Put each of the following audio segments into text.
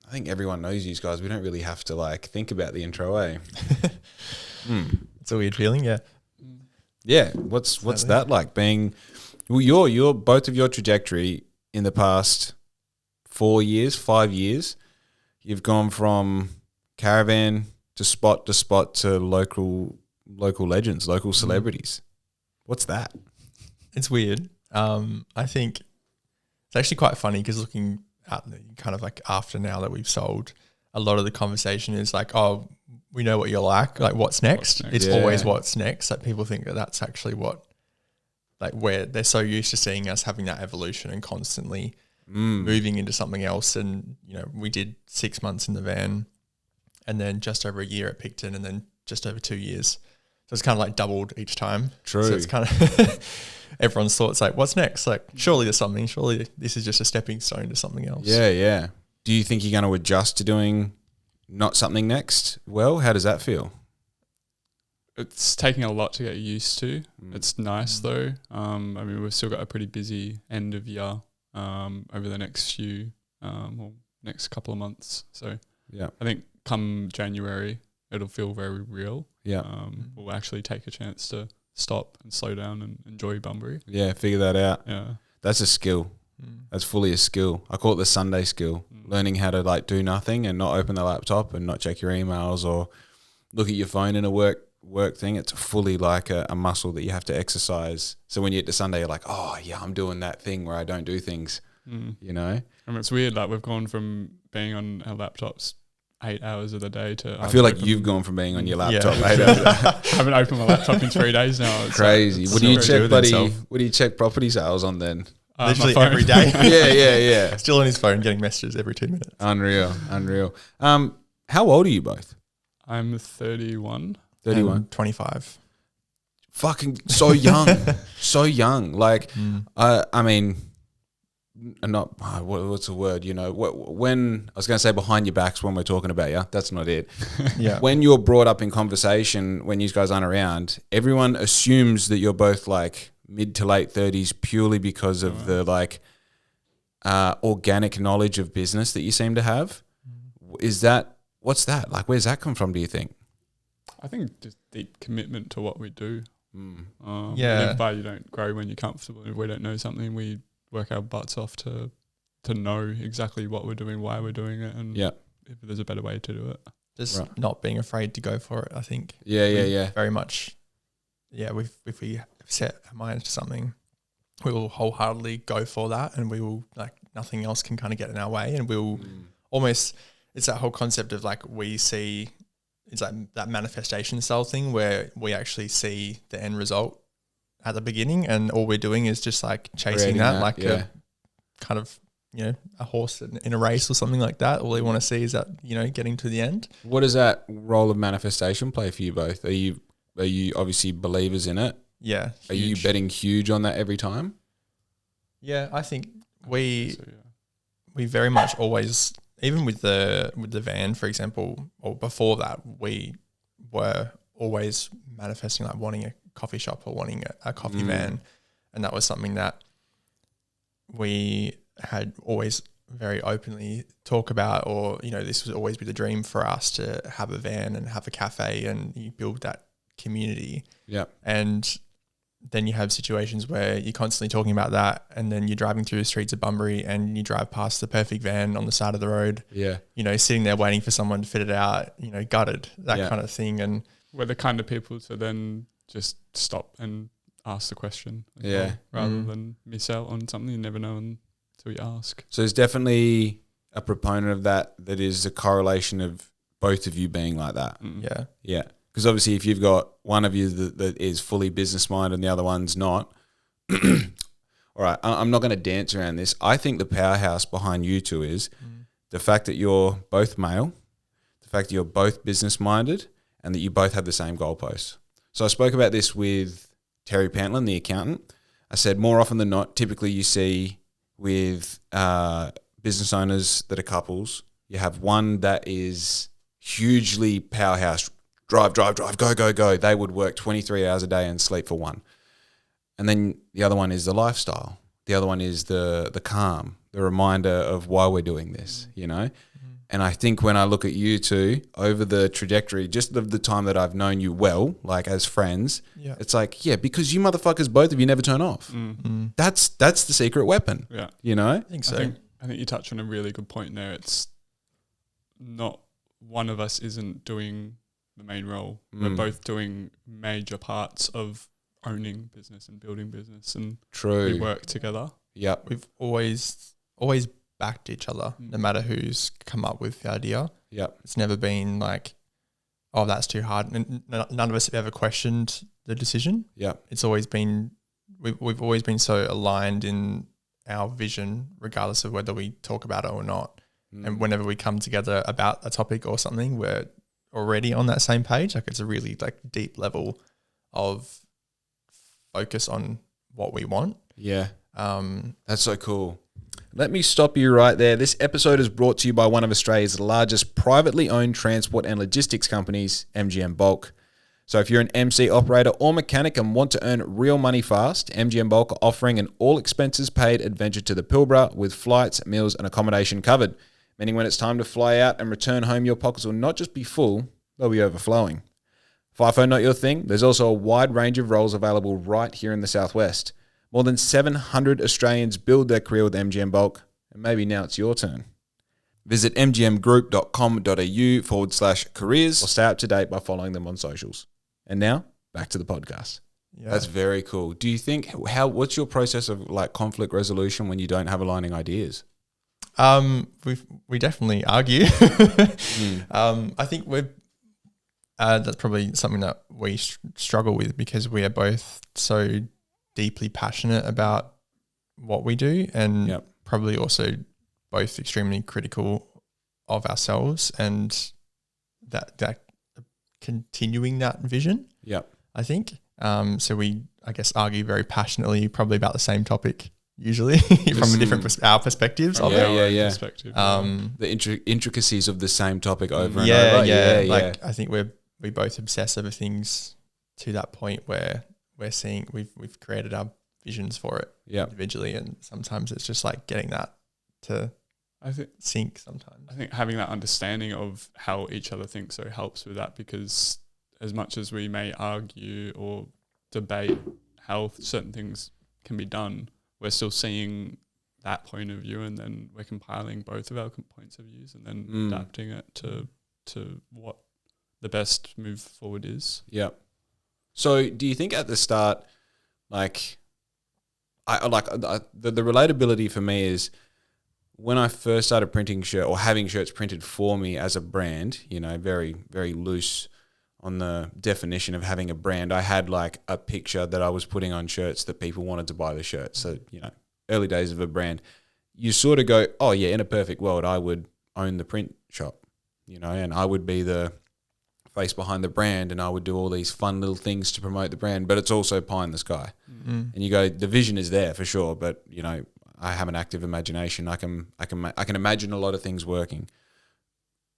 I think everyone knows you guys. We don't really have to like think about the intro, eh? It's a weird feeling, yeah. Yeah. What's that like being? Well, your both of your trajectory in the past 4 years, 5 years, you've gone from caravan to spot to local legends, local celebrities. What's that? It's weird. I think it's actually quite funny because looking at kind of like after now that we've sold, a lot of the conversation is like, oh, we know what you're like what's next? It's always what's next. Like people think that that's actually what, like where they're so used to seeing us having that evolution and constantly moving into something else. And, you know, we did 6 months in the van and then just over a year at Picton and then just over 2 years. So it's kind of like doubled each time. True. So it's kind of everyone's thoughts like, what's next? Like, surely there's something. Surely this is just a stepping stone to something else. Yeah, yeah. Do you think you're going to adjust to doing not something next? Well, how does that feel? It's taking a lot to get used to. It's nice though. I mean, we've still got a pretty busy end of year over the next next couple of months. So yeah, I think come January, it'll feel very real. Yeah. We'll actually take a chance to stop and slow down and enjoy Bunbury. Yeah, figure that out. Yeah. That's a skill. That's fully a skill. I call it the Sunday skill. Learning how to like do nothing and not open the laptop and not check your emails or look at your phone in a work thing. It's fully like a muscle that you have to exercise. So when you get to Sunday, you're like, oh yeah, I'm doing that thing where I don't do things, you know? I mean, it's weird. Like we've gone from being on our laptops 8 hours of the day to... I feel like you've gone from being on your laptop 8 hours. I haven't opened my laptop in 3 days now. It's crazy. Like, what do you check, buddy? What do you check property sales on then? Literally every day. Yeah. Still on his phone getting messages every 2 minutes. Unreal. How old are you both? I'm 31. 31. 25. Fucking so young. So young. Like, I mean... not what's the word, you know, when I was going to say behind your backs when we're talking about you, that's not it. Yeah. When you're brought up in conversation, when you guys aren't around, everyone assumes that you're both like mid to late 30s purely because of the like organic knowledge of business that you seem to have. What's that? Like, where's that come from, do you think? I think just deep commitment to what we do. Yeah. But you don't grow when you're comfortable. If we don't know something, we work our butts off to know exactly what we're doing, why we're doing it, and if there's a better way to do it. Just not being afraid to go for it, I think. Yeah. Very much. Yeah, if we set our minds to something, we will wholeheartedly go for that, and we will, like, nothing else can kind of get in our way, and we'll almost, it's that whole concept of like we see, it's like that manifestation style thing where we actually see the end result at the beginning, and all we're doing is just like chasing that, like a kind of, you know, a horse in a race or something like that. All they want to see is that, you know, getting to the end. What does that role of manifestation play for you both? Are you obviously believers in it? Yeah. Are you betting huge on that every time? Yeah, I think we very much always, even with the van, for example, or before that, we were always manifesting like wanting a coffee shop or wanting a coffee van, and that was something that we had always very openly talk about, or, you know, this would always be the dream for us to have a van and have a cafe, and you build that community. Yeah. And then you have situations where you're constantly talking about that, and then you're driving through the streets of Bunbury and you drive past the perfect van on the side of the road. Yeah. You know, sitting there waiting for someone to fit it out, you know, gutted, that kind of thing. And we're the kind of people to then just stop and ask the question. Rather than miss out on something you never know until you ask. So there's definitely a proponent of that is a correlation of both of you being like that. Yeah. Yeah. Because obviously if you've got one of you that is fully business minded and the other one's not, all right, I'm not going to dance around this. I think the powerhouse behind you two is the fact that you're both male, the fact that you're both business minded, and that you both have the same goalposts. So I spoke about this with Terry Pantlin, the accountant. I said more often than not, typically you see with business owners that are couples, you have one that is hugely powerhouse, drive, go. They would work 23 hours a day and sleep for one. And then the other one is the lifestyle. The other one is the calm, the reminder of why we're doing this, you know. And I think when I look at you two over the trajectory, just of the time that I've known you well, like as friends, it's like, because you motherfuckers, both of you never turn off. That's the secret weapon. Yeah. You know? I think so. I think you touched on a really good point there. It's not one of us isn't doing the main role. We're both doing major parts of owning business and building business, and we work together. Yep. We've always backed each other, no matter who's come up with the idea. Yep. It's never been like, oh, that's too hard. And none of us have ever questioned the decision. Yep. It's always been, we've always been so aligned in our vision, regardless of whether we talk about it or not. And whenever we come together about a topic or something, we're already on that same page. Like it's a really like deep level of focus on what we want. Yeah. That's so cool. Let me stop you right there. This episode is brought to you by one of Australia's largest privately owned transport and logistics companies, MGM Bulk. So if you're an MC operator or mechanic and want to earn real money fast, MGM Bulk are offering an all expenses paid adventure to the Pilbara with flights, meals and accommodation covered. Meaning when it's time to fly out and return home, your pockets will not just be full, they'll be overflowing. FIFO not your thing? There's also a wide range of roles available right here in the Southwest. More than 700 Australians build their career with MGM Bulk, and maybe now it's your turn. Visit mgmgroup.com.au/careers or stay up to date by following them on socials. And now, back to the podcast. Yeah. That's very cool. Do you think, what's your process of like conflict resolution when you don't have aligning ideas? We definitely argue. I think that's probably something that we struggle with because we are both so deeply passionate about what we do and probably also both extremely critical of ourselves and that continuing that vision. I think. So we, I guess, argue very passionately probably about the same topic usually from a different our perspectives of it. Perspective. The intricacies of the same topic over and over. Yeah. I think we both obsess over things to that point where we're seeing we've created our visions for it individually, and sometimes it's just like getting that to sync sometimes. I think having that understanding of how each other thinks so helps with that, because as much as we may argue or debate how certain things can be done, we're still seeing that point of view, and then we're compiling both of our points of views and then adapting it to what the best move forward is. Yeah. So do you think at the start, like, the relatability for me is when I first started printing or having shirts printed for me as a brand, you know, very, very loose on the definition of having a brand. I had like a picture that I was putting on shirts that people wanted to buy the shirt. So, you know, early days of a brand, you sort of go, oh yeah, in a perfect world, I would own the print shop, you know, and I would be the face behind the brand and I would do all these fun little things to promote the brand, but it's also pie in the sky. And you go, the vision is there for sure, but you know, I have an active imagination. I can imagine a lot of things working.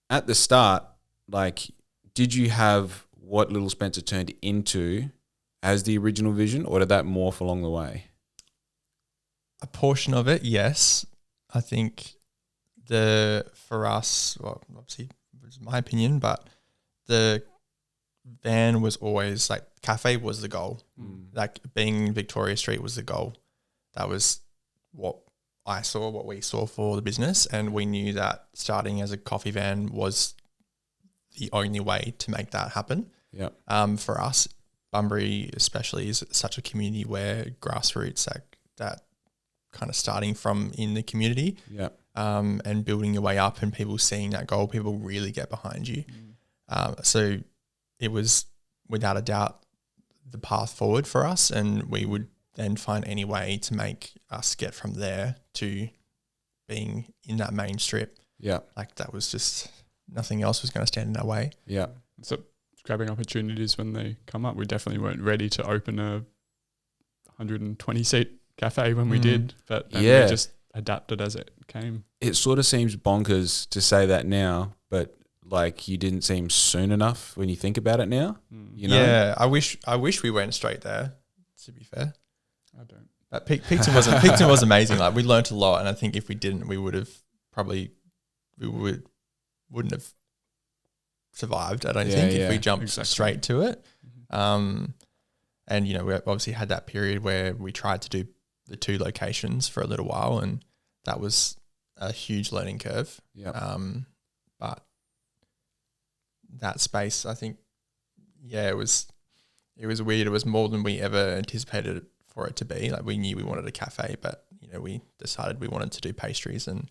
At the start, like, did you have what Little Spencer turned into as the original vision, or did that morph along the way? A portion of it, yes. I think for us, well, obviously it was my opinion, but the van was always like, café was the goal. Like being Victoria Street was the goal. That was what we saw for the business, and we knew that starting as a coffee van was the only way to make that happen. For us, Bunbury especially is such a community where grassroots, that kind of starting from in the community, and building your way up, and people seeing that goal, people really get behind you. So it was without a doubt the path forward for us, and we would then find any way to make us get from there to being in that main strip. Like that was just, nothing else was going to stand in our way. So grabbing opportunities when they come up. We definitely weren't ready to open a 120 seat cafe when we did, but we just adapted as it came. It sort of seems bonkers to say that now, but like you didn't seem soon enough when you think about it now. You know? Yeah, I wish we went straight there, to be fair. I don't. But Picton was amazing. Like we learnt a lot, and I think if we didn't, we would wouldn't have survived, I don't think, if we jumped straight to it. And, you know, we obviously had that period where we tried to do the 2 locations for a little while, and that was a huge learning curve. But that space, I think, it was weird. It was more than we ever anticipated for it to be. Like, we knew we wanted a cafe, but, you know, we decided we wanted to do pastries and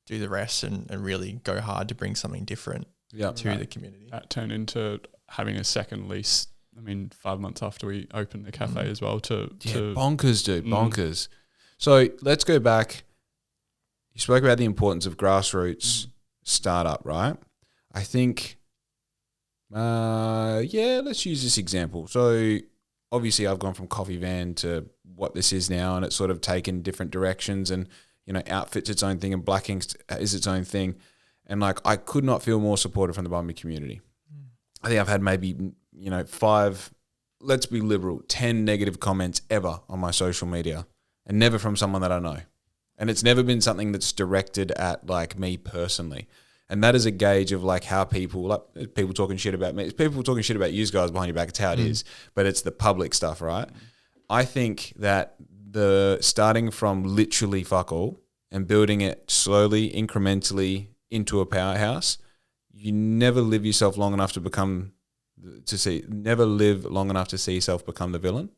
do the rest and really go hard to bring something different to the community. That turned into having a second lease. I mean, 5 months after we opened the cafe as well. Bonkers, dude, bonkers. So let's go back. You spoke about the importance of grassroots startup, right? I think, let's use this example. So obviously I've gone from coffee van to what this is now, and it's sort of taken different directions, and, you know, Outfit's its own thing and Black Ink is its own thing. And like, I could not feel more supported from the Bunbury community. I think I've had maybe, you know, 5, let's be liberal, 10 negative comments ever on my social media, and never from someone that I know. And it's never been something that's directed at like me personally. And that is a gauge of like how people, like people talking shit about me. It's people talking shit about you guys behind your back. It's how it is, but it's the public stuff, right? I think that the starting from literally fuck all and building it slowly, incrementally into a powerhouse, you never live yourself long enough never live long enough to see yourself become the villain.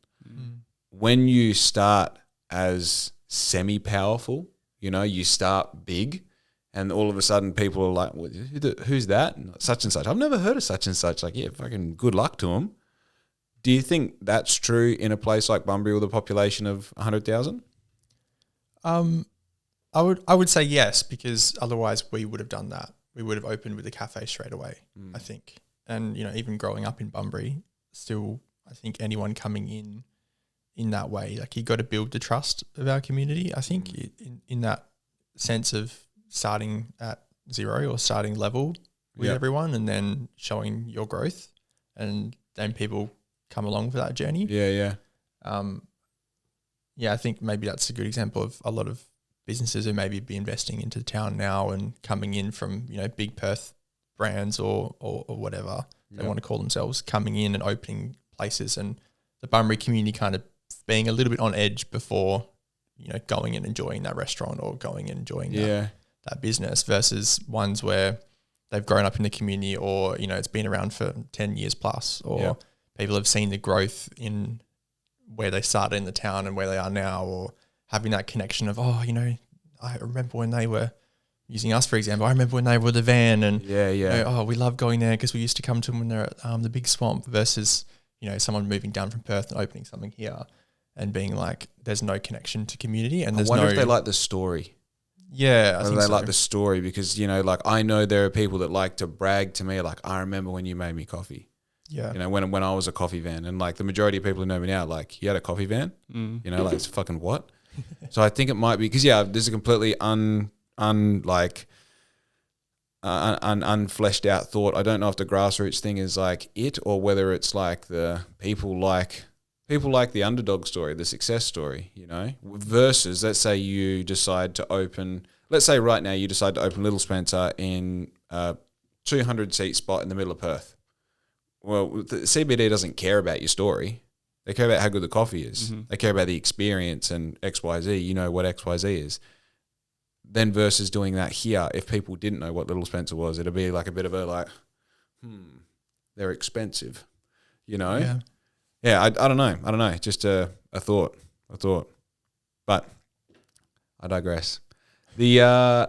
When you start as semi-powerful, you know, you start big, and all of a sudden people are like, who's that? Such and such. I've never heard of such and such. Like, yeah, fucking good luck to them. Do you think that's true in a place like Bunbury with a population of 100,000? I would say yes, because otherwise we would have done that. We would have opened with a cafe straight away, I think. And, you know, even growing up in Bunbury, still, I think anyone coming in that way, like, you got to build the trust of our community, I think, in that sense of starting at 0 or starting level with everyone, and then showing your growth, and then people come along for that journey. I think maybe that's a good example of a lot of businesses who maybe be investing into town now and coming in from, you know, big Perth brands or whatever they want to call themselves, coming in and opening places, and the Bunbury community kind of being a little bit on edge before, you know, going and enjoying that restaurant or going and enjoying that business, versus ones where they've grown up in the community, or, you know, it's been around for 10 years plus, or people have seen the growth in where they started in the town and where they are now, or having that connection of, oh, you know, I remember when they were using us, for example. I remember when they were the van, and you know, oh, we love going there because we used to come to them when they're at the Big Swamp, versus, you know, someone moving down from Perth and opening something here and being like, there's no connection to community. And I wonder if they like the story. Yeah, I think they like the story, because, you know, like, I know there are people that like to brag to me, like, I remember when you made me coffee. Yeah. You know, when I was a coffee van, and like the majority of people who know me now, like, you had a coffee van? You know, like, it's fucking what? So I think it might be, because this is a completely unfleshed out thought. I don't know if the grassroots thing is like it, or whether it's like the people like the underdog story, the success story, you know, versus, let's say you decide to open, let's say right now you decide to open Little Spencer in a 200 seat spot in the middle of Perth. Well, the CBD doesn't care about your story. They care about how good the coffee is. They care about the experience and XYZ. You know what XYZ is. Then versus doing that here, if people didn't know what Little Spencer was, it'd be like a bit of a like, they're expensive, you know? Yeah, I don't know. Just a thought. But I digress. I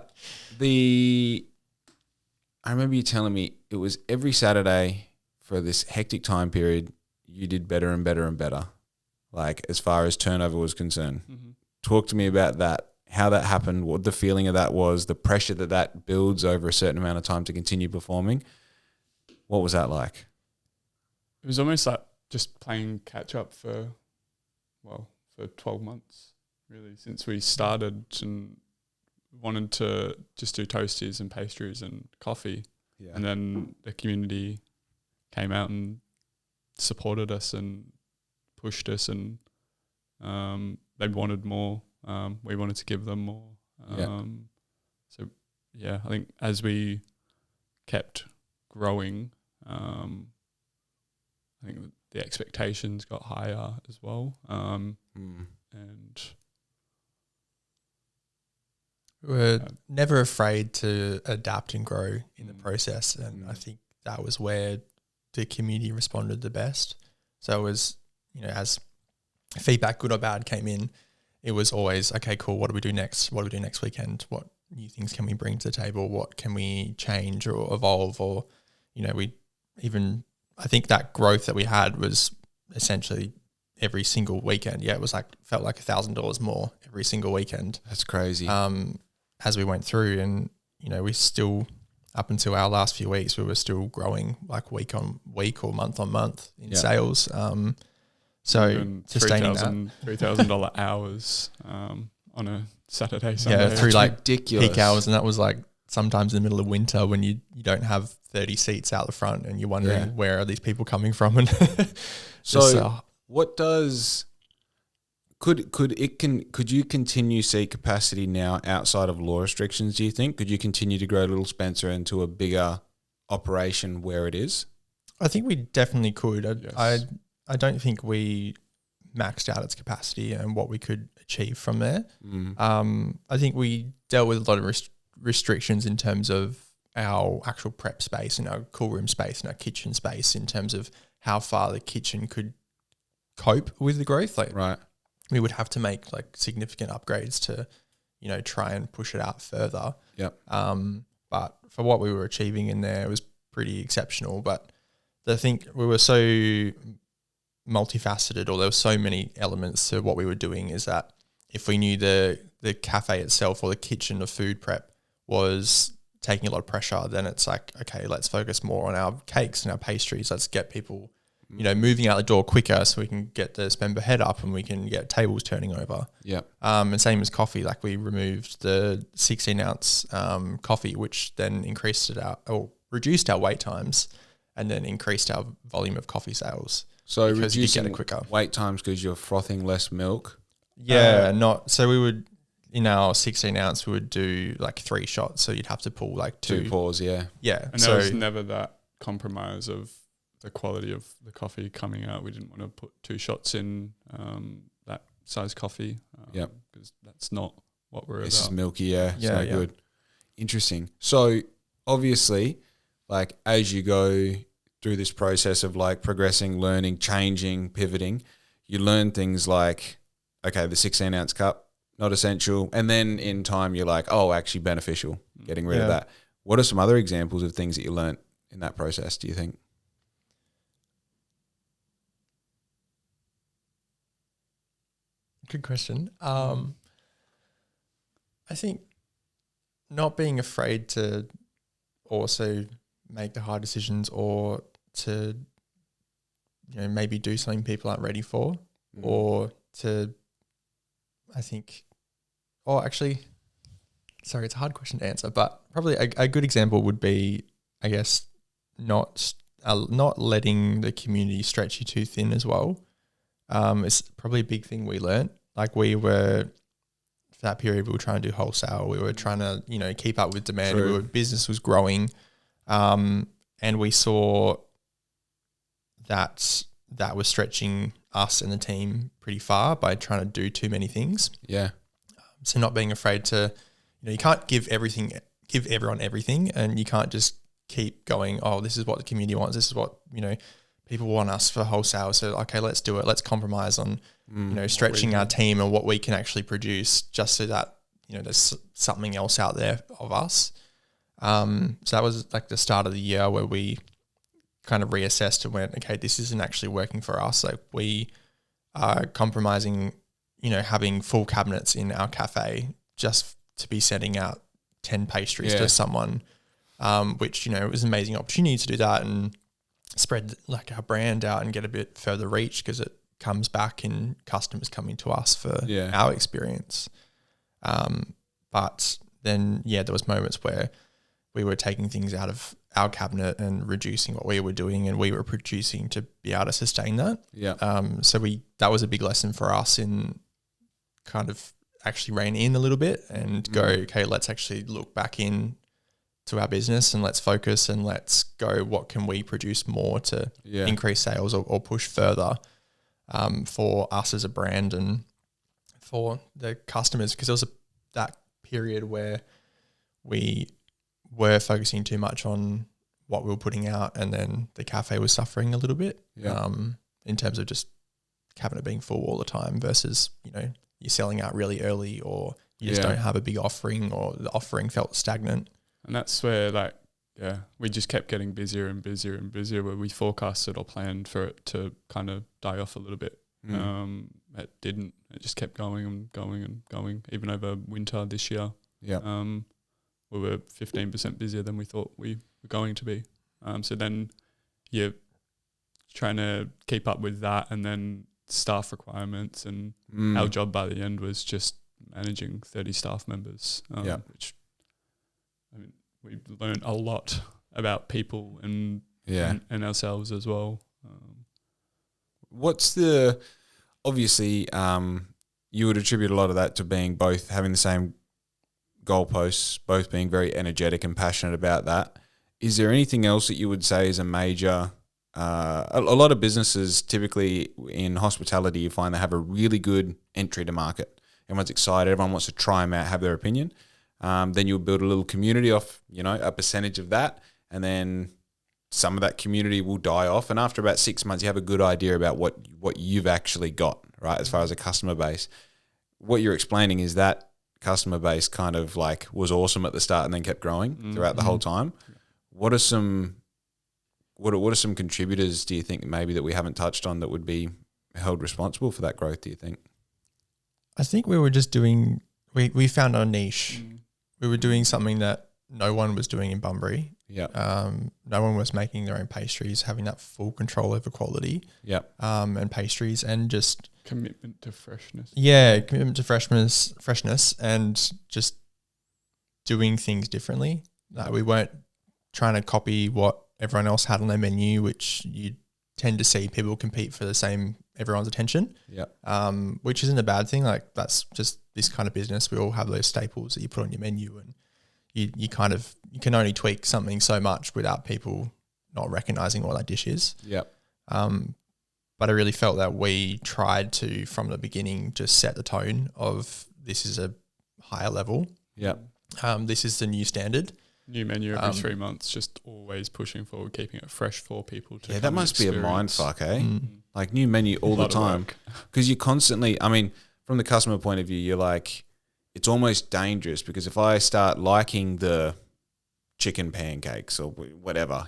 remember you telling me it was every Saturday for this hectic time period, you did better and better and better, like, as far as turnover was concerned. Talk to me about that, how that happened, what the feeling of that was, the pressure that builds over a certain amount of time to continue performing. What was that like? It was almost like just playing catch up for 12 months, really, since we started, and wanted to just do toasties and pastries and coffee. And then the community came out and supported us and pushed us, and they wanted more. We wanted to give them more. I think as we kept growing, I think the expectations got higher as well. And we're never afraid to adapt and grow in the process. And I think that was where the community responded the best. So it was, as feedback, good or bad, came in, it was always, okay, cool, what do we do next? What do we do next weekend? What new things can we bring to the table? What can we change or evolve? Or, I think that growth that we had was essentially every single weekend. Yeah, it was felt like $1,000 more every single weekend. That's crazy. As we went through, and we still, up until our last few weeks, we were still growing week on week or month on month in sales. So even sustaining that $3,000 hours on a Saturday, Sunday. Yeah, through ridiculous peak hours, and that was sometimes in the middle of winter when you don't have 30 seats out the front, and you're wondering where are these people coming from. And what does could you continue seat capacity now outside of law restrictions? Do you think could you continue to grow Little Spencer into a bigger operation where it is? I think we definitely could. Yes. I don't think we maxed out its capacity and what we could achieve from there. I think we dealt with a lot of restrictions in terms of our actual prep space and our cool room space and our kitchen space, in terms of how far the kitchen could cope with the growth. Right. We would have to make significant upgrades to, try and push it out further. Yep. But for what we were achieving in there, it was pretty exceptional. But I think we were so multifaceted, or there were so many elements to what we were doing, is that if we knew the cafe itself or the kitchen of food prep was taking a lot of pressure, then it's okay, let's focus more on our cakes and our pastries. Let's get people, moving out the door quicker so we can get the spend per head up and we can get tables turning over. Yeah. And same as coffee, we removed the 16-ounce coffee, which then reduced our wait times and then increased our volume of coffee sales. So because you reducing get it quicker. wait times because you're frothing less milk. Yeah, so we would, in our 16-ounce, we would do 3 shots. So you'd have to pull two pours, yeah. Yeah. And there was never that compromise of the quality of the coffee coming out. We didn't want to put 2 shots in that size coffee. Because that's not what we're This about. is milky, yeah. Yeah, So good. Interesting. So obviously, as you go through this process of progressing, learning, changing, pivoting, you learn things okay, the 16-ounce cup, not essential. And then in time, you're actually beneficial, getting rid of that. What are some other examples of things that you learned in that process, do you think? Good question. I think not being afraid to also make the hard decisions, or to maybe do something people aren't ready for, or to, sorry, it's a hard question to answer, but probably a good example would be, I guess, not letting the community stretch you too thin as well. It's probably a big thing we learned. We were, for that period, we were trying to do wholesale. We were trying to, keep up with demand. True. Business was growing. And we saw that was stretching us and the team pretty far by trying to do too many things. Yeah. So not being afraid to, you can't give everyone everything, and you can't just keep going, oh, this is what the community wants. This is what, people want us for wholesale. So, okay, let's do it. Let's compromise on, stretching our team and what we can actually produce, just so that, there's something else out there of us. So that was the start of the year where we kind of reassessed and went, okay, this isn't actually working for us. We are compromising, having full cabinets in our cafe just to be sending out 10 pastries to someone, which, it was an amazing opportunity to do that and spread our brand out and get a bit further reach, because it comes back in customers coming to us for our experience. But then, there was moments where we were taking things out of our cabinet and reducing what we were doing, and we were producing to be able to sustain that. Yeah. So that was a big lesson for us in kind of actually rein in a little bit and go, okay, let's actually look back in to our business and let's focus and let's go, what can we produce more to increase sales or push further for us as a brand and for the customers, because there was that period where we were focusing too much on what we were putting out, and then the cafe was suffering a little bit in terms of just cabinet being full all the time versus, you're selling out really early, or you just don't have a big offering, or the offering felt stagnant. And that's where we just kept getting busier and busier and busier, where we forecasted or planned for it to kind of die off a little bit. It didn't. It just kept going and going and going, even over winter this year. Yeah. We were 15% busier than we thought we were going to be. So then you're trying to keep up with that, and then staff requirements, and our job by the end was just managing 30 staff members, which, I mean, we learned a lot about people and ourselves as well. What's obviously you would attribute a lot of that to being both having the same goalposts, both being very energetic and passionate about that. Is there anything else that you would say is a major, a lot of businesses typically in hospitality, you find they have a really good entry to market. Everyone's excited. Everyone wants to try them out, have their opinion. Then you'll build a little community off, a percentage of that. And then some of that community will die off. And after about 6 months, you have a good idea about what you've actually got, right, as far as a customer base. What you're explaining is that customer base kind of was awesome at the start and then kept growing throughout the whole time. What are some contributors, do you think, maybe that we haven't touched on that would be held responsible for that growth, do you think? I think we were just we found our niche. We were doing something that no one was doing in Bunbury. Yeah. No one was making their own pastries, having that full control over quality. Yeah. And pastries, and just commitment to freshness. Yeah, commitment to freshness, and just doing things differently. We weren't trying to copy what everyone else had on their menu, which you tend to see people compete for everyone's attention. Yeah. Which isn't a bad thing. That's just this kind of business. We all have those staples that you put on your menu, and you can only tweak something so much without people not recognizing what that dish is. Yeah. But I really felt that we tried to, from the beginning, just set the tone of this is a higher level. Yeah. This is the new standard. New menu every 3 months, just always pushing forward, keeping it fresh for people to that must be a mind fuck, eh? New menu all the time. Because you constantly, from the customer point of view, you're it's almost dangerous, because if I start liking the chicken pancakes or whatever,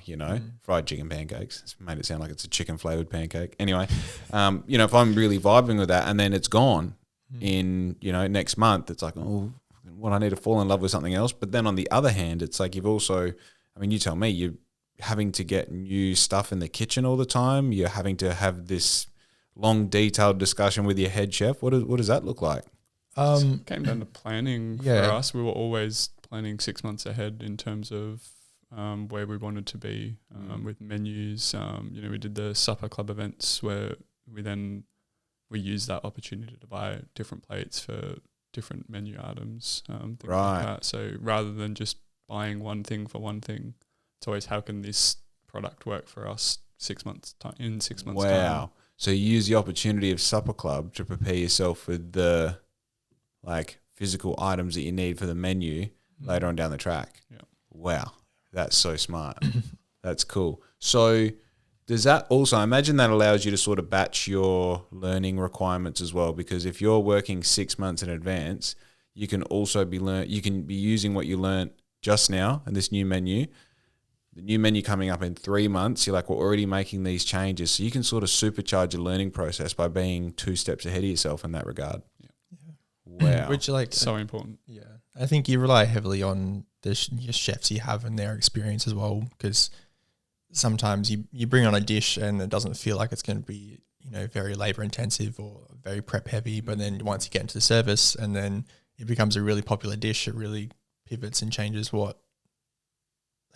fried chicken pancakes, it's made it sound like it's a chicken flavored pancake. Anyway, if I'm really vibing with that and then it's gone in, next month, it's I need to fall in love with something else. But then on the other hand, it's you've also, you tell me, you're having to get new stuff in the kitchen all the time. You're having to have this long, detailed discussion with your head chef. What does that look like? It came down to planning for us. We were always planning 6 months ahead in terms of where we wanted to be with menus. We did the supper club events where we used that opportunity to buy different plates for different menu items, things like that. So rather than just buying one thing for one thing, it's always how can this product work for us 6 months in 6 months time. Wow. So you use the opportunity of supper club to prepare yourself with the physical items that you need for the menu later on down the track. Yeah. Wow. That's so smart. That's cool. So does that also, I imagine that allows you to sort of batch your learning requirements as well, because if you're working 6 months in advance, you can also be using what you learnt just now and this new menu. The new menu coming up in 3 months, you're we're already making these changes. So you can sort of supercharge your learning process by being 2 steps ahead of yourself in that regard. Yeah. Wow. Which so important. Yeah. I think you rely heavily on your chefs you have and their experience as well, because sometimes you bring on a dish and it doesn't feel like it's going to be, very labor intensive or very prep heavy. But then once you get into the service and then it becomes a really popular dish, it really pivots and changes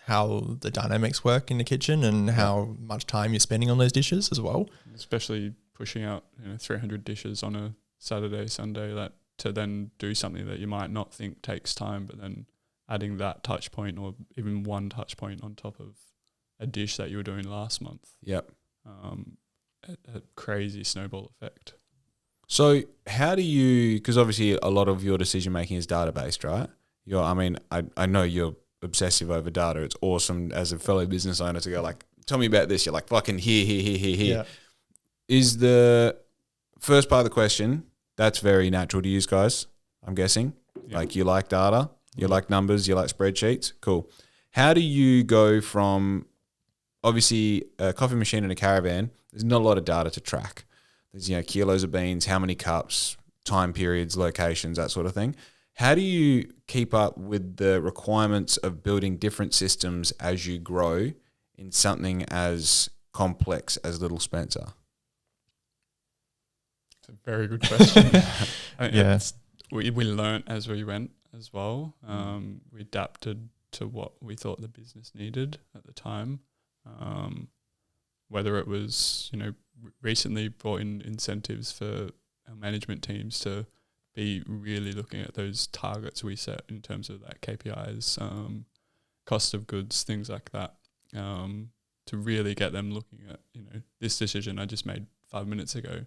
how the dynamics work in the kitchen and how much time you're spending on those dishes as well. Especially pushing out 300 dishes on a Saturday, Sunday, to then do something that you might not think takes time, but then adding that touch point or even one touch point on top of a dish that you were doing last month. Yep. A crazy snowball effect. So how do you, because obviously a lot of your decision making is data based, right? I know you're obsessive over data. It's awesome as a fellow business owner to go like, tell me about this. You're like, fucking here. Yeah. Is the first part of the question, that's very natural to use, guys, I'm guessing. Yeah. Like you like data, you like numbers, you like spreadsheets. Cool. How do you go from, obviously, a coffee machine and a caravan, there's not a lot of data to track. There's, kilos of beans, how many cups, time periods, locations, that sort of thing. How do you keep up with the requirements of building different systems as you grow in something as complex as Little Spencer? It's a very good question. Yeah. We learnt as we went as well. We adapted to what we thought the business needed at the time. Whether it was, recently brought in incentives for our management teams to be really looking at those targets we set in terms of like KPIs, cost of goods, things like that, to really get them looking at, this decision I just made 5 minutes ago,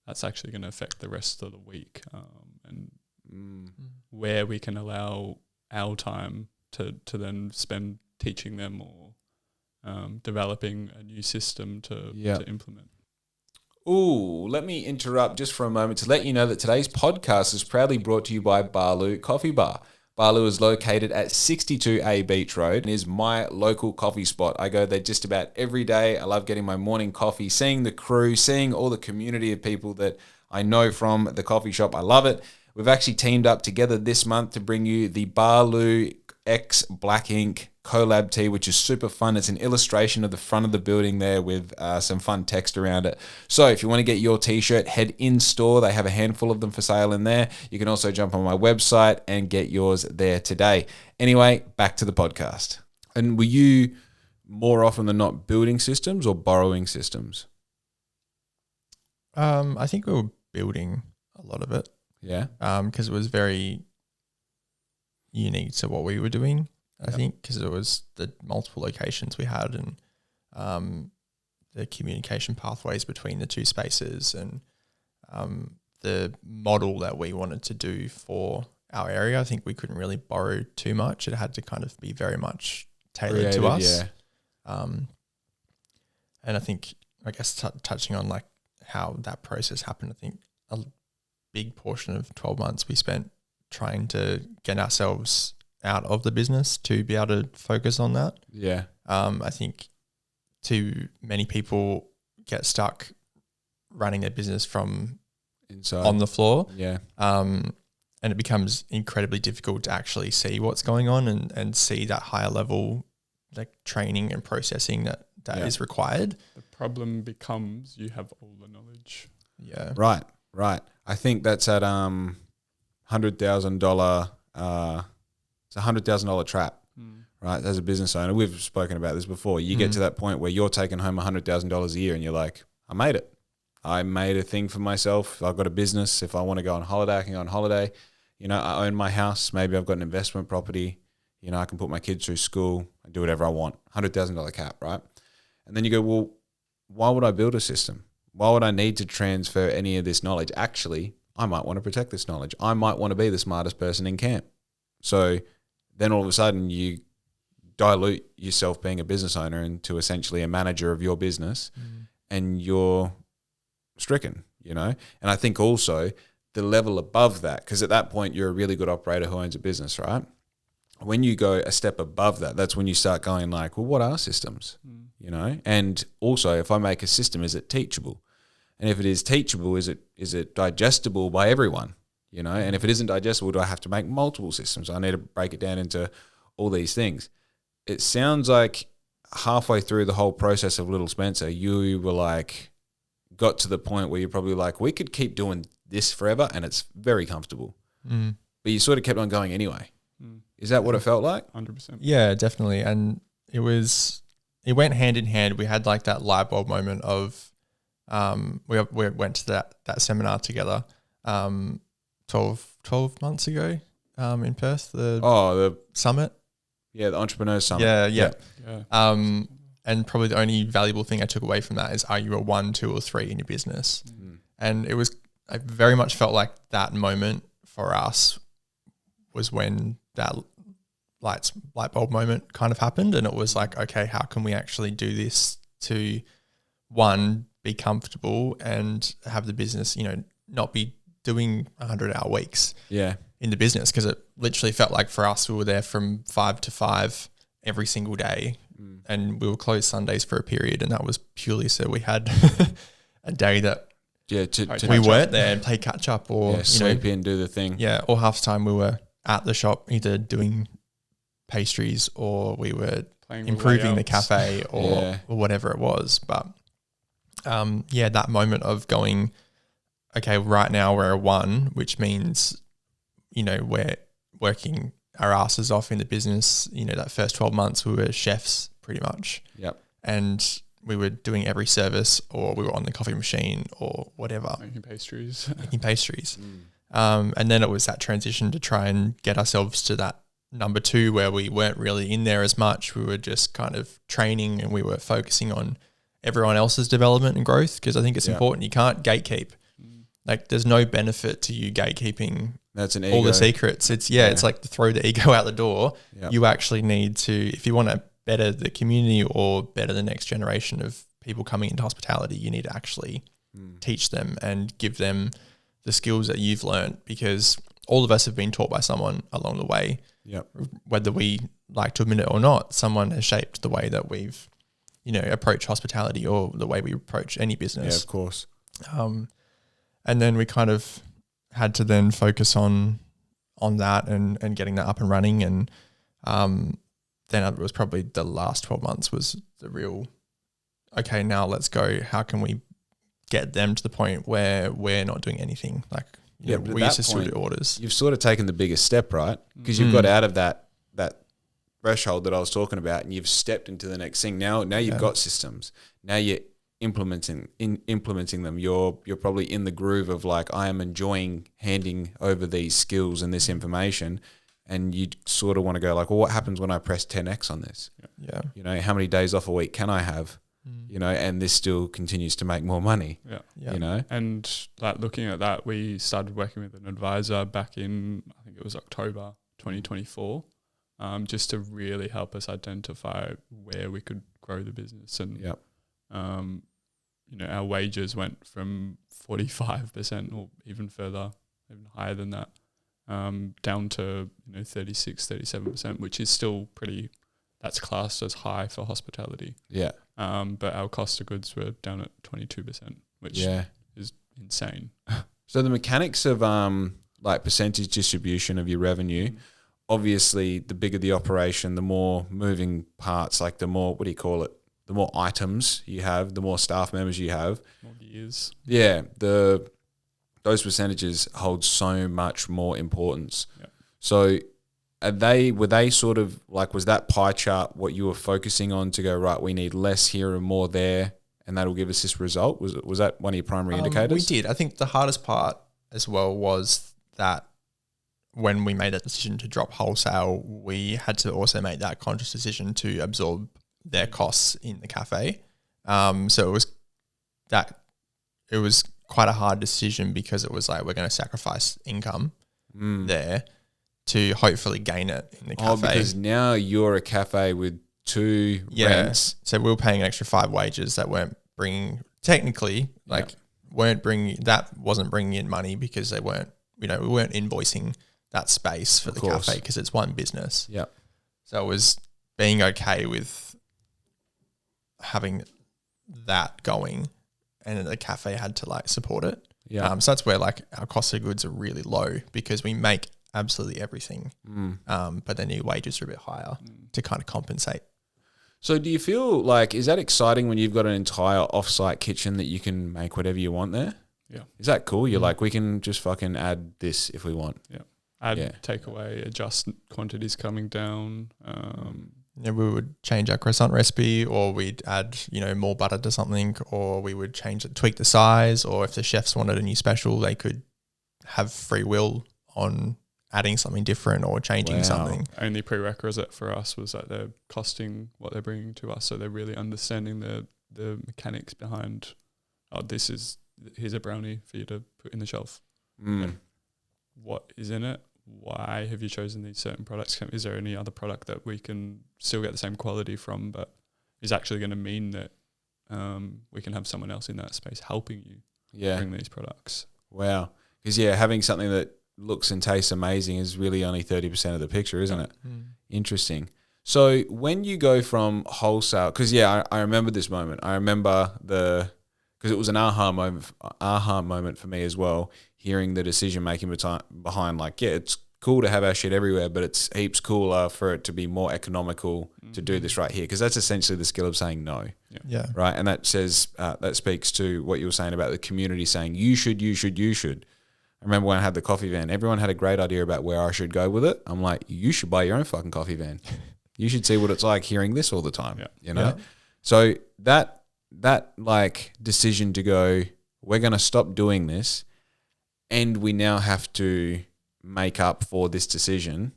that's actually going to affect the rest of the week, and where we can allow our time to then spend teaching them or developing a new system to implement. Ooh, let me interrupt just for a moment to let you know that today's podcast is proudly brought to you by Barloo Coffee Bar. Barloo is located at 62A Beach Road and is my local coffee spot. I go there just about every day. I love getting my morning coffee, seeing the crew, seeing all the community of people that I know from the coffee shop. I love it. We've actually teamed up together this month to bring you the BLXCK Black Ink collab tee, which is super fun. It's an illustration of the front of the building there with some fun text around it. So if you want to get your t-shirt, head in store. They have a handful of them for sale in there. You can also jump on my website and get yours there today. Anyway, back to the podcast. And were you more often than not building systems or borrowing systems? I think we were building a lot of it. Yeah. Because it was very unique to what we were doing. I think because it was the multiple locations we had and the communication pathways between the two spaces and the model that we wanted to do for our area. I think we couldn't really borrow too much. It had to kind of be very much tailored to us. Yeah. And I think, touching on like how that process happened, I think a big portion of 12 months we spent trying to get ourselves out of the business to be able to focus on that. Yeah. I think too many people get stuck running their business from inside on the floor. Yeah. And it becomes incredibly difficult to actually see what's going on and see that higher level like training and processing that is required. The problem becomes you have all the knowledge. Yeah. Right. I think that's at $100,000 it's a $100,000 trap, right? As a business owner, we've spoken about this before. You get to that point where you're taking home $100,000 a year and you're like, I made it. I made a thing for myself. I've got a business. If I want to go on holiday, I can go on holiday. I own my house. Maybe I've got an investment property. I can put my kids through school and do whatever I want. $100,000 cap, right? And then you go, well, why would I build a system? Why would I need to transfer any of this knowledge? Actually, I might want to protect this knowledge. I might want to be the smartest person in camp. So then all of a sudden you dilute yourself being a business owner into essentially a manager of your business and you're stricken, And I think also the level above that, because at that point you're a really good operator who owns a business, right? When you go a step above that, that's when you start going like, well, what are systems? And also if I make a system, is it teachable? And if it is teachable, is it digestible by everyone? And if it isn't digestible, do I have to make multiple systems? I need to break it down into all these things. It sounds like halfway through the whole process of Little Spencer, you were like, got to the point where you're probably like, we could keep doing this forever and it's very comfortable. But you sort of kept on going anyway. Is that what it felt like? 100%. Yeah, definitely. And it went hand in hand. We had like that light bulb moment of, we went to that seminar together 12 months ago. in Perth, the the summit. the Entrepreneurs Summit. Yeah. Yeah. And probably the only valuable thing I took away from that is, are you a 1, 2, or 3 in your business? And it was, I very much felt like that moment for us was when that light bulb moment kind of happened. And it was like, okay, how can we actually do this to, one, be comfortable and have the business, not be doing 100-hour weeks in the business? Because it literally felt like for us, we were there from 5 to 5 every single day, and we were closed Sundays for a period, and that was purely so we had a day that we weren't there and play catch up, or sleep in, do the thing. Yeah, or half the time we were at the shop either doing pastries or we were improving the cafe or whatever it was. But that moment of going, okay, right now we're a 1, which means, we're working our asses off in the business. That first 12 months we were chefs pretty much. Yep. And we were doing every service, or we were on the coffee machine or whatever. Making pastries. And then it was that transition to try and get ourselves to that number 2 where we weren't really in there as much. We were just kind of training, and we were focusing on everyone else's development and growth, because I think it's important. You can't gatekeep. Like, there's no benefit to you gatekeeping That's an ego. all the secrets. It's like to throw the ego out the door. Yep. You actually need to, if you want to better the community or better the next generation of people coming into hospitality, you need to actually teach them and give them the skills that you've learned, because all of us have been taught by someone along the way. Yep. Whether we like to admit it or not, someone has shaped the way that we've, approach hospitality or the way we approach any business. Yeah, of course. And then we kind of had to then focus on that and getting that up and running. And then it was probably the last 12 months was the real, okay, now let's go. How can we get them to the point where we're not doing anything? Like, we used to still do orders. You've sort of taken the biggest step, right? Because you've got out of that threshold that I was talking about, and you've stepped into the next thing. Now you've got systems. Now you're implementing them. You're probably in the groove of like, I am enjoying handing over these skills and this information, and you sort of want to go like, well, what happens when I press 10x on this? Yeah. How many days off a week can I have? And this still continues to make more money. And like, looking at that, we started working with an advisor back in, I think it was October 2024, just to really help us identify where we could grow the business. And our wages went from 45% or even further, even higher than that, down to 36, 37%, which is still pretty, that's classed as high for hospitality. Yeah. But our cost of goods were down at 22%, which is insane. So the mechanics of like percentage distribution of your revenue, obviously the bigger the operation, the more moving parts, like the more, the more items you have, the more staff members you have. More years. Yeah. Those percentages hold so much more importance. Yep. So were they sort of like, was that pie chart what you were focusing on to go, right, we need less here and more there, and that'll give us this result? Was that one of your primary indicators? We did. I think the hardest part as well was that when we made that decision to drop wholesale, we had to also make that conscious decision to absorb their costs in the cafe. So it was quite a hard decision, because it was like, we're going to sacrifice income there to hopefully gain it in the cafe. Oh, because now you're a cafe with 2 rents. So we were paying an extra 5 wages that weren't bringing, technically, wasn't bringing in money, because they weren't, we weren't invoicing that space for the cafe, because it's one business. Yeah. So it was being okay with having that going, and the cafe had to like support it. Yeah. So that's where like our cost of goods are really low, because we make absolutely everything. But then your wages are a bit higher to kind of compensate. So do you feel like, is that exciting when you've got an entire off-site kitchen that you can make whatever you want there? Yeah. Is that cool? You're like, we can just fucking add this if we want. Yeah. Take away, adjust quantities coming down. We would change our croissant recipe, or we'd add, more butter to something, or we would tweak the size, or if the chefs wanted a new special, they could have free will on adding something different or changing something. Only prerequisite for us was that they're costing what they're bringing to us, so they're really understanding the mechanics behind. Oh, here's a brownie for you to put in the shelf. What is in it? Why have you chosen these certain products? Is there any other product that we can still get the same quality from, but is actually going to mean that we can have someone else in that space helping you bring these products? Wow. Because having something that looks and tastes amazing is really only 30% of the picture, isn't it? Interesting. So when you go from wholesale, because I remember this moment. I remember because it was an aha moment for me as well, hearing the decision making behind it's cool to have our shit everywhere, but it's heaps cooler for it to be more economical to do this right here, because that's essentially the skill of saying no. Yeah. Right. And that says that speaks to what you were saying about the community saying you should. I remember when I had the coffee van, everyone had a great idea about where I should go with it. I'm like, you should buy your own fucking coffee van. You should see what it's like hearing this all the time. You know? Yeah. So that like decision to go, we're going to stop doing this, and we now have to make up for this decision.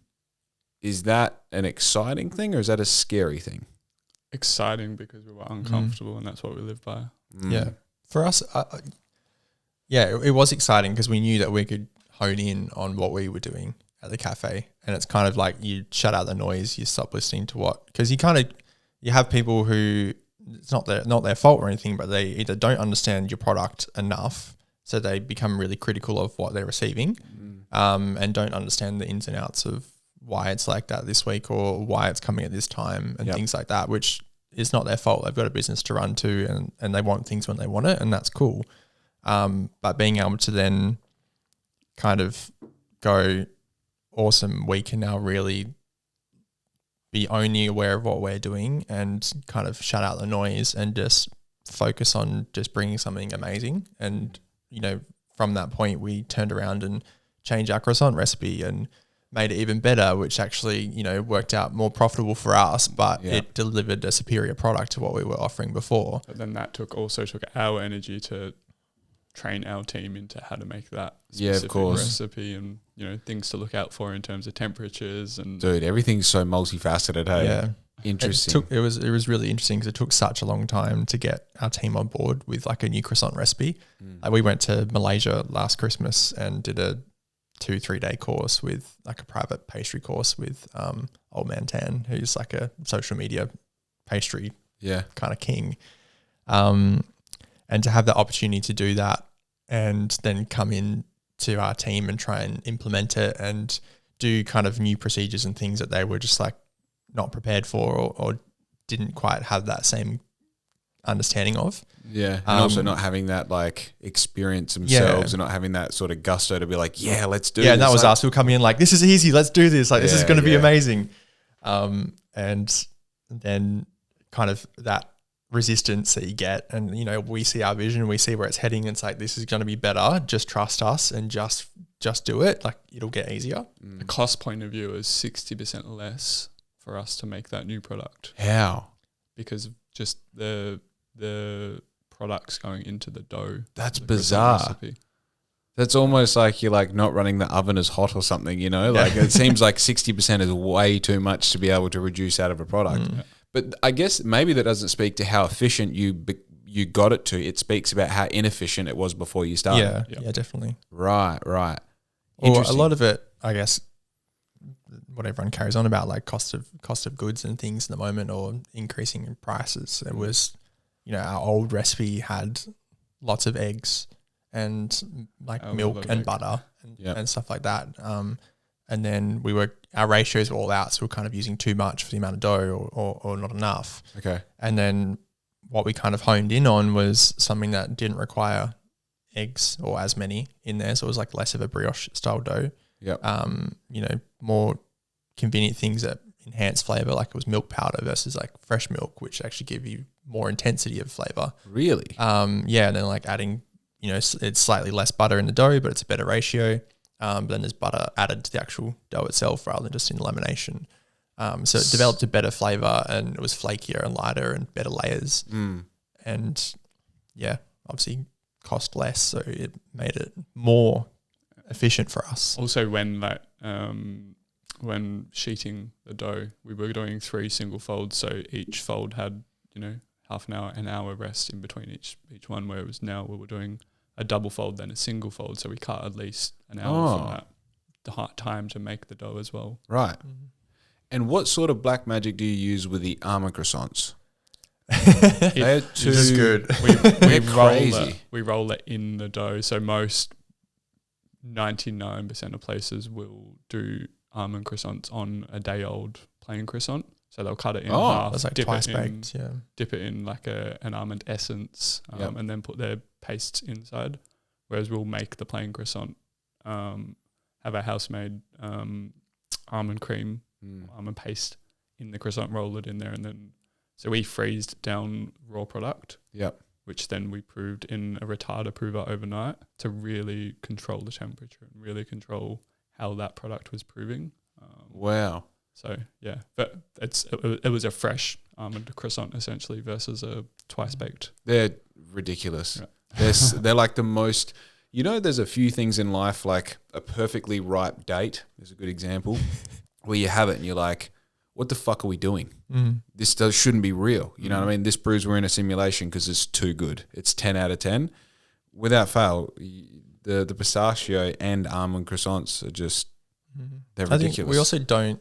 Is that an exciting thing, or is that a scary thing? Exciting, because we were uncomfortable and that's what we live by. Yeah. For us, it was exciting because we knew that we could hone in on what we were doing at the cafe. And it's kind of like you shut out the noise, you stop listening to because you have people who, it's not their fault or anything, but they either don't understand your product enough, so they become really critical of what they're receiving, and don't understand the ins and outs of why it's like that this week or why it's coming at this time and things like that, which is not their fault. They've got a business to run to, and they want things when they want it, and that's cool. But being able to then kind of go, awesome, we can now really be only aware of what we're doing and kind of shut out the noise and just focus on just bringing something amazing. And, from that point, we turned around and changed our croissant recipe and made it even better, which actually, worked out more profitable for us, but it delivered a superior product to what we were offering before. But then that took our energy to train our team into how to make that specific recipe, and things to look out for in terms of temperatures. And dude, everything's so multifaceted. Hey, yeah, interesting. It was really interesting because it took such a long time to get our team on board with like a new croissant recipe. Like we went to Malaysia last Christmas and did a 2-3 day course with like a private pastry course with old man Tan, who's like a social media pastry kind of king. And to have the opportunity to do that and then come in to our team and try and implement it and do kind of new procedures and things that they were just like not prepared for or didn't quite have that same understanding of. Yeah. And also not having that like experience themselves and not having that sort of gusto to be like, let's do this. Yeah, and that was us. We were coming in like, this is easy, let's do this. Like, this is going to be amazing. And then kind of that resistance that you get, and we see our vision, we see where it's heading, and it's like, this is going to be better, just trust us and just do it, like it'll get easier. The cost point of view is 60% less for us to make that new product. How? Because of just the products going into the dough. That's bizarre. That's almost like you're like not running the oven as hot or something, like it seems like 60% is way too much to be able to reduce out of a product. But I guess maybe that doesn't speak to how efficient you got it to. It speaks about how inefficient it was before you started. Yeah, definitely. Right. Or a lot of it, I guess, what everyone carries on about, like cost of goods and things at the moment, or increasing in prices. It was, our old recipe had lots of eggs and like milk and butter and stuff like that. And then our ratios were all out, so we're kind of using too much for the amount of dough or not enough. Okay. And then what we kind of honed in on was something that didn't require eggs or as many in there. So it was like less of a brioche style dough. Yep. More convenient things that enhance flavor, like it was milk powder versus like fresh milk, which actually give you more intensity of flavor. Really? And then like adding, it's slightly less butter in the dough, but it's a better ratio. But then there's butter added to the actual dough itself rather than just in lamination. So it developed a better flavor, and it was flakier and lighter and better layers. And obviously cost less, so it made it more efficient for us. Also, when sheeting the dough, we were doing 3 single folds, so each fold had, half an hour rest in between each one, whereas now we were doing a double fold, then a single fold, so we cut at least an hour from that time to make the dough as well. Right. And what sort of black magic do you use with the almond croissants? They're too good. We roll it in the dough. So most 99% of places will do almond croissants on a day old plain croissant. So they'll cut it in half. That's like twice baked. Yeah. Dip it in like an almond essence, and then put their pastes inside. Whereas we'll make the plain croissant, have a house-made almond cream, almond paste in the croissant, roll it in there, and then so we freezed down raw product. Yep. Which then we proved in a retarder prover overnight to really control the temperature and really control how that product was proving. Wow. So yeah, but it was a fresh almond croissant essentially versus a twice baked. They're ridiculous. Yeah. They're like the most. There's a few things in life, like a perfectly ripe date is a good example, where you have it and you're like, what the fuck are we doing? This shouldn't be real. You know what I mean? This proves we're in a simulation because it's too good. It's 10 out of 10. Without fail, the pistachio and almond croissants are just, they're ridiculous. I think we also don't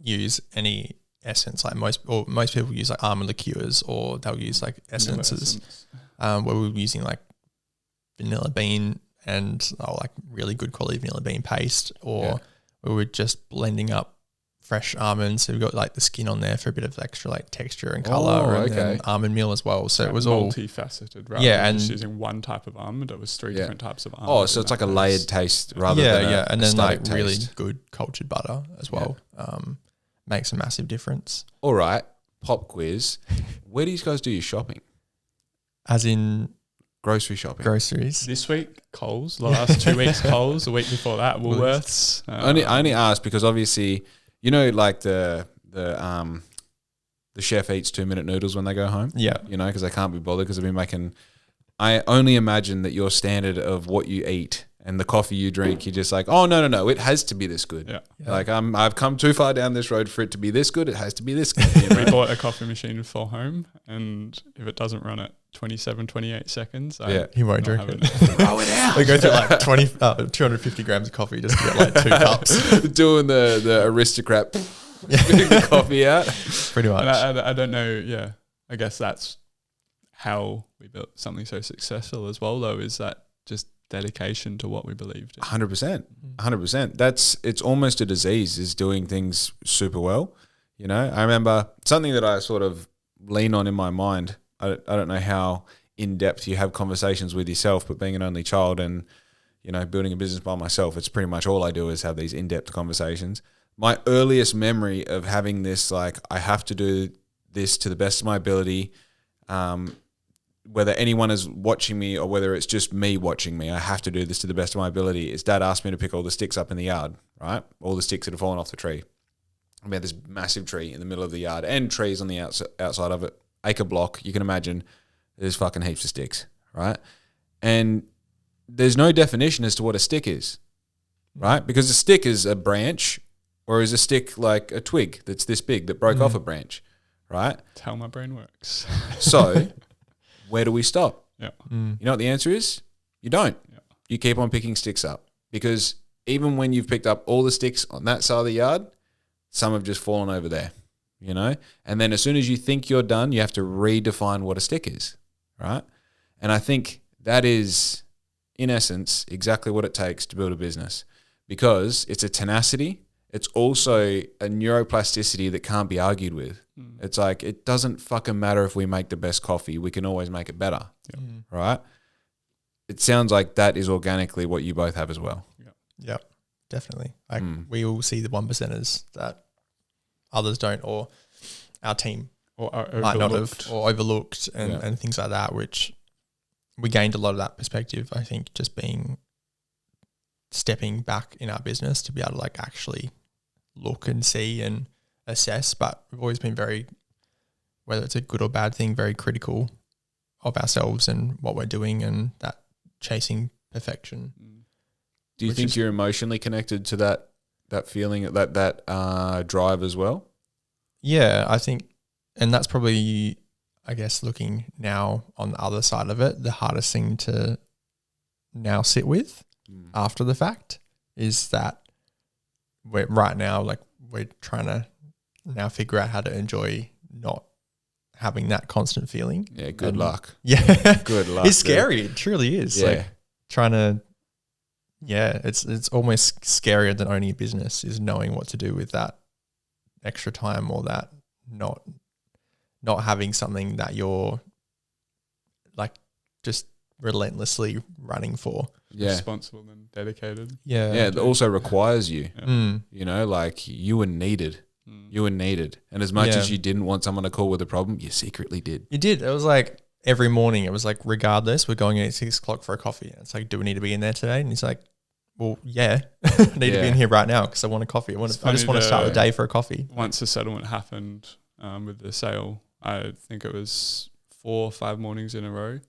use any essence. Like most people use like almond liqueurs, or they'll use like essences, where we're using like vanilla bean and like really good quality vanilla bean paste, or we were just blending up fresh almonds. So we've got like the skin on there for a bit of extra like texture and color, and then almond meal as well. So it was all multifaceted rather than just using one type of almond. It was 3 different types of almond. Oh, so it's like a layered taste rather than and then like taste. really good cultured butter as well. Makes a massive difference. All right, pop quiz. Where do you guys do your shopping? As in grocery shopping. Groceries. This week, Coles. The last 2 weeks, Coles. The week before that, Woolworths. I only asked because obviously, like the chef eats 2-minute noodles when they go home. Yeah. Because they can't be bothered because they've been making. I only imagine that your standard of what you eat and the coffee you drink, you're just like, oh no, it has to be this good. Yeah. Like I've come too far down this road for it to be this good. It has to be this good. We bought a coffee machine for home, and if it doesn't run at 28 seconds, he won't drink it. Throw it out. We go through like 250 grams of coffee just to get like 2 cups. Doing the aristocrat, putting the coffee out. Pretty much. And I don't know. Yeah, I guess that's how we built something so successful as well. Though, is that just dedication to what we believed in. 100%. It's almost a disease, is doing things super well. I remember something that I sort of lean on in my mind. I don't know how in depth you have conversations with yourself, but being an only child and, building a business by myself, it's pretty much all I do is have these in-depth conversations. My earliest memory of having this, like, I have to do this to the best of my ability, whether anyone is watching me or whether it's just me watching me, I have to do this to the best of my ability, is Dad asked me to pick all the sticks up in the yard, right? All the sticks that have fallen off the tree. We had this massive tree in the middle of the yard and trees on the outside of it. Acre block, you can imagine there's fucking heaps of sticks, right? And there's no definition as to what a stick is, right? Because a stick is a branch, or is a stick like a twig that's this big that broke off a branch, right? That's how my brain works. So where do we stop? Yeah. You know what the answer is? You don't. Yeah. You keep on picking sticks up, because even when you've picked up all the sticks on that side of the yard, some have just fallen over there, And then as soon as you think you're done, you have to redefine what a stick is, right? And I think that is, in essence, exactly what it takes to build a business, because it's a tenacity. It's also a neuroplasticity that can't be argued with. It's like, it doesn't fucking matter if we make the best coffee. We can always make it better, right? It sounds like that is organically what you both have as well. Yeah, definitely. Like we all see the 1%ers that others don't, or our team might not have, or overlooked and things like that, which we gained a lot of that perspective, I think, just stepping back in our business to be able to like actually look and see and assess. But we've always been very, whether it's a good or bad thing, very critical of ourselves and what we're doing and that chasing perfection. Do you think you're emotionally connected to that feeling, that drive as well? Yeah, I think, and that's probably, I guess, looking now on the other side of it, the hardest thing to now sit with after the fact is that we're trying to now figure out how to enjoy not having that constant feeling. Yeah, good luck. Yeah. Good luck. It's scary. It truly is. Yeah. Like trying to, it's almost scarier than owning a business is knowing what to do with that extra time or that not having something that you're like just relentlessly running for. Yeah. Responsible and dedicated. Yeah. Yeah, it also requires you. Mm. You know, like you were needed. You were needed. And as much as you didn't want someone to call with a problem, you secretly did. You did. It was like every morning, it was like, regardless, we're going in at 6 o'clock for a coffee. And it's like, do we need to be in there today? And he's like, well, yeah, I need to be in here right now because I want a coffee. I just want to start the day for a coffee. Once the settlement happened with the sale, I think it was 4 or 5 mornings in a row.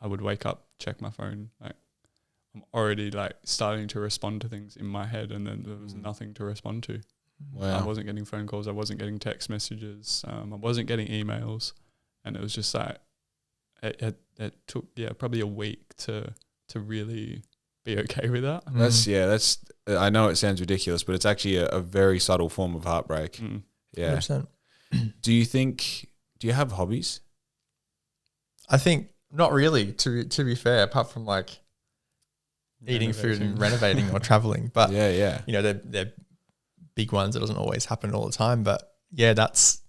I would wake up, check my phone. Like I'm already like starting to respond to things in my head, and then there was nothing to respond to. Wow. I wasn't getting phone calls. I wasn't getting text messages. I wasn't getting emails, and it was just like it took probably a week to really be okay with that. That's I know it sounds ridiculous, but it's actually a very subtle form of heartbreak. Yeah. 100%. Do you have hobbies? I think not really, to be fair, apart from like eating food and renovating or traveling. But yeah. you know, they're big ones. It doesn't always happen all the time. But yeah, that's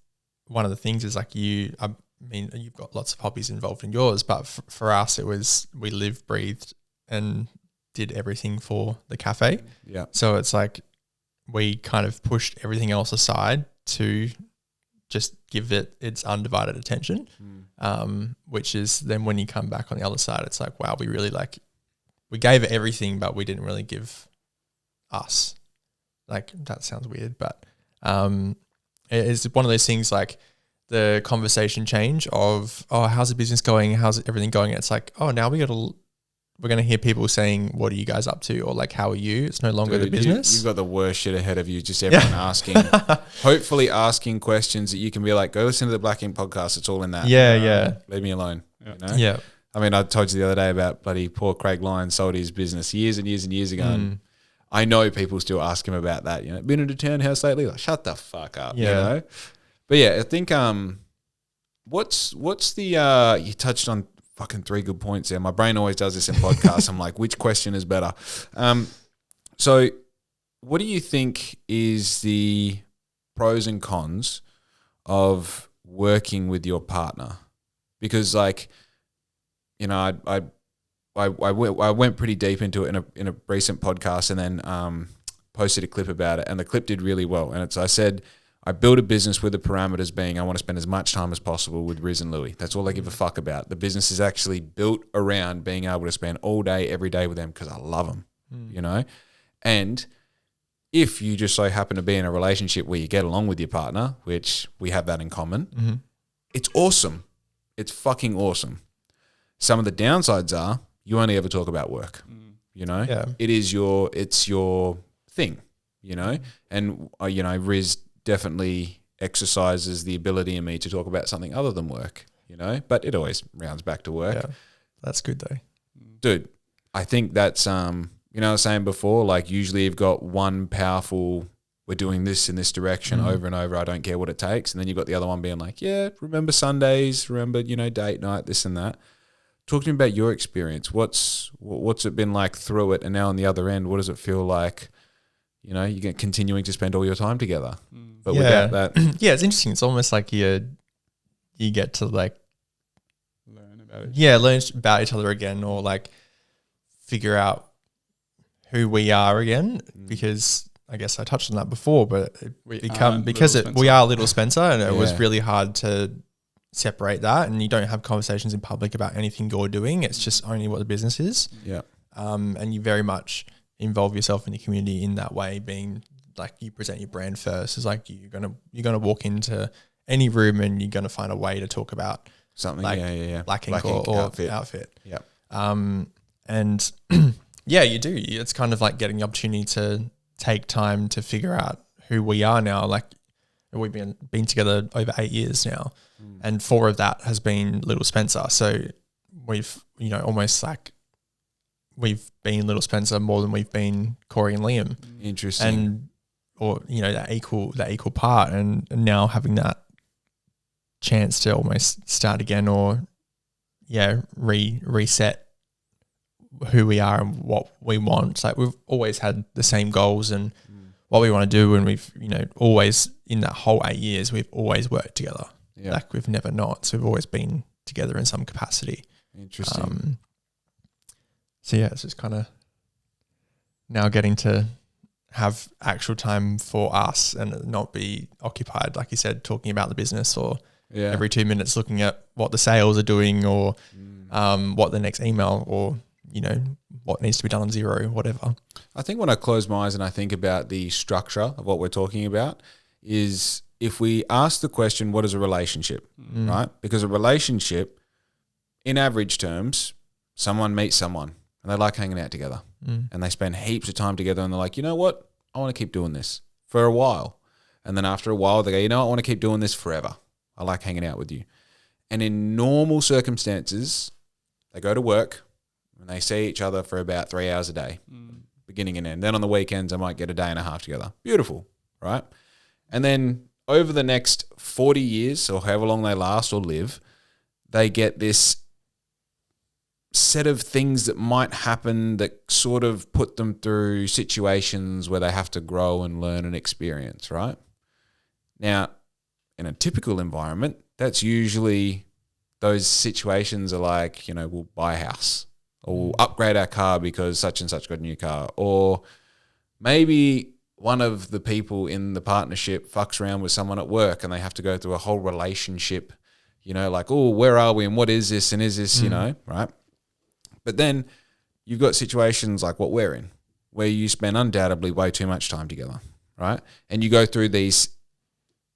one of the things is like you've got lots of hobbies involved in yours, but for us, it was we lived, breathed, and did everything for the cafe. Yeah. So it's like we kind of pushed everything else aside to just give it its undivided attention, which is then when you come back on the other side, it's like, wow, we gave it everything, but we didn't really give us. Like, that sounds weird, but it's one of those things like the conversation change of, oh, how's the business going? How's everything going? It's like, oh, now we're going to hear people saying, what are you guys up to? Or like, how are you? It's no longer the business. You've got the worst shit ahead of you. Just everyone asking, hopefully asking questions that you can be like, go listen to the Black Ink podcast. It's all in that. Yeah. Leave me alone. Yeah. You know? Yeah. I mean, I told you the other day about bloody poor Craig Lyons sold his business years and years and years ago. And I know people still ask him about that. You know, been in a townhouse lately? Like, shut the fuck up. Yeah. You know? But yeah, I think what's the you touched on fucking 3 good points there. My brain always does this in podcasts. I'm like, which question is better? So what do you think is the pros and cons of working with your partner? Because like, you know, I went pretty deep into it in a recent podcast, and then posted a clip about it, and the clip did really well. And I said, I build a business with the parameters being I want to spend as much time as possible with Riz and Louie. That's all I give a fuck about. The business is actually built around being able to spend all day, every day with them because I love them, you know? And if you just so happen to be in a relationship where you get along with your partner, which we have that in common, it's awesome. It's fucking awesome. Some of the downsides are you only ever talk about work, you know? Yeah. It's your thing, you know? And, you know, Riz definitely exercises the ability in me to talk about something other than work, you know, but it always rounds back to work. Yeah. That's good though. Dude, I think that's, you know, I was saying before, like usually you've got one powerful, we're doing this in this direction over and over. I don't care what it takes. And then you've got the other one being like, yeah, remember Sundays, remember, you know, date night, this and that. Talk to me about your experience. What's it been like through it? And now on the other end, what does it feel like? You know, you're continuing to spend all your time together. But without that. Yeah, it's interesting. It's almost like you get to like learn about it. Yeah, learn about each other again, or like figure out who we are again. Because I guess I touched on that before, but we are Little Spencer, and it was really hard to separate that. And you don't have conversations in public about anything you're doing. It's just only what the business is. Yeah. And you very much involve yourself in the community in that way, being like you present your brand first. It's like you're gonna walk into any room and you're gonna find a way to talk about something like yeah. Black Ink or outfit. Yeah. And Yeah, you do. It's kind of like getting the opportunity to take time to figure out who we are now. Like we've been together over 8 years now, and 4 of that has been Little Spencer. So we've, almost like we've been Little Spencer more than we've been Corey and Liam. Interesting. And or that equal part, and now having that chance to almost start again, or reset who we are and what we want. It's like we've always had the same goals and what we want to do, and we've always, in that whole 8 years, we've always worked together. Yeah. Like we've never not. So we've always been together in some capacity. Interesting. So yeah, it's just kind of now getting to have actual time for us and not be occupied, like you said, talking about the business, or every 2 minutes looking at what the sales are doing, or what the next email, or what needs to be done on Xero, whatever. I think when I close my eyes and I think about the structure of what we're talking about is, if we ask the question, what is a relationship, right? Because a relationship, in average terms, someone meets someone and they like hanging out together and they spend heaps of time together, and they're like, you know what? I want to keep doing this for a while. And then after a while, they go, you know, I want to keep doing this forever. I like hanging out with you. And in normal circumstances, they go to work and they see each other for about 3 hours a day, beginning and end. Then on the weekends, I might get a day and a half together. Beautiful, right? And then over the next 40 years, or however long they last or live, they get this set of things that might happen that sort of put them through situations where they have to grow and learn and experience, right? Now, in a typical environment, that's usually, those situations are like, we'll buy a house, or we'll upgrade our car because such and such got a new car, or maybe one of the people in the partnership fucks around with someone at work and they have to go through a whole relationship, like, oh, where are we and what is this and is this, right? But then you've got situations like what we're in, where you spend undoubtedly way too much time together, right? And you go through these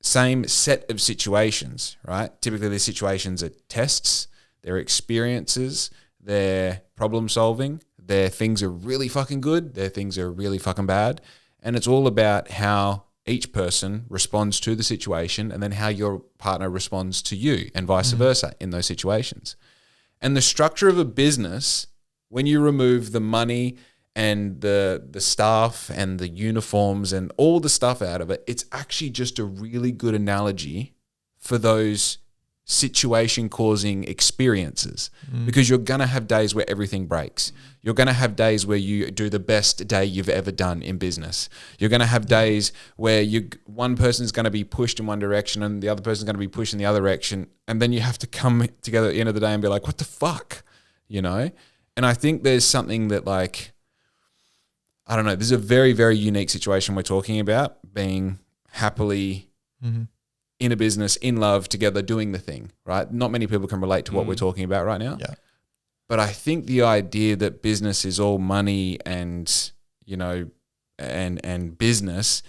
same set of situations, right? Typically these situations are tests, they're experiences, they're problem solving, their things are really fucking good, their things are really fucking bad. And it's all about how each person responds to the situation, and then how your partner responds to you, and vice versa in those situations. And the structure of a business, when you remove the money and the staff and the uniforms and all the stuff out of it, it's actually just a really good analogy for those situation-causing experiences, because you're going to have days where everything breaks. You're going to have days where you do the best day you've ever done in business. You're going to have days where one person's going to be pushed in one direction and the other person's going to be pushed in the other direction, and then you have to come together at the end of the day and be like, what the fuck, And I think there's something that, like, I don't know, this is a very, very unique situation we're talking about, being happily in a business, in love, together, doing the thing, right? Not many people can relate to what we're talking about right now. Yeah. But I think the idea that business is all money and, and business,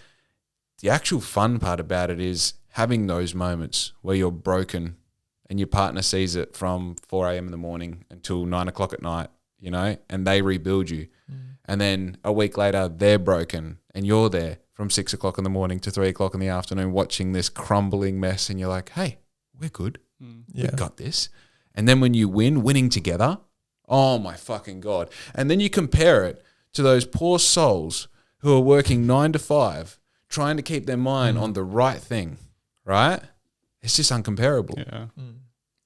the actual fun part about it is having those moments where you're broken and your partner sees it from 4 a.m. in the morning until 9 o'clock at night, and they rebuild you. And then a week later, they're broken and you're there from 6 o'clock in the morning to 3 o'clock in the afternoon watching this crumbling mess, and you're like, hey, we're good. We got this. And then when you winning together, oh my fucking God. And then you compare it to those poor souls who are working 9 to 5, trying to keep their mind on the right thing, right? It's just uncomparable. Yeah.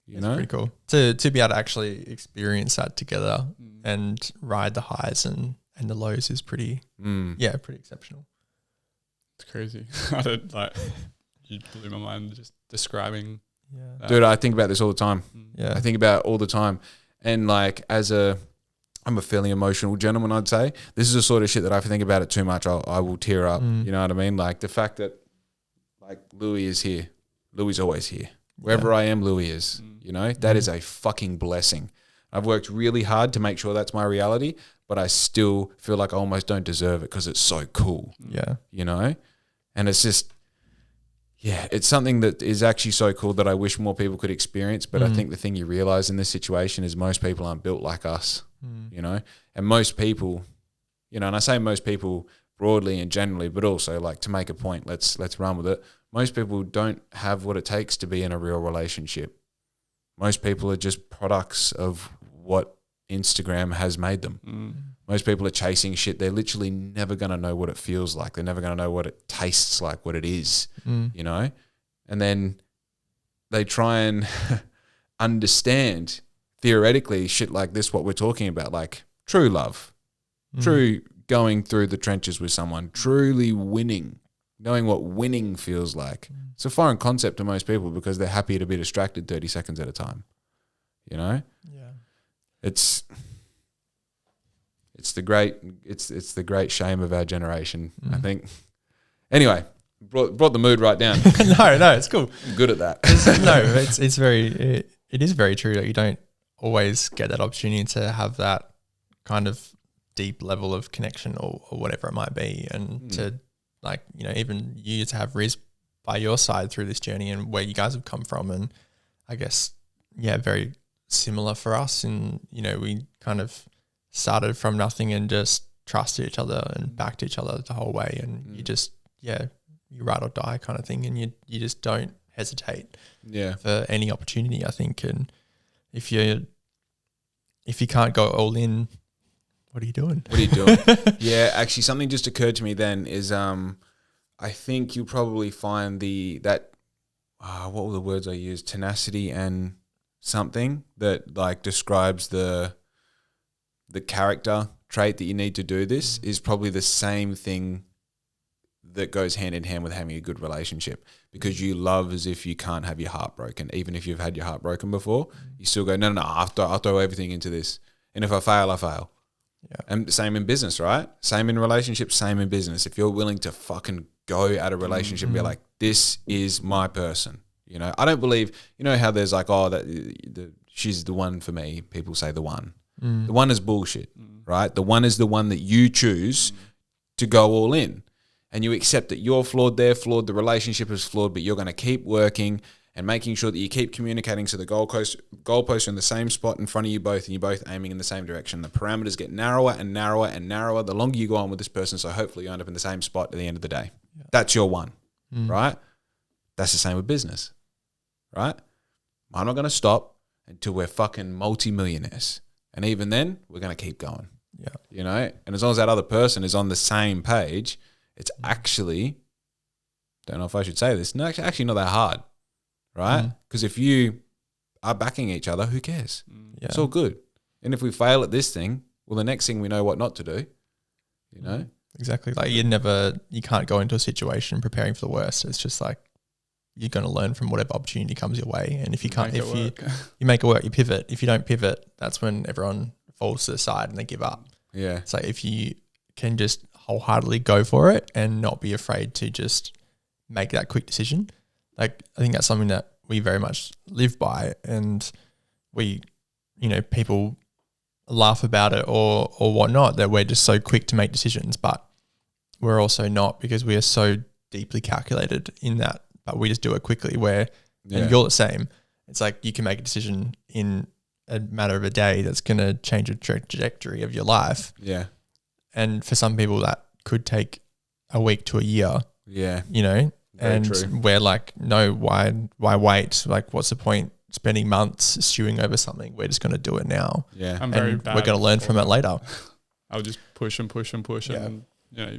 It's pretty cool to be able to actually experience that together and ride the highs and the lows is pretty exceptional. It's crazy. I don't you blew my mind just describing. Yeah. Dude, I think about this all the time. Yeah. I think about it all the time. And like, I'm a fairly emotional gentleman, I'd say. This is the sort of shit that if I think about it too much, I will tear up. You know what I mean? Like the fact that like Louis is here. Louis is always here. Wherever I am, Louis is. That is a fucking blessing. I've worked really hard to make sure that's my reality, but I still feel like I almost don't deserve it because it's so cool. Yeah. And it's just, Yeah, it's something that is actually so cool that I wish more people could experience. But I think the thing you realize in this situation is most people aren't built like us, you know, and most people, you know, and I say most people broadly and generally, but also like to make a point, let's run with it. Most people don't have what it takes to be in a real relationship. Most people are just products of what Instagram has made them. Most people are chasing shit. They're literally never going to know what it feels like. They're never going to know what it tastes like, what it is, you know? And then they try and understand theoretically shit like this, what we're talking about, like true love, true going through the trenches with someone, truly winning, knowing what winning feels like. It's a foreign concept to most people because they're happy to be distracted 30 seconds at a time, you know? Yeah. It's the great shame of our generation, I think. Anyway, brought the mood right down. No, it's cool. I'm good at that. It is very true that you don't always get that opportunity to have that kind of deep level of connection or whatever it might be, and to, like, you know, even you to have Riz by your side through this journey and where you guys have come from. And I guess, yeah, very similar for us. And, you know, we kind of started from nothing and just trusted each other and backed each other the whole way. And you just, you ride or die kind of thing. And you just don't hesitate for any opportunity, I think. And if you can't go all in, what are you doing? Yeah, actually something just occurred to me then is I think you'll probably find what were the words I used? Tenacity and something that like describes the character trait that you need to do this is probably the same thing that goes hand in hand with having a good relationship, because you love as if you can't have your heart broken. Even if you've had your heart broken before, you still go, no, I'll throw everything into this. And if I fail, I fail. Yeah. And same in business, right? Same in relationships, same in business. If you're willing to fucking go at a relationship and be like, this is my person. You know, I don't believe, you know how there's like, she's the one for me. People say the one. The one is bullshit, right? The one is the one that you choose to go all in, and you accept that you're flawed, they're flawed, the relationship is flawed, but you're going to keep working and making sure that you keep communicating so the goalposts are in the same spot in front of you both, and you're both aiming in the same direction. The parameters get narrower and narrower and narrower the longer you go on with this person, so hopefully you end up in the same spot at the end of the day. Yeah. That's your one, right? That's the same with business, right? I'm not going to stop until we're fucking multi-millionaires. And even then, we're going to keep going. Yeah. You know? And as long as that other person is on the same page, it's actually, don't know if I should say this, no, actually not that hard, right? Because if you are backing each other, who cares? Yeah. It's all good. And if we fail at this thing, well, the next thing we know what not to do, you know? Exactly. Like you can't go into a situation preparing for the worst. It's just like, you're going to learn from whatever opportunity comes your way. And if you can't, you make it work, you pivot. If you don't pivot, that's when everyone falls to the side and they give up. Yeah. So if you can just wholeheartedly go for it and not be afraid to just make that quick decision, like, I think that's something that we very much live by. And we, you know, people laugh about it or whatnot, that we're just so quick to make decisions, but we're also not, because we are so deeply calculated in that. But we just do it quickly and you're the same. It's like you can make a decision in a matter of a day that's going to change the trajectory of your life. Yeah. And for some people that could take a week to a year. Yeah. You know, very and true. We're like, no, why wait? Like, what's the point spending months stewing over something? We're just going to do it now. Yeah. I'm very bad. We're going to learn from it later. I'll just push and push and push. Yeah. And, you know,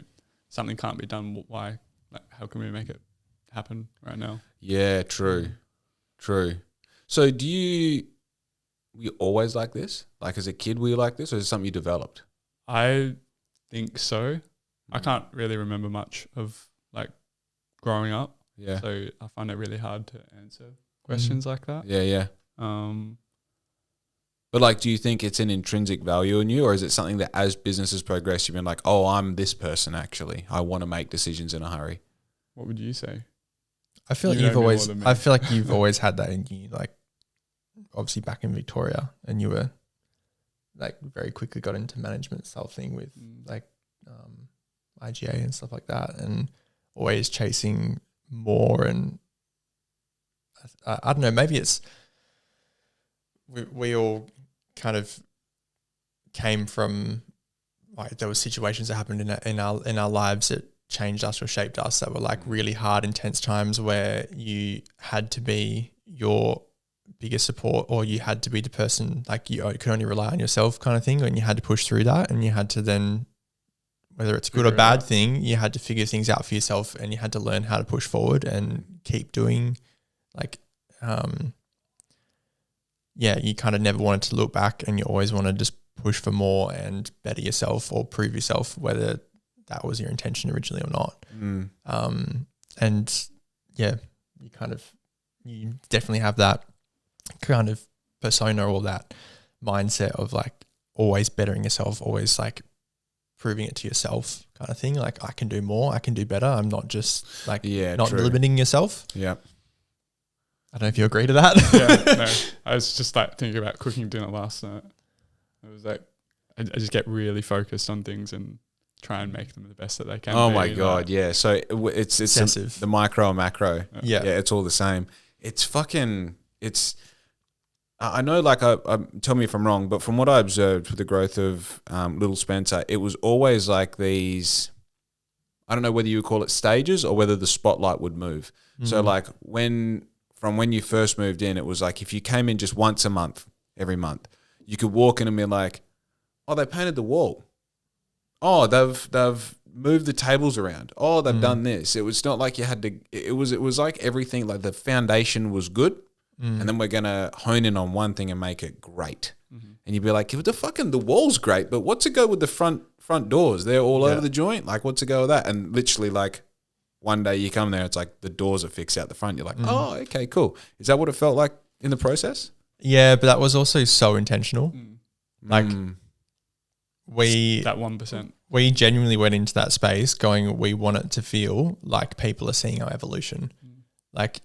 something can't be done. Why? Like, how can we make it happen right now? Yeah, true. So were you always like this? Like as a kid, were you like this, or is it something you developed? I think so. I can't really remember much of like growing up. Yeah. So I find it really hard to answer questions like that. Yeah. But like, do you think it's an intrinsic value in you, or is it something that as businesses progress, you've been like, oh, I'm this person actually. I want to make decisions in a hurry. What would you say? I feel like you've always had that in you, like obviously back in Victoria, and you were like very quickly got into management style thing with like IGA and stuff like that, and always chasing more. And I don't know, maybe it's we all kind of came from, like, there were situations that happened in our lives that changed us or shaped us, that were like really hard, intense times where you had to be your biggest support, or you had to be the person, like, you could only rely on yourself kind of thing, and you had to push through that, and you had to then, whether it's a good or bad thing, you had to figure things out for yourself, and you had to learn how to push forward and keep doing, like, you kind of never wanted to look back, and you always want to just push for more and better yourself or prove yourself, whether that was your intention originally or not. And yeah, you definitely have that kind of persona or that mindset of like always bettering yourself, always like proving it to yourself kind of thing. Like, I can do more, I can do better. I'm not just like not limiting yourself. Yeah. I don't know if you agree to that. Yeah, no. I was just like thinking about cooking dinner last night. It was like, I just get really focused on things and try and make them the best that they can. Oh be, my God. Yeah. So it's the micro and macro. Yeah. It's all the same. I know, like, tell me if I'm wrong, but from what I observed with the growth of Little Spencer, it was always like these, I don't know whether you would call it stages or whether the spotlight would move. So like from when you first moved in, it was like if you came in just once a month, every month, you could walk in and be like, oh, they painted the wall. Oh, they've moved the tables around. Oh, they've done this. It was not like you had to, it was like everything, like the foundation was good. And then we're going to hone in on one thing and make it great. And you'd be like, the wall's great, but what's it go with the front doors? They're all over the joint. Like, what's it go with that? And literally, like, one day you come there, it's like the doors are fixed out the front. You're like, oh, okay, cool. Is that what it felt like in the process? Yeah, but that was also so intentional. Like, that 1%. We genuinely went into that space going, we want it to feel like people are seeing our evolution. Like,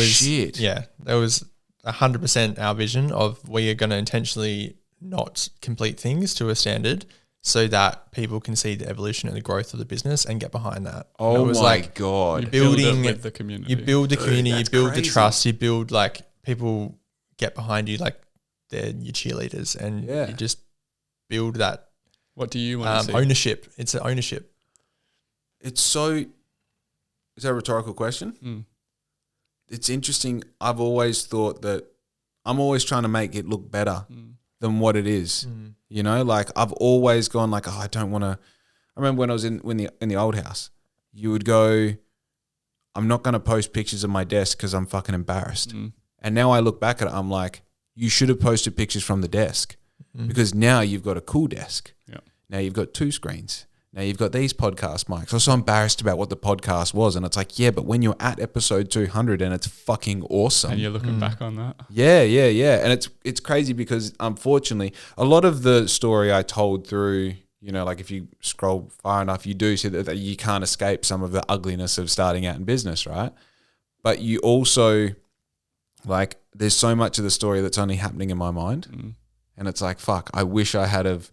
shit. Yeah, there was 100% our vision of, we are going to intentionally not complete things to a standard so that people can see the evolution and the growth of the business and get behind that. Oh my like, God. You build it with the community. You build the community, you build crazy. the trust, you build, like, people get behind you like they're your cheerleaders, and you just build that. What do you want to see? Ownership. It's an ownership. Is that a rhetorical question? It's interesting. I've always thought that I'm always trying to make it look better than what it is. You know, like, I've always gone like, oh, I don't want to. I remember when I was in the old house, you would go, I'm not going to post pictures of my desk because I'm fucking embarrassed. And now I look back at it, I'm like, you should have posted pictures from the desk because now you've got a cool desk. Yeah. Now you've got 2 screens. Now you've got these podcast mics. I was so embarrassed about what the podcast was. And it's like, yeah, but when you're at episode 200 and it's fucking awesome. And you're looking back on that. Yeah. And it's crazy because, unfortunately, a lot of the story I told through, you know, like, if you scroll far enough, you do see that you can't escape some of the ugliness of starting out in business, right? But you also, like, there's so much of the story that's only happening in my mind. And it's like, fuck, I wish I had had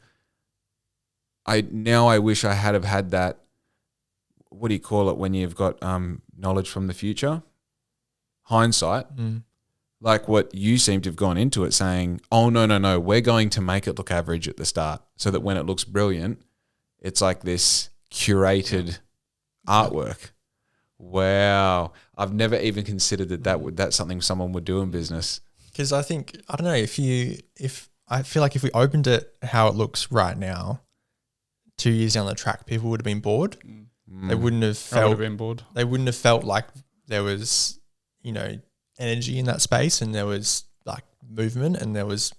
that, what do you call it when you've got knowledge from the future? Hindsight. Like what you seem to have gone into it saying, oh, no, we're going to make it look average at the start so that when it looks brilliant, it's like this curated artwork. Wow. I've never even considered that's something someone would do in business. Because I don't know, I feel like if we opened it how it looks right now, 2 years down the track, people would have been bored. They wouldn't have felt been bored. They wouldn't have felt like there was, you know, energy in that space, and there was like movement, and there was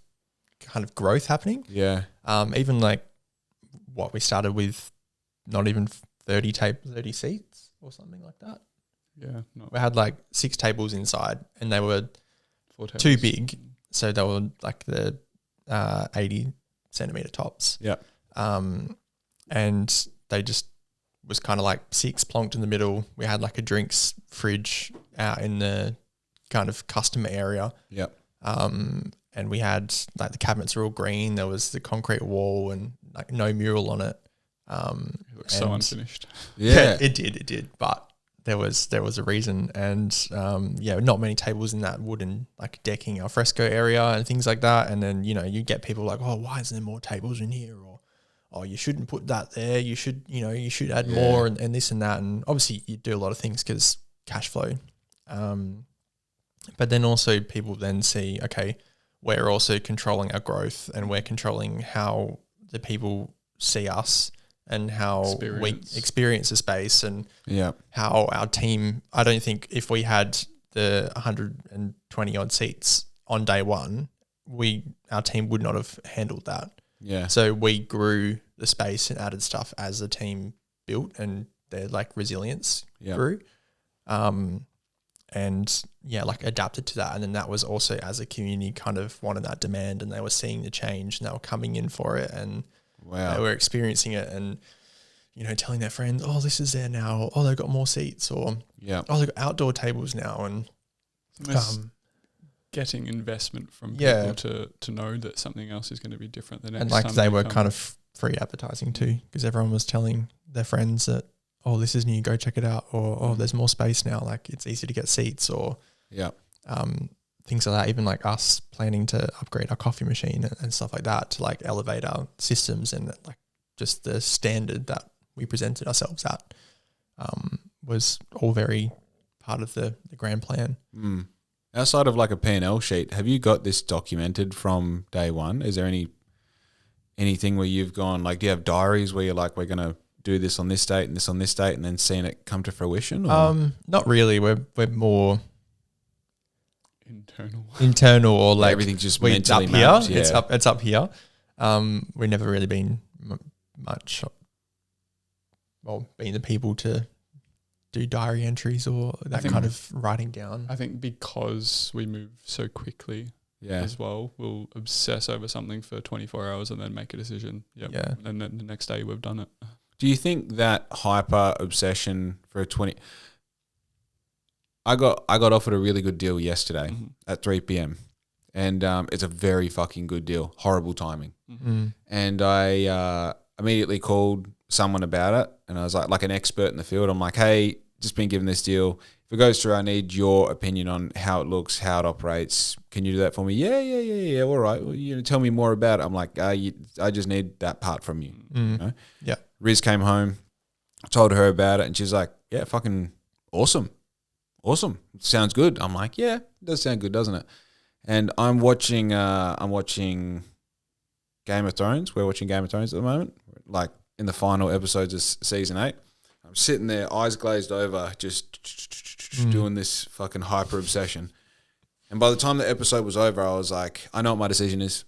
kind of growth happening. Yeah. Even like what we started with, not even 30 seats or something like that. Yeah. We had like 6 tables inside, and they were 4 tables. too big, so they were like the 80 centimeter tops. Yeah. And they just was kind of like 6 plonked in the middle. We had like a drinks fridge out in the kind of customer area. Yeah. And we had like the cabinets are all green. There was the concrete wall and like no mural on it. It looks so unfinished. Yeah. It did. But there was a reason. And not many tables in that wooden like decking al fresco area and things like that. And then, you get people like, oh, why isn't there more tables in here? Or, oh, you shouldn't put that there. You should add more and this and that. And obviously you do a lot of things because cash flow. But then also people then see, okay, we're also controlling our growth and we're controlling how the people see us and how we experience the space and how our team, I don't think if we had the 120 odd seats on day one, our team would not have handled that. Yeah. So we grew the space and added stuff as the team built and their like resilience grew. And like adapted to that. And then that was also as a community kind of wanted that demand and they were seeing the change and they were coming in for it and they were experiencing it and, telling their friends, oh, this is there now. Oh, they've got more seats or, oh, they've got outdoor tables now. And getting investment from people to know that something else is going to be different the next time. And like they were come. kind of free advertising too because everyone was telling their friends that, oh, this is new, go check it out. Or, oh, there's more space now. Like it's easy to get seats or things like that. Even like us planning to upgrade our coffee machine and stuff like that to like elevate our systems and like just the standard that we presented ourselves at was all very part of the grand plan. Outside of like a P&L sheet, have you got this documented from day one? Is there anything where you've gone, like, do you have diaries where you're like, we're going to do this on this date and this on this date and then seeing it come to fruition? Or? Not really. We're more internal or like everything's just mentally up mapped. Here. Yeah. It's up here. We've never really been much, being the people to do diary entries or that kind of writing down. I think because we move so quickly as well, we'll obsess over something for 24 hours and then make a decision. And then the next day we've done it. Do you think that hyper obsession for I got offered a really good deal yesterday at 3 p.m. and it's a very fucking good deal. Horrible timing. And I immediately called someone about it and I was like an expert in the field. I'm like, hey, just been given this deal. If it goes through, I need your opinion on how it looks, how it operates. Can you do that for me? Yeah. All right. Well, tell me more about it. I'm like, I just need that part from you. Yeah. Riz came home, told her about it, and she's like, yeah, fucking awesome. Sounds good. I'm like, yeah, it does sound good, doesn't it? And I'm watching Game of Thrones. We're watching Game of Thrones at the moment, like in the final episodes of season 8. I'm sitting there, eyes glazed over, just doing this fucking hyper obsession. And by the time the episode was over, I was like, I know what my decision is.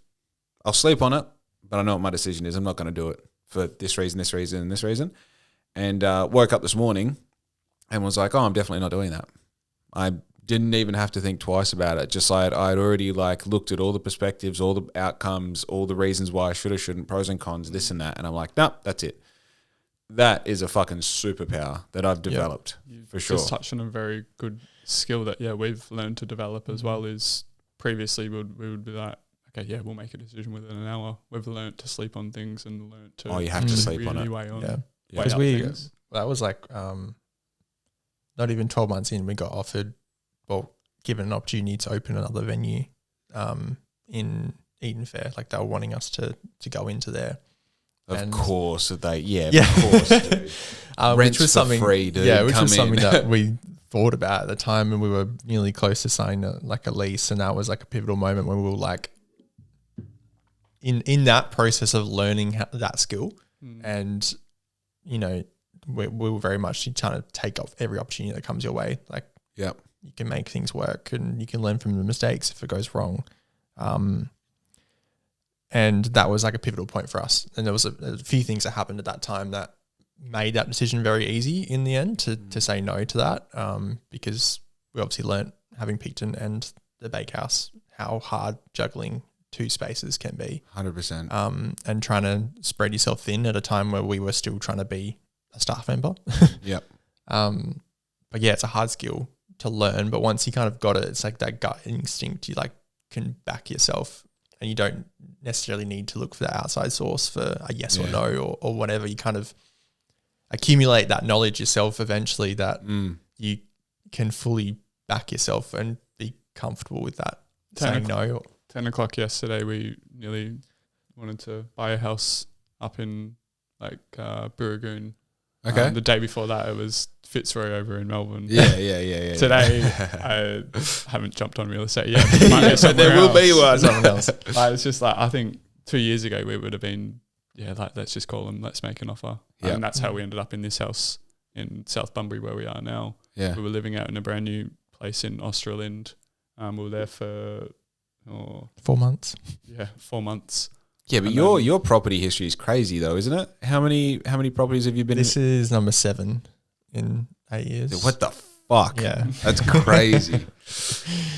I'll sleep on it, but I know what my decision is. I'm not going to do it for this reason, and this reason. And woke up this morning and was like, oh, I'm definitely not doing that. I didn't even have to think twice about it. Just like I'd already like looked at all the perspectives, all the outcomes, all the reasons why I should or shouldn't, pros and cons, this and that. And I'm like, no, that's it. That is a fucking superpower that I've developed for sure. Just touched on a very good skill that we've learned to develop as well. Is previously we would be like, okay, we'll make a decision within an hour. We've learned to sleep on things and learned to you have to sleep on it. Because that was like not even 12 months in, we got offered, given an opportunity to open another venue in Eden Fair. Like they were wanting us to go into there. Of course, they. Of course, dude. Which was something free, dude. Yeah, which was something that we thought about at the time, and we were nearly close to signing a lease, and that was like a pivotal moment when we were like in that process of learning that skill, and we were very much trying to take off every opportunity that comes your way. Like, you can make things work, and you can learn from the mistakes if it goes wrong. And that was like a pivotal point for us. And there was a few things that happened at that time that made that decision very easy in the end to say no to that, because we obviously learnt, having Picton and the Bakehouse, how hard juggling 2 spaces can be. 100%. And trying to spread yourself thin at a time where we were still trying to be a staff member. Yep. But yeah, it's a hard skill to learn. But once you kind of got it, it's like that gut instinct. You like can back yourself. And you don't necessarily need to look for that outside source for a yes or no or whatever. You kind of accumulate that knowledge yourself eventually that you can fully back yourself and be comfortable with that. 10 saying no. 10 o'clock yesterday, we nearly wanted to buy a house up in like Burragoon. Okay. The day before that, it was Fitzroy over in Melbourne. Yeah. Today, I haven't jumped on real estate yet. But there will be one. Something else. It's just like, I think 2 years ago we would have been, like, let's just call them, let's make an offer. Yeah. And that's how we ended up in this house in South Bunbury where we are now. Yeah. We were living out in a brand new place in Australind. We were there for 4 months. 4 months. Yeah, but your property history is crazy though, isn't it? How many properties have you been This is number 7 in 8 years. What the fuck? Yeah. That's crazy.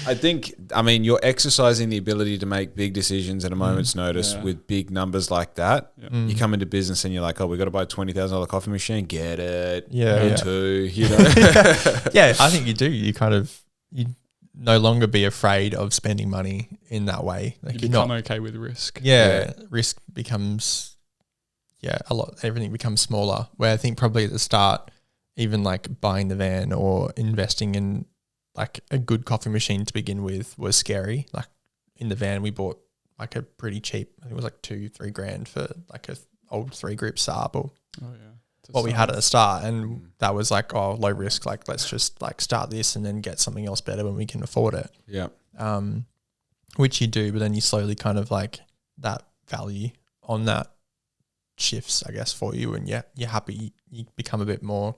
I mean, you're exercising the ability to make big decisions at a moment's notice with big numbers like that. Yeah. You come into business and you're like, oh, we got to buy a $20,000 coffee machine. Get it. Yeah. Me too. You know? Yeah, I think you do. You kind of, you no longer be afraid of spending money in that way. Like You become okay with risk. Risk becomes, a lot, everything becomes smaller. Where I think probably at the start, even like buying the van or investing in like a good coffee machine to begin with was scary. Like in the van, we bought like a pretty cheap, I think it was like 2-3 grand for like a old 3 group Saab or what we had at the start. And that was like, oh, low risk. Like, let's just like start this and then get something else better when we can afford it. Yeah. Which you do, but then you slowly kind of like that value on that shifts, I guess, for you. And you're happy, you become a bit more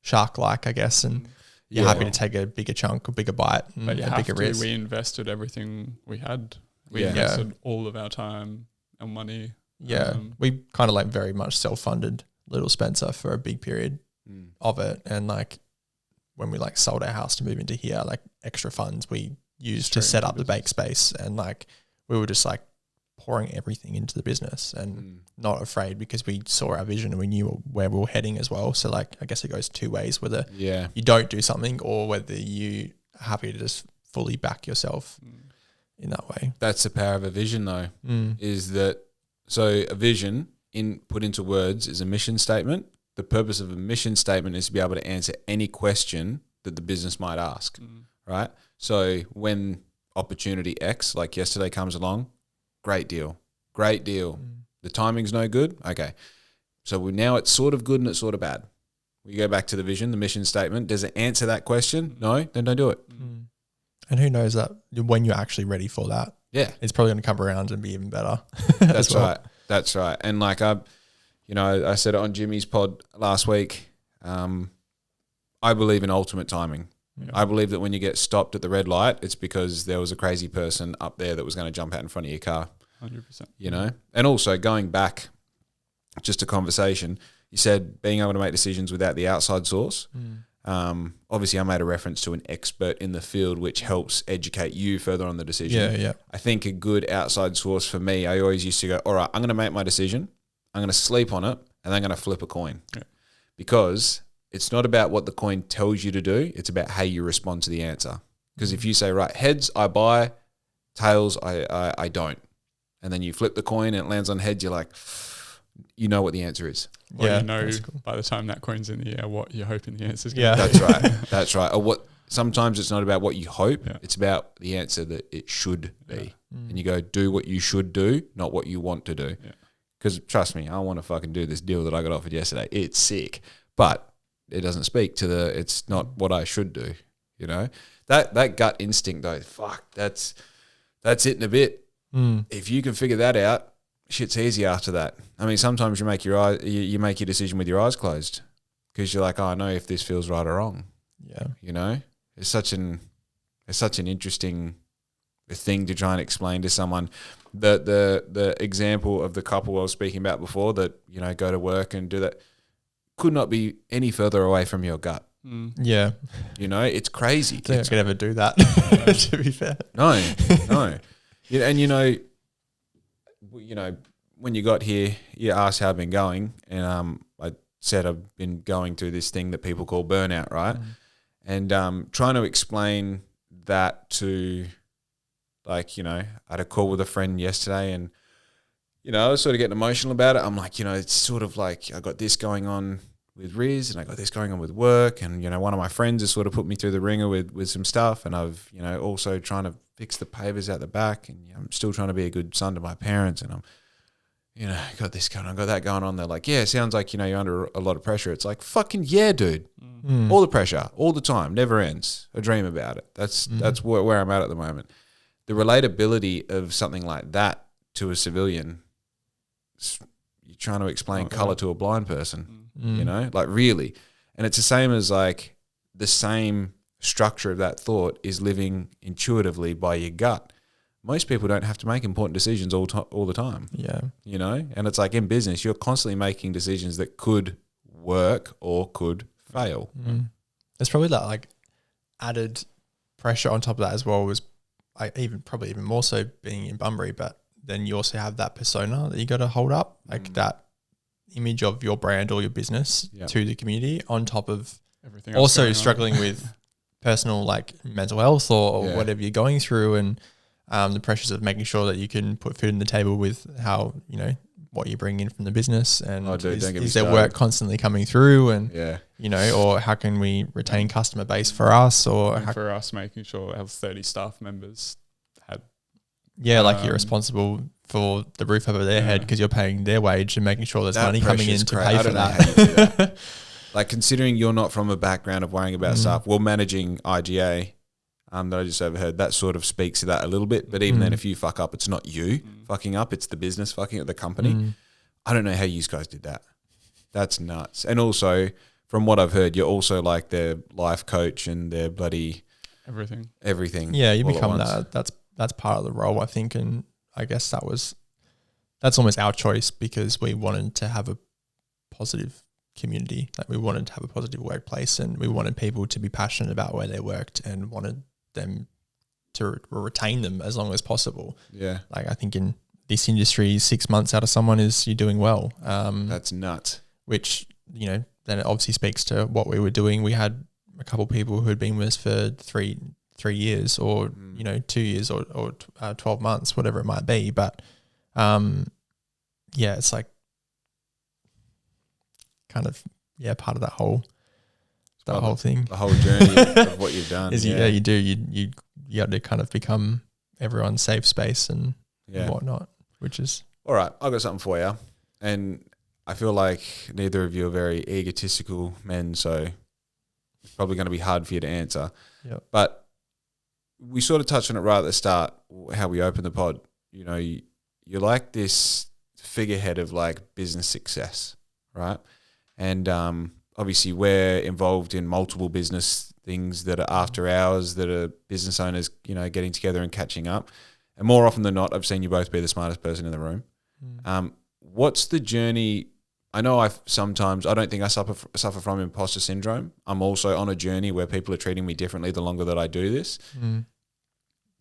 shark-like, I guess, and you're happy to take a bigger chunk, a bigger bite, and But you a have bigger to. risk. We invested everything we had. We Yeah. invested all of our time and money. Yeah, we kind of like very much self-funded Little Spencer for a big period of it. And like when we like sold our house to move into here, like extra funds we used to set up the bake space, and like we were just like pouring everything into the business and not afraid because we saw our vision and we knew where we were heading as well. So like I guess it goes 2 ways, whether you don't do something or whether you are happy to just fully back yourself in that way. That's the power of a vision though, is that, so a vision put into words is a mission statement. The purpose of a mission statement is to be able to answer any question that the business might ask, right? So when opportunity X, like yesterday, comes along, great deal. The timing's no good. Okay. So now it's sort of good and it's sort of bad. We go back to the vision, the mission statement. Does it answer that question? No, then don't do it. And who knows that when you're actually ready for that, it's probably going to come around and be even better. That's right. That's right. And like I said it on Jimmy's pod last week. I believe in ultimate timing. Yeah. I believe that when you get stopped at the red light, it's because there was a crazy person up there that was going to jump out in front of your car. 100%. You know? And also going back, just a conversation, you said being able to make decisions without the outside source. Obviously, I made a reference to an expert in the field, which helps educate you further on the decision. Yeah. I think a good outside source for me, I always used to go, all right, I'm going to make my decision. I'm going to sleep on it, and then I'm going to flip a coin. Yeah. Because it's not about what the coin tells you to do. It's about how you respond to the answer. Because if you say, right, heads, I buy, tails, I don't. And then you flip the coin and it lands on heads, you're like, you know what the answer is. Well, you know by the time that coin's in the air what you're hoping the answer is going to be. That's right. That's right. Or sometimes it's not about what you hope. Yeah. It's about the answer that it should be. And you go, do what you should do, not what you want to do. Because trust me, I want to fucking do this deal that I got offered yesterday. It's sick. But it doesn't speak to it's not what I should do. You know? That gut instinct though, fuck, that's it in a bit. If you can figure that out, shit's easy after that. I mean, sometimes you make your decision with your eyes closed because you're like, oh, I know if this feels right or wrong. Yeah. You know, it's such an interesting thing to try and explain to someone. The example of the couple I was speaking about before that, you know, go to work and do that could not be any further away from your gut. Yeah. You know, it's crazy. I don't think I could ever do that, to be fair. No. And you know, when you got here, you asked how I've been going, and I said I've been going through this thing that people call burnout, right? And trying to explain that to, like, you know, I had a call with a friend yesterday, and you know, I was sort of getting emotional about it. I'm like, you know, it's sort of like I got this going on with Riz, and I got this going on with work, and one of my friends has sort of put me through the ringer with some stuff, and I've also trying to fix the pavers out the back, and I'm still trying to be a good son to my parents, and I'm got this going on, got that going on. They're like, yeah, it sounds like you're under a lot of pressure. It's like, fucking yeah, dude. All the pressure, all the time, never ends. I dream about it. That's where I'm at the moment. The relatability of something like that to a civilian, you're trying to explain color to a blind person, like really. And it's the same as like the same structure of that thought is living intuitively by your gut. Most people don't have to make important decisions all the time. Yeah. And it's like in business, you're constantly making decisions that could work or could fail. There's probably that like added pressure on top of that as well, was probably even more so being in Bunbury, but then you also have that persona that you got to hold up, like that image of your brand or your business to the community, on top of everything also struggling with personal like mental health or whatever you're going through, and the pressures of making sure that you can put food on the table with how what you bring in from the business, and is there work constantly coming through, and or how can we retain customer base for us, or for us making sure we have 30 staff members had like you're responsible for the roof over their head because you're paying their wage and making sure there's money coming in to pay for that. Like considering you're not from a background of worrying about stuff, well, managing IGA that I just overheard, that sort of speaks to that a little bit. But even then, if you fuck up, it's not you fucking up, it's the business fucking up, the company. I don't know how you guys did that. That's nuts. And also, from what I've heard, you're also like their life coach and their bloody everything. Yeah, you become that. That's part of the role, I think. And I guess that's almost our choice, because we wanted to have a positive community. Like we wanted to have a positive workplace, and we wanted people to be passionate about where they worked, and wanted them to retain them as long as possible. Yeah. Like I think in this industry, 6 months out of someone is you're doing well. That's nuts. Which, then it obviously speaks to what we were doing. We had a couple of people who had been with us for three years, or 2 years, or 12 months, whatever it might be. But it's like kind of part of that whole thing, the whole journey of what you've done. You do you got to kind of become everyone's safe space and whatnot, which is all right. I've got something for you, and I feel like neither of you are very egotistical men, so it's probably going to be hard for you to answer. But we sort of touched on it right at the start, how we opened the pod. You're like this figurehead of like business success, right? And obviously we're involved in multiple business things that are after hours, that are business owners, getting together and catching up. And more often than not, I've seen you both be the smartest person in the room. What's the journey? I know I don't think I suffer from imposter syndrome. I'm also on a journey where people are treating me differently the longer that I do this.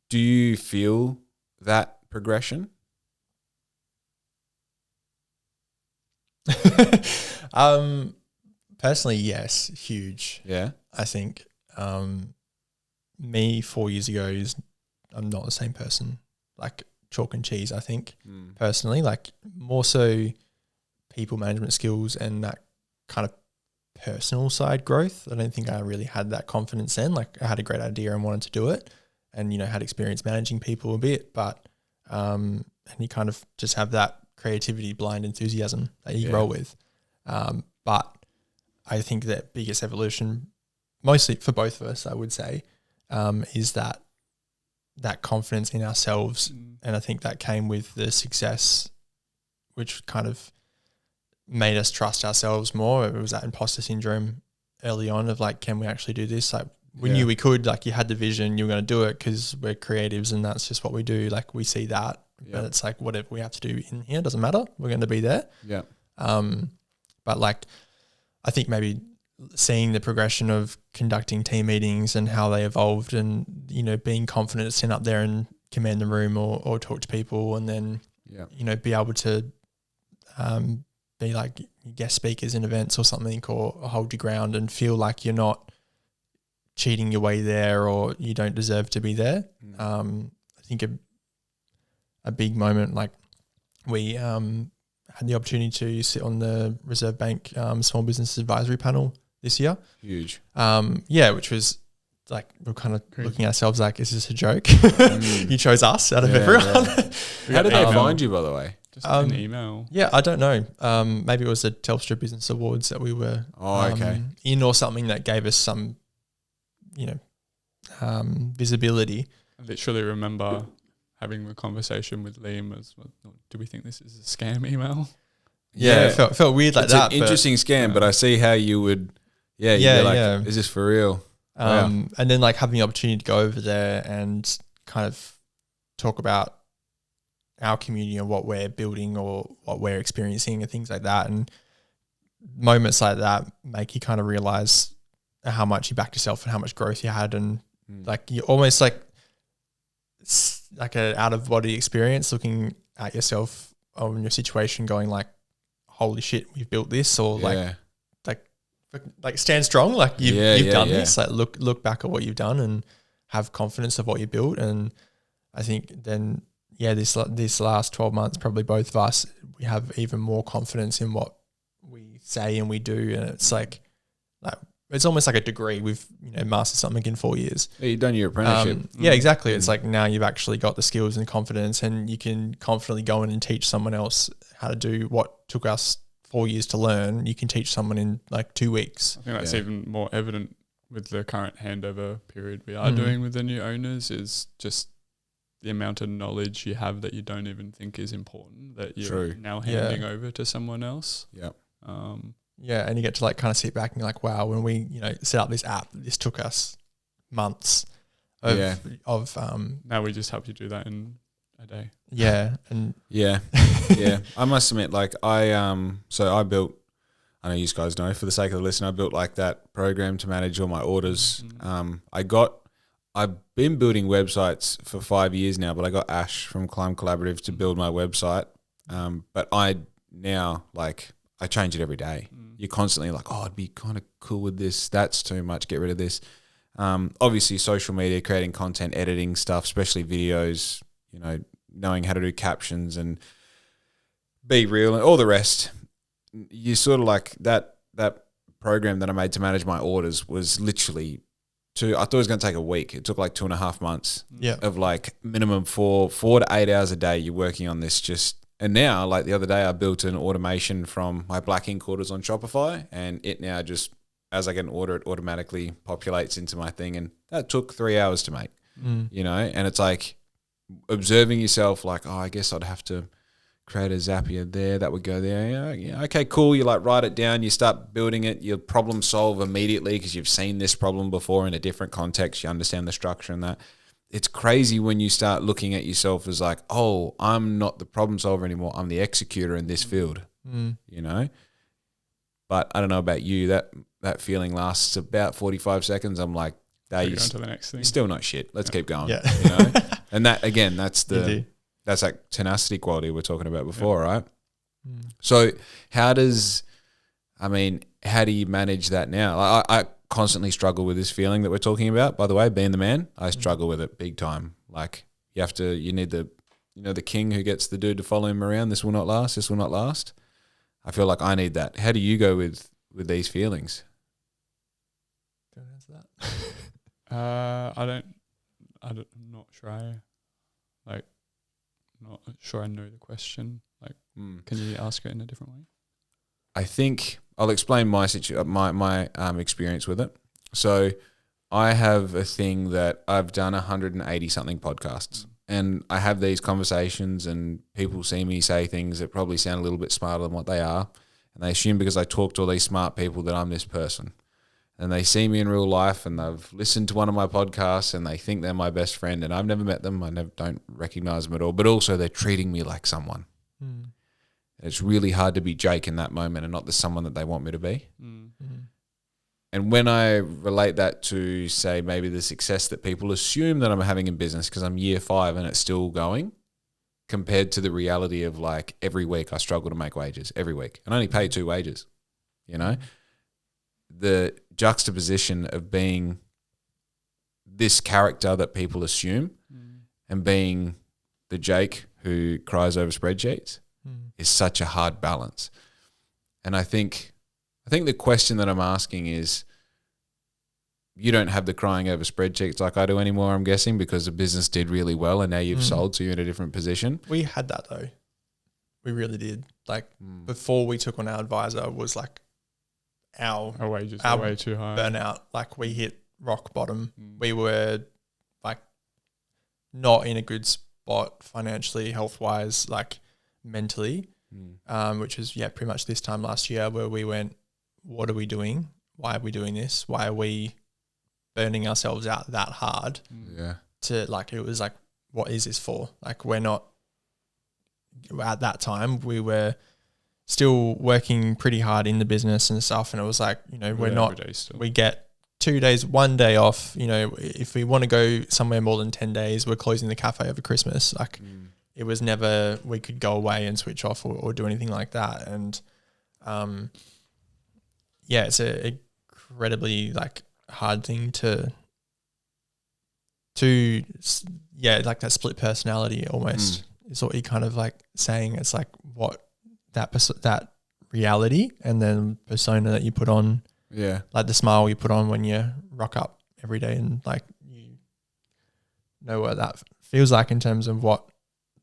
Do you feel that progression? Personally, yes, huge. Yeah. I think me 4 years ago I'm not the same person, like chalk and cheese, I think, personally, like more so people management skills and that kind of personal side growth. I don't think I really had that confidence then. Like I had a great idea and wanted to do it, and had experience managing people a bit, but and you kind of just have that creativity, blind enthusiasm that you roll with. But I think that biggest evolution, mostly for both of us, I would say, is that confidence in ourselves. And I think that came with the success, which kind of made us trust ourselves more. It was that imposter syndrome early on of like, can we actually do this? Like we knew we could, like you had the vision, you were going to do it because we're creatives and that's just what we do. Like we see that, but it's like whatever we have to do in here doesn't matter. We're going to be there. Yeah. But like, I think maybe seeing the progression of conducting team meetings and how they evolved, and being confident to stand up there and command the room or talk to people, and then be able to be like guest speakers in events or something, or hold your ground and feel like you're not cheating your way there or you don't deserve to be there. I think a big moment, like we had the opportunity to sit on the Reserve Bank Small Business Advisory Panel this year. Huge. Which was like, we're kind of looking at ourselves like, is this a joke? You chose us out of everyone. Yeah. How did they find you, by the way? Just an email. Yeah, I don't know. Maybe it was the Telstra Business Awards that we were in, or something that gave us some, visibility. I literally remember having a conversation with Liam as, do we think this is a scam email? Yeah, it felt weird like that. It's an interesting scam, but I see how you would, you'd be like, is this for real? And then like having the opportunity to go over there and kind of talk about our community and what we're building or what we're experiencing and things like that. And moments like that make you kind of realize how much you backed yourself and how much growth you had. And like, you almost like a out of body experience, looking at yourself on your situation going like, holy shit, we've built this, or like stand strong. Like you've done this, like look back at what you've done and have confidence of what you built. And I think then, this last 12 months, probably both of us, we have even more confidence in what we say and we do. And it's like it's almost like a degree. We've mastered something in 4 years. Yeah, you've done your apprenticeship. Yeah, exactly. It's like now you've actually got the skills and confidence, and you can confidently go in and teach someone else how to do what took us 4 years to learn. You can teach someone in like 2 weeks. I think that's even more evident with the current handover period we are doing with the new owners, is just the amount of knowledge you have that you don't even think is important, that you're now handing over to someone else. Yep. And you get to like kind of sit back and be like, wow, when we set up this app, this took us months of now we just help you do that in a day. I must admit, like I built, I know you guys know, for the sake of the listener, I built like that program to manage all my orders. I've been building websites for 5 years now, but I got Ash from Climb Collaborative to build my website. But I now, like, I change it every day. You're constantly like, oh, I'd be kind of cool with this. That's too much. Get rid of this. Obviously, social media, creating content, editing stuff, especially videos, knowing how to do captions and be real and all the rest. You sort of like that program that I made to manage my orders was literally I thought it was going to take a week. It took like 2.5 months of like minimum 4 to 8 hours a day. You're working on this and now, like the other day, I built an automation from my black ink orders on Shopify, and it now just, as I get an order, it automatically populates into my thing. And that took 3 hours to make, and it's like observing yourself like, oh, I guess I'd have to create a Zapier there. That would go there. Yeah. Okay, cool. You like write it down, you start building it, you problem solve immediately because you've seen this problem before in a different context. You understand the structure and that. It's crazy when you start looking at yourself as like, oh, I'm not the problem solver anymore. I'm the executor in this field, But I don't know about you. That feeling lasts about 45 seconds. I'm like, on to the next thing. You're still not shit. Let's keep going. Yeah. And that, again, that's like tenacity quality we were talking about before, right? So how do you manage that now? I constantly struggle with this feeling that we're talking about, by the way, being the man. I struggle with it big time. Like you need the king who gets the dude to follow him around. This will not last. This will not last. I feel like I need that. How do you go with these feelings? Don't answer that. I'm not sure. Not sure I know the question. Like, can you ask it in a different way? I think I'll explain my experience with it. So I have a thing that I've done 180 something podcasts, and I have these conversations, and people see me say things that probably sound a little bit smarter than what they are, and they assume because I talk to all these smart people that I'm this person. And they see me in real life, and they've listened to one of my podcasts, and they think they're my best friend, and I've never met them. I don't recognize them at all. But also, they're treating me like someone. It's really hard to be Jake in that moment and not the someone that they want me to be. And when I relate that to, say, maybe the success that people assume that I'm having in business because I'm year 5 and it's still going, compared to the reality of like every week I struggle to make wages, every week. And I only pay 2 wages, The juxtaposition of being this character that people assume and being the Jake who cries over spreadsheets is such a hard balance. And I think the question that I'm asking is, you don't have the crying over spreadsheets like I do anymore, I'm guessing, because the business did really well and now you've sold, so you're in a different position. We had that though. We really did. Like before we took on our advisor was like our wages are way too high. Burnout. Like we hit rock bottom. We were like not in a good spot financially, health wise, like mentally, which is pretty much this time last year where we went, what are we doing? Why are we doing this? Why are we burning ourselves out that hard? Yeah. To like, it was like, what is this for? Like we're not, at that time we were still working pretty hard in the business and stuff. And it was like, we're not, we get 2 days, 1 day off. If we want to go somewhere more than 10 days, we're closing the cafe over Christmas. Like it was never, we could go away and switch off or do anything like that. And, it's a incredibly like hard thing to like that split personality almost is what you kind of like saying. It's like what that reality and then persona that you put on, like the smile you put on when you rock up every day, and like you know what that feels like in terms of what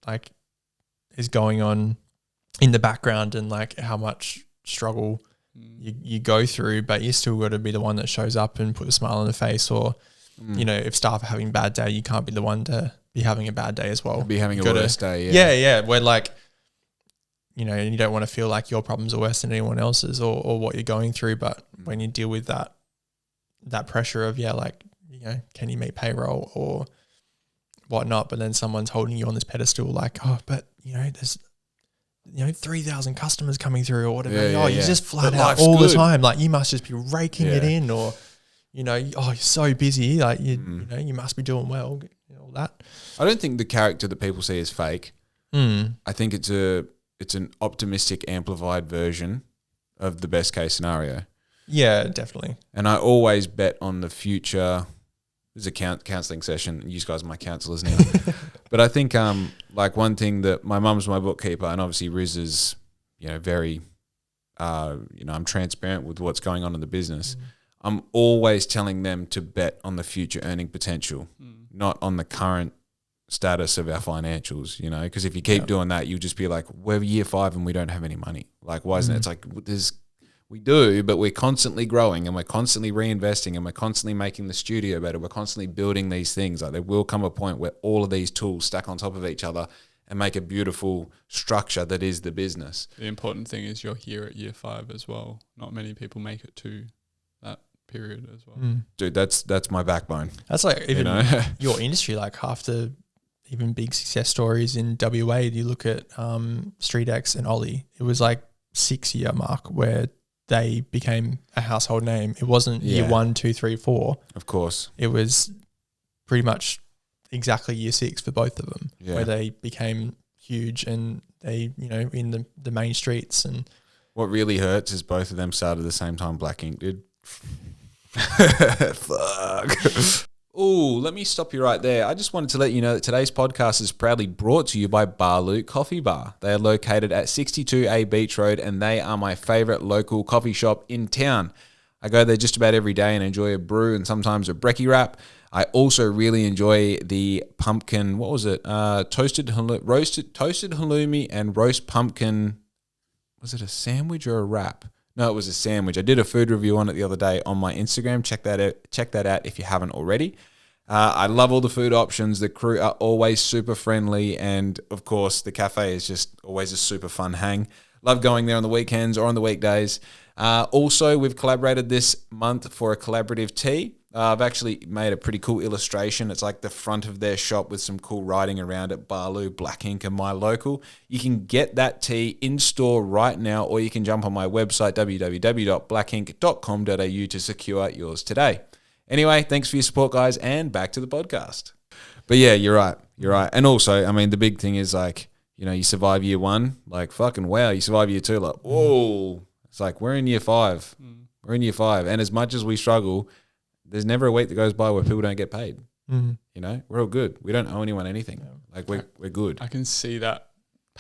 like is going on in the background and like how much struggle you go through, but you still got to be the one that shows up and put a smile on the face. Or if staff are having a bad day, you can't be the one to be having a bad day as well. Be having a worse day. Yeah. We're like, you don't want to feel like your problems are worse than anyone else's or what you're going through. But when you deal with that pressure of, can you make payroll or whatnot? But then someone's holding you on this pedestal like, oh, but there's 3,000 customers coming through or whatever. You just flat out all the time. Like you must just be raking it in, or, you're so busy. Like you must be doing well, all that. I don't think the character that people see is fake. I think it's an optimistic, amplified version of the best case scenario. Yeah, definitely. And I always bet on the future. This is a counselling session. You guys are my counsellors now. But I think like one thing that my mum's my bookkeeper, and obviously Riz is, very, I'm transparent with what's going on in the business. I'm always telling them to bet on the future earning potential, not on the current status of our financials, because if you keep doing that, you'll just be like, we're year 5 and we don't have any money. Like, why isn't it? It's like, we do, but we're constantly growing and we're constantly reinvesting and we're constantly making the studio better. We're constantly building these things. Like there will come a point where all of these tools stack on top of each other and make a beautiful structure that is the business. The important thing is you're here at year 5 as well. Not many people make it to that period as well. Dude, that's my backbone. That's like even your industry, like half the even big success stories in WA, you look at StreetX and Ollie, it was like 6-year mark where they became a household name. It wasn't year 1, 2, 3, 4. Of course. It was pretty much exactly year 6 for both of them, where they became huge and they, in the main streets. And what really hurts is both of them started at the same time Black Ink did. Fuck. Oh, let me stop you right there. I just wanted to let you know that today's podcast is proudly brought to you by Barloot Coffee Bar. They are located at 62A Beach Road and they are my favourite local coffee shop in town. I go there just about every day and enjoy a brew and sometimes a brekkie wrap. I also really enjoy the pumpkin, toasted halloumi and roast pumpkin. Was it a sandwich or a wrap? No, it was a sandwich. I did a food review on it the other day on my Instagram. Check that out if you haven't already. I love all the food options. The crew are always super friendly. And, of course, the cafe is just always a super fun hang. Love going there on the weekends or on the weekdays. Also, we've collaborated this month for a collaborative tea. I've actually made a pretty cool illustration. It's like the front of their shop with some cool writing around it. Barloot, Black Ink, and My Local. You can get that tea in store right now, or you can jump on my website, www.blackink.com.au, to secure yours today. Anyway, thanks for your support, guys, and back to the podcast. But yeah, you're right. And also, I mean, the big thing is like, you survive year 1, like fucking wow. You survive year 2, like, whoa. It's like, we're in year 5. We're in year 5. And as much as we struggle, there's never a week that goes by where people don't get paid. We're all good. We don't owe anyone anything. Like we're good. I can see that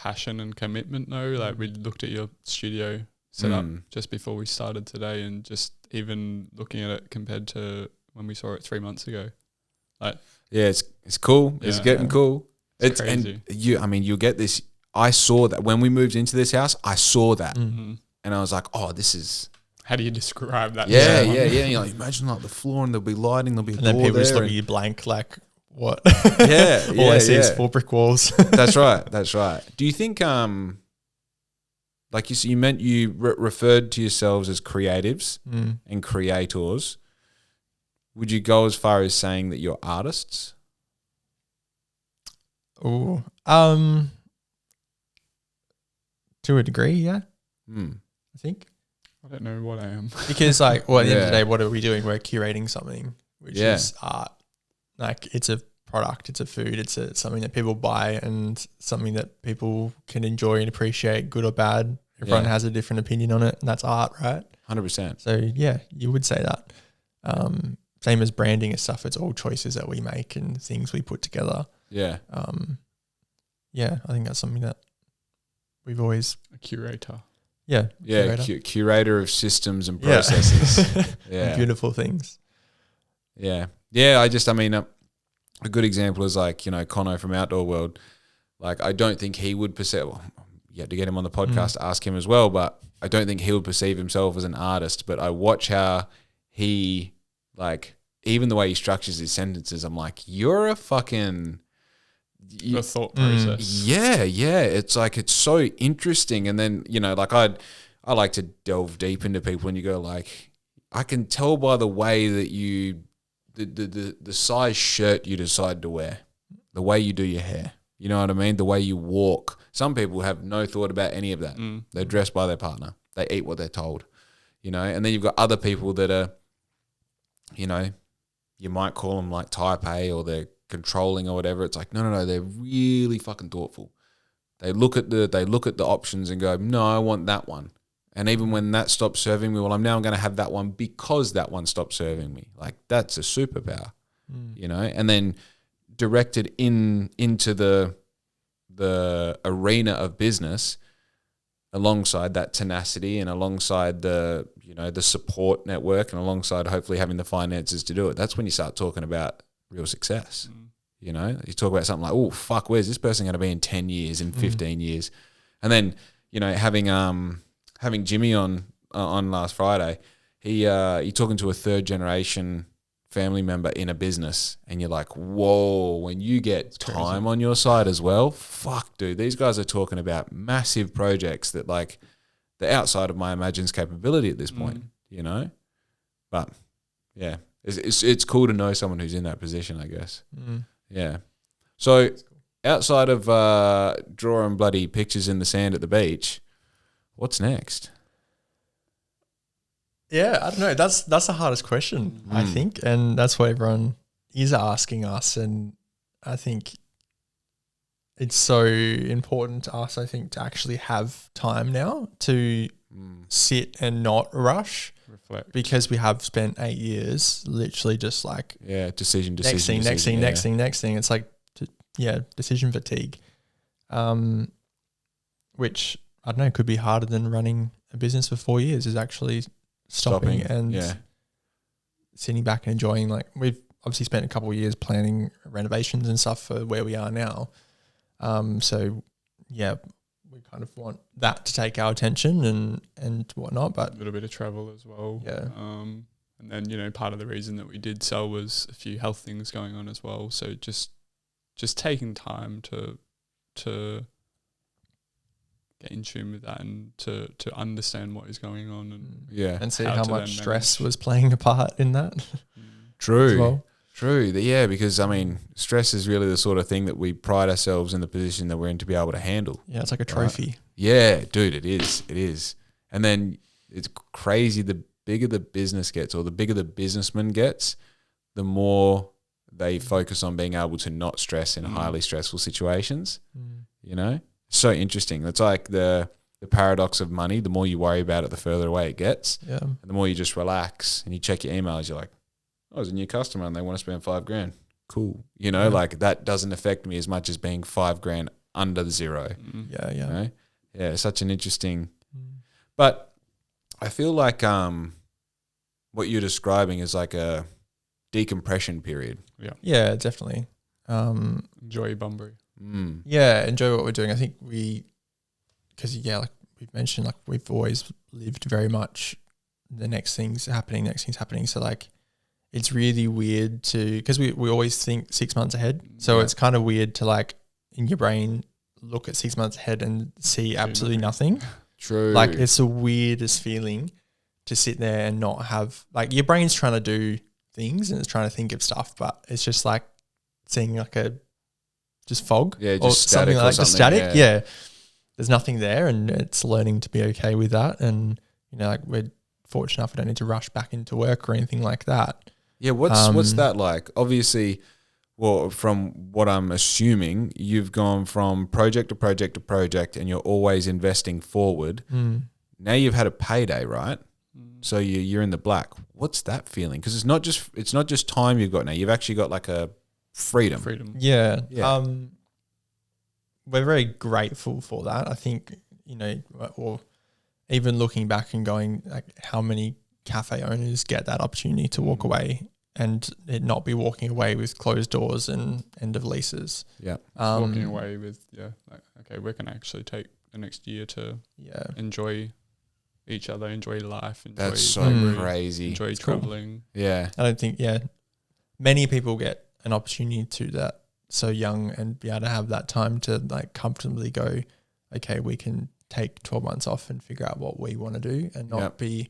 passion and commitment though. Like we looked at your studio set up just before we started today, and just even looking at it compared to when we saw it 3 months ago. Like, yeah, it's cool. It's getting cool. It's crazy. And you'll get this. I saw that when we moved into this house. I saw that, and I was like, oh, this is. How do you describe that? Yeah. You know, imagine like the floor, and there'll be lighting, there'll be. And then people just look at you blank, like what? Yeah, All I see is 4 brick walls. That's right. Do you think, like you meant you referred to yourselves as creatives and creators? Would you go as far as saying that you're artists? Oh, to a degree, yeah. I think. I don't know what I am. Because like, well, at the end of the day, what are we doing? We're curating something, which is art. Like it's a product, it's a food, it's something that people buy and something that people can enjoy and appreciate, good or bad. Everyone has a different opinion on it, and that's art, right? 100%. So yeah, you would say that. Same as branding and stuff. It's all choices that we make and things we put together. Yeah. Yeah, I think that's something that we've always A curator. Yeah, curator of systems and processes. Yeah. Beautiful things. Yeah. Yeah, I mean, a good example is like, you know, Conno from Outdoor World. Like, I don't think he would perceive, well, you have to get him on the podcast to ask him as well, but I don't think he would perceive himself as an artist. But I watch how he, like, even the way he structures his sentences, I'm like, you're a fucking... The thought process. Yeah. It's like, it's so interesting. And then, you know, like I like to delve deep into people, and you go like, I can tell by the way that you, the size shirt you decide to wear, the way you do your hair, you know what I mean? The way you walk. Some people have no thought about any of that. They're dressed by their partner. They eat what they're told, you know? And then you've got other people that are, you know, you might call them like type A, or they're controlling or whatever. It's like, no, they're really fucking thoughtful. They look at the options and go, no, I want that one. And even when that stops serving me, well, I'm now going to have that one because that one stopped serving me. Like, that's a superpower, you know? And then directed into the arena of business, alongside that tenacity and alongside the, you know, the support network, and alongside hopefully having the finances to do it. That's when you start talking about real success. You know, you talk about something like, oh, fuck, where's this person going to be in 10 years, in 15 years? And then, you know, having Jimmy on last Friday, he talking to a third generation family member in a business, and you're like, whoa, when you get time on your side as well, fuck, dude, these guys are talking about massive projects that, like, they're outside of my imagination's capability at this point, you know? But yeah, it's cool to know someone who's in that position, I guess. Yeah. So outside of drawing bloody pictures in the sand at the beach, what's next? Yeah, I don't know. That's the hardest question, I think, and that's what everyone is asking us. And I think it's so important to us, I think, to actually have time now to sit and not rush. Reflect. Because we have spent 8 years literally just like decision. Next thing. It's like decision fatigue, which I don't know, could be harder than running a business for 4 years, is actually stopping and sitting back and enjoying. Like, we've obviously spent a couple of years planning renovations and stuff for where we are now. So yeah, we kind of want that to take our attention and whatnot, but a little bit of travel as well. Yeah. And then, you know, part of the reason that we did sell was a few health things going on as well. So just taking time to get in tune with that, and to understand what is going on, and see how much stress was playing a part in that. True. As well. True. Yeah, because I mean, stress is really the sort of thing that we pride ourselves in the position that we're in to be able to handle. Yeah, it's like a trophy. Right? Yeah, dude, it is. It is. And then it's crazy. The bigger the business gets, or the bigger the businessman gets, the more they focus on being able to not stress in highly stressful situations. You know, so interesting. It's like the paradox of money. The more you worry about it, the further away it gets. Yeah. And the more you just relax and you check your emails, you're like, oh, there's a new customer and they want to spend $5,000. Cool. You know, like that doesn't affect me as much as being $5,000 under the zero. Yeah, You know? Yeah, such an interesting. But I feel like what you're describing is like a decompression period. Yeah, definitely. Enjoy Bunbury. Yeah, enjoy what we're doing. I think because like we've mentioned, like we've always lived very much the next thing's happening. So like it's really weird because we always think 6 months ahead. So it's kind of weird to like in your brain look at 6 months ahead and see absolutely nothing. True. Like it's the weirdest feeling to sit there and not have, like, your brain's trying to do things and it's trying to think of stuff, but it's just like seeing like just fog. Yeah, just or static something or like something, just static. yeah. Yeah. There's nothing there, and it's learning to be okay with that. And, you know, like we're fortunate enough we don't need to rush back into work or anything like that. Yeah, what's that like? Obviously, well, from what I'm assuming, you've gone from project to project to project and you're always investing forward. Now you've had a payday, right? So you're in the black. What's that feeling? Because it's not just time you've got now. You've actually got like a freedom. Yeah. Yeah. We're very grateful for that. I think, you know, or even looking back and going, like, how many cafe owners get that opportunity to walk away and it not be walking away with closed doors and end of leases. Yeah. Walking away with, like, okay, we're going to actually take the next year to enjoy each other, enjoy life. That's so crazy. Enjoy traveling. Cool. Yeah. I don't think, many people get an opportunity to do that so young and be able to have that time to like comfortably go, okay, we can take 12 months off and figure out what we want to do and not be,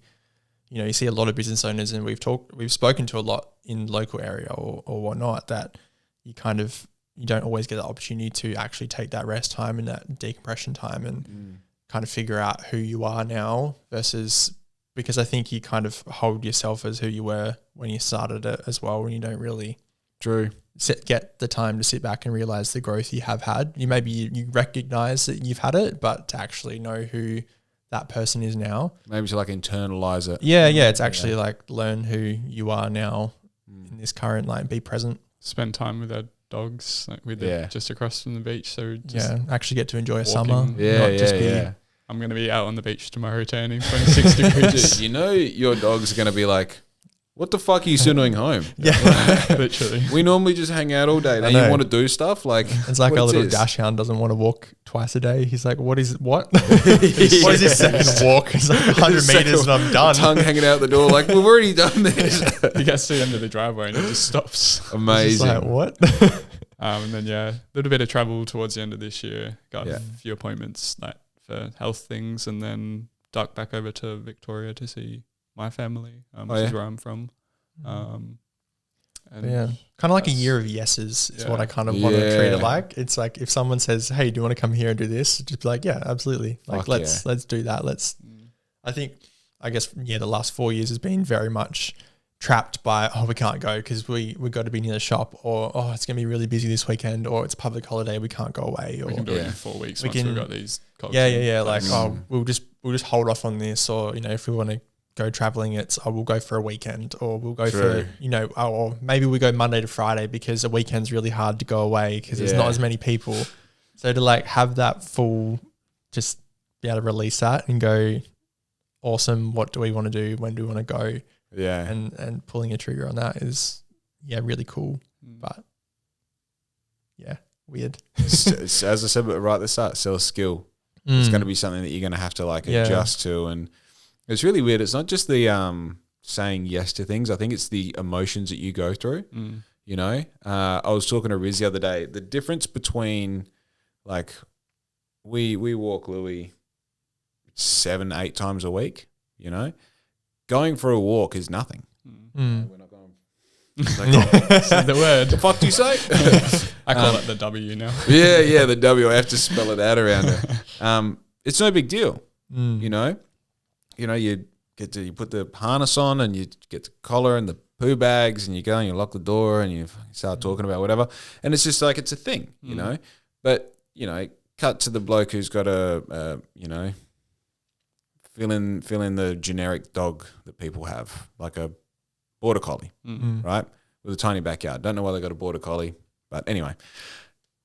you know, you see a lot of business owners, and we've spoken to a lot in local area or whatnot, that you don't always get the opportunity to actually take that rest time and that decompression time and kind of figure out who you are now versus, because I think you kind of hold yourself as who you were when you started it as well, when you don't really get the time to sit back and realize the growth you have had. You recognize that you've had it, but to actually know who that person is now. Maybe to like internalize it. Yeah. It's actually like learn who you are now in this current, like, be present. Spend time with our dogs, like just across from the beach. So actually get to enjoy a walking. summer. I'm going to be out on the beach tomorrow tanning 26 degrees. Dude, you know your dog's going to be like, what the fuck are you still doing home? Literally. We normally just hang out all day. Now you want to do stuff? Like, it's like our little dash hound doesn't want to walk twice a day. He's like, what is his second walk? It's like 100 meters and I'm done. Tongue hanging out the door like, we've already done this. He gets to the end of the driveway and it just stops. Amazing. Like, what? And then, a little bit of travel towards the end of this year. Got a few appointments like for health things, and then duck back over to Victoria to see my family, which is where I'm from. And kind of like a year of yeses is what I kind of want to treat it like. It's like if someone says, hey, do you want to come here and do this? Just be like, yeah, absolutely. Like, let's do that. I guess the last 4 years has been very much trapped by, we can't go because we've got to be near the shop, or, it's going to be really busy this weekend, or it's a public holiday, we can't go away. Or we can do it in 4 weeks once we've got these cogs. Like, we'll just hold off on this, or, you know, if we want to go traveling, it's we'll go for a weekend, or we'll go for, you know, or maybe we go Monday to Friday because a weekend's really hard to go away because there's not as many people. So to like have that full, just be able to release that and go, awesome, what do we want to do? When do we want to go? Yeah. And pulling a trigger on that is, really cool. But weird. As I said right at the start, still a skill. It's going to be something that you're going to have to like adjust to. And it's really weird. It's not just the saying yes to things. I think it's the emotions that you go through. You know, I was talking to Riz the other day. The difference between like we walk Louis 7-8 times a week. You know, going for a walk is nothing. We're not going. Said the word. The fuck do you say? I call it the W now. Yeah, the W. I have to spell it out around it. It's no big deal. You know, you put the harness on and you get the collar and the poo bags and you go and you lock the door and you start talking about whatever. And it's just like, it's a thing, you know. But, you know, cut to the bloke who's got a you know, fill in the generic dog that people have, like a border collie, right? With a tiny backyard. Don't know why they got a border collie, but anyway.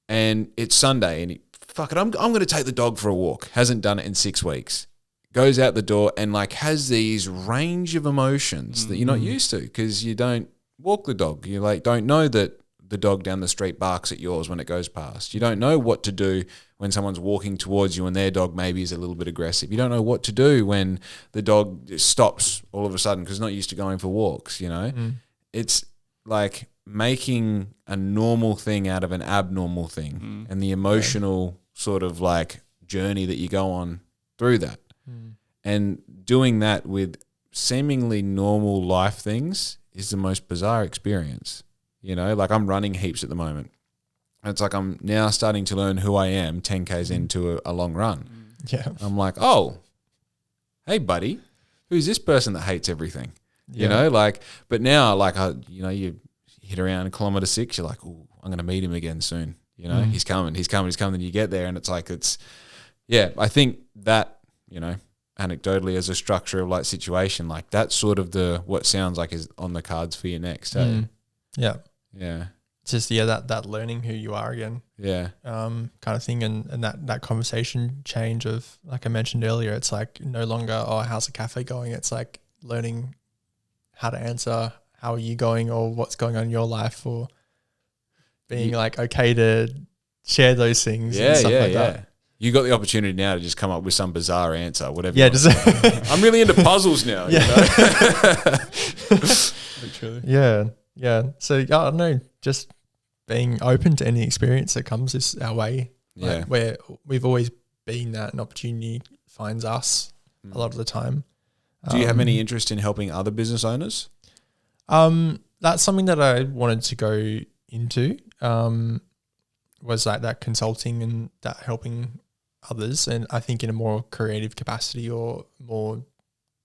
And it's Sunday and he fuck it, I'm going to take the dog for a walk. Hasn't done it in 6 weeks. Goes out the door and like has these range of emotions that you're not used to because you don't walk the dog. You like don't know that the dog down the street barks at yours when it goes past. You don't know what to do when someone's walking towards you and their dog maybe is a little bit aggressive. You don't know what to do when the dog stops all of a sudden because it's not used to going for walks, you know? It's like making a normal thing out of an abnormal thing and the emotional sort of like journey that you go on through that. And doing that with seemingly normal life things is the most bizarre experience. You know, like I'm running heaps at the moment. It's like I'm now starting to learn who I am 10Ks into a long run. Yeah. I'm like, oh, hey, buddy, who's this person that hates everything? You know, like, but now, like, you hit around kilometer 6, you're like, oh, I'm going to meet him again soon. You know, he's coming. Then you get there and it's like, I think that, you know, anecdotally as a structure of like situation, like that's sort of what sounds like is on the cards for you next. Hey? Yeah. Yeah. It's just, that learning who you are again. Yeah. Kind of thing. And that conversation change of, like I mentioned earlier, it's like no longer, oh, how's the cafe going? It's like learning how to answer, how are you going or what's going on in your life, or being like okay to share those things and stuff like that. You got the opportunity now to just come up with some bizarre answer, whatever. Yeah, I'm really into puzzles now. Yeah. You know? Literally. Yeah. So I don't know, just being open to any experience that comes this our way. Like, where we've always been that an opportunity finds us a lot of the time. Do you have any interest in helping other business owners? That's something that I wanted to go into. Was like that consulting and that helping others, and I think in a more creative capacity or more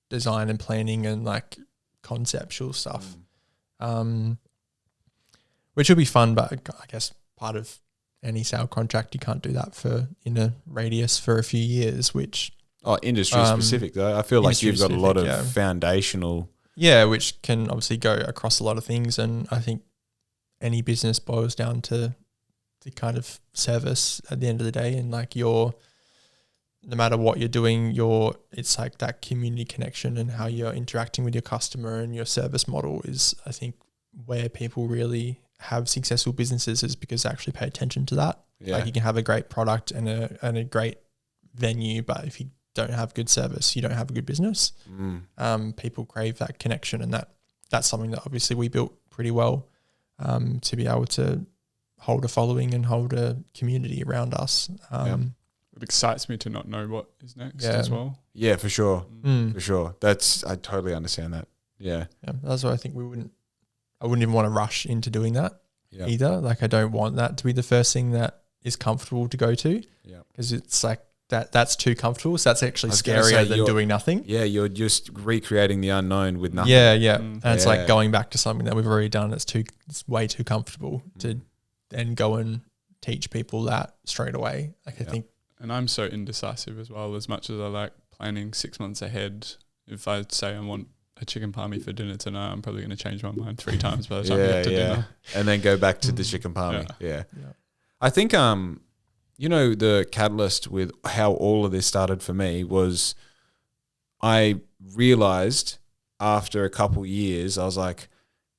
design and planning and like conceptual stuff, which will be fun. But I guess part of any sale contract, you can't do that for in a radius for a few years. Which industry specific though. I feel like you've got a lot of foundational. Yeah, which can obviously go across a lot of things, and I think any business boils down to the kind of service at the end of the day, and like no matter what you're doing, it's like that community connection and how you're interacting with your customer, and your service model is, I think, where people really have successful businesses, is because they actually pay attention to that. Yeah. Like you can have a great product and a great venue, but if you don't have good service, you don't have a good business. People crave that connection, and that's something that obviously we built pretty well to be able to hold a following and hold a community around us. It excites me to not know what is next as well. Yeah, for sure. For sure. I totally understand that. Yeah. That's why I think I wouldn't even want to rush into doing that either. Like I don't want that to be the first thing that is comfortable to go to. Yeah. Because it's like that's too comfortable. So that's actually scarier than doing nothing. Yeah, you're just recreating the unknown with nothing. Yeah. And it's like going back to something that we've already done. It's way too comfortable to then go and teach people that straight away. Like I think. And I'm so indecisive as well. As much as I like planning 6 months ahead, if I say I want a chicken palmy for dinner tonight, I'm probably going to change my mind 3 times by the time we get to dinner. And then go back to the chicken palmy. Yeah. I think, the catalyst with how all of this started for me was I realized after a couple years, I was like,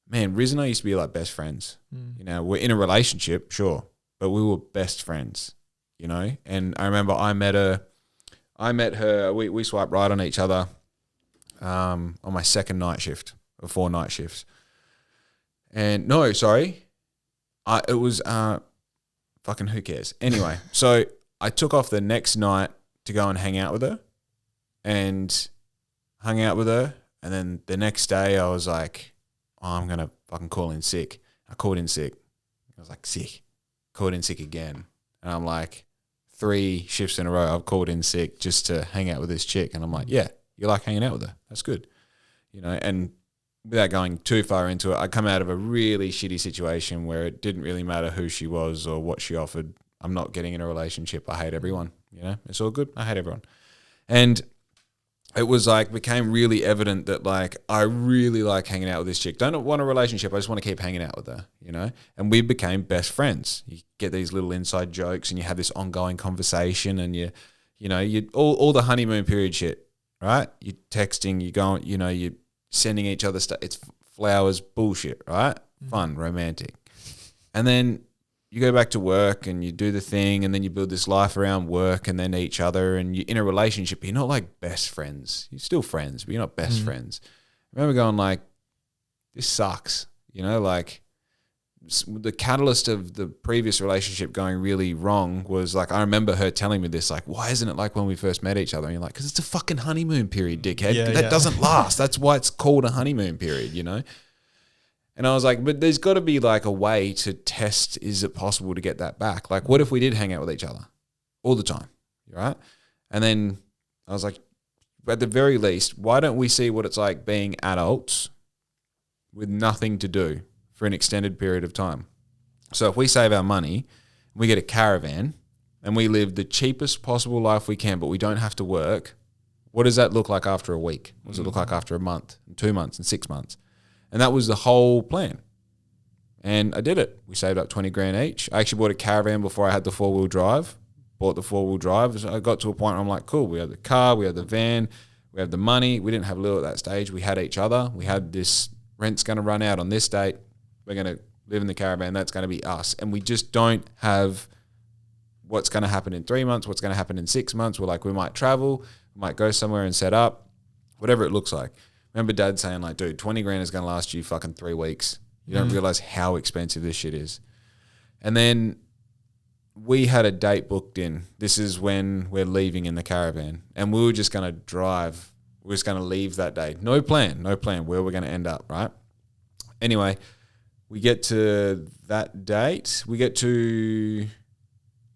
man, Riz and I used to be like best friends. You know, we're in a relationship, sure, but we were best friends, you know? And I remember I met her, we swiped right on each other on my second night shift of 4 night shifts. And no, sorry, it was fucking who cares? Anyway, so I took off the next night to go and hang out with her, and hung out with her. And then the next day I was like, I'm going to fucking call in sick. I called in sick. I was like, sick. Called in sick again. And I'm like, 3 shifts in a row I've called in sick just to hang out with this chick. And I'm like, yeah, you like hanging out with her. That's good. You know, and without going too far into it, I come out of a really shitty situation where it didn't really matter who she was or what she offered. I'm not getting in a relationship. I hate everyone. You know, it's all good. I hate everyone. And it was like became really evident that like I really like hanging out with this chick. Don't want a relationship. I just want to keep hanging out with her, you know? And we became best friends. You get these little inside jokes and you have this ongoing conversation and you all the honeymoon period shit, right? You're texting, you're going, you know, you're sending each other stuff. It's flowers, bullshit, right? Fun, romantic. And then you go back to work and you do the thing and then you build this life around work and then each other and you're in a relationship. But you're not like best friends. You're still friends, but you're not best friends. I remember going like, this sucks. You know, like the catalyst of the previous relationship going really wrong was like, I remember her telling me this, like, why isn't it like when we first met each other? And you're like, because it's a fucking honeymoon period, dickhead. That doesn't last. That's why it's called a honeymoon period, you know? And I was like, but there's got to be like a way to test, is it possible to get that back? Like, what if we did hang out with each other all the time, right? And then I was like, at the very least, why don't we see what it's like being adults with nothing to do for an extended period of time? So if we save our money, we get a caravan and we live the cheapest possible life we can, but we don't have to work, what does that look like after a week? What does it look like after a month, and 2 months, and 6 months? And that was the whole plan. And I did it. We saved up 20 grand each. I actually bought a caravan before I had the 4-wheel drive. Bought the 4-wheel drive. So I got to a point where I'm like, cool, we have the car, we have the van, we have the money. We didn't have Lil at that stage. We had each other. We had this, rent's going to run out on this date. We're going to live in the caravan. That's going to be us. And we just don't have what's going to happen in 3 months, what's going to happen in 6 months. We're like, we might travel, we might go somewhere and set up, whatever it looks like. Remember Dad saying like, dude, 20 grand is going to last you fucking 3 weeks. You don't realize how expensive this shit is. And then we had a date booked in. This is when we're leaving in the caravan. And we were just going to drive. We were just going to leave that day. No plan where we're going to end up, right? Anyway, we get to that date. We get to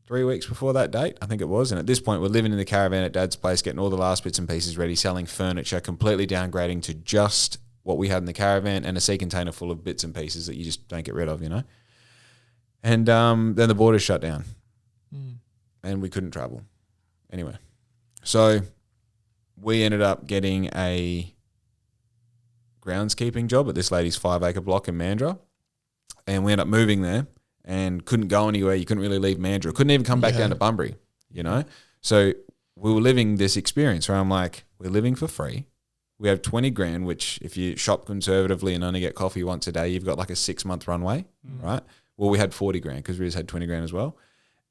3 weeks before that date, I think it was. And at this point, we're living in the caravan at Dad's place, getting all the last bits and pieces ready, selling furniture, completely downgrading to just what we had in the caravan and a sea container full of bits and pieces that you just don't get rid of, you know? And then the borders shut down and we couldn't travel. Anyway, so we ended up getting a groundskeeping job at this lady's 5-acre block in Mandurah. And we ended up moving there. And couldn't go anywhere. You couldn't really leave Mandurah. Couldn't even come back down to Bunbury, you know? So we were living this experience where I'm like, we're living for free. We have 20 grand, which if you shop conservatively and only get coffee once a day, you've got like a 6-month runway, right? Well, we had 40 grand because we just had 20 grand as well.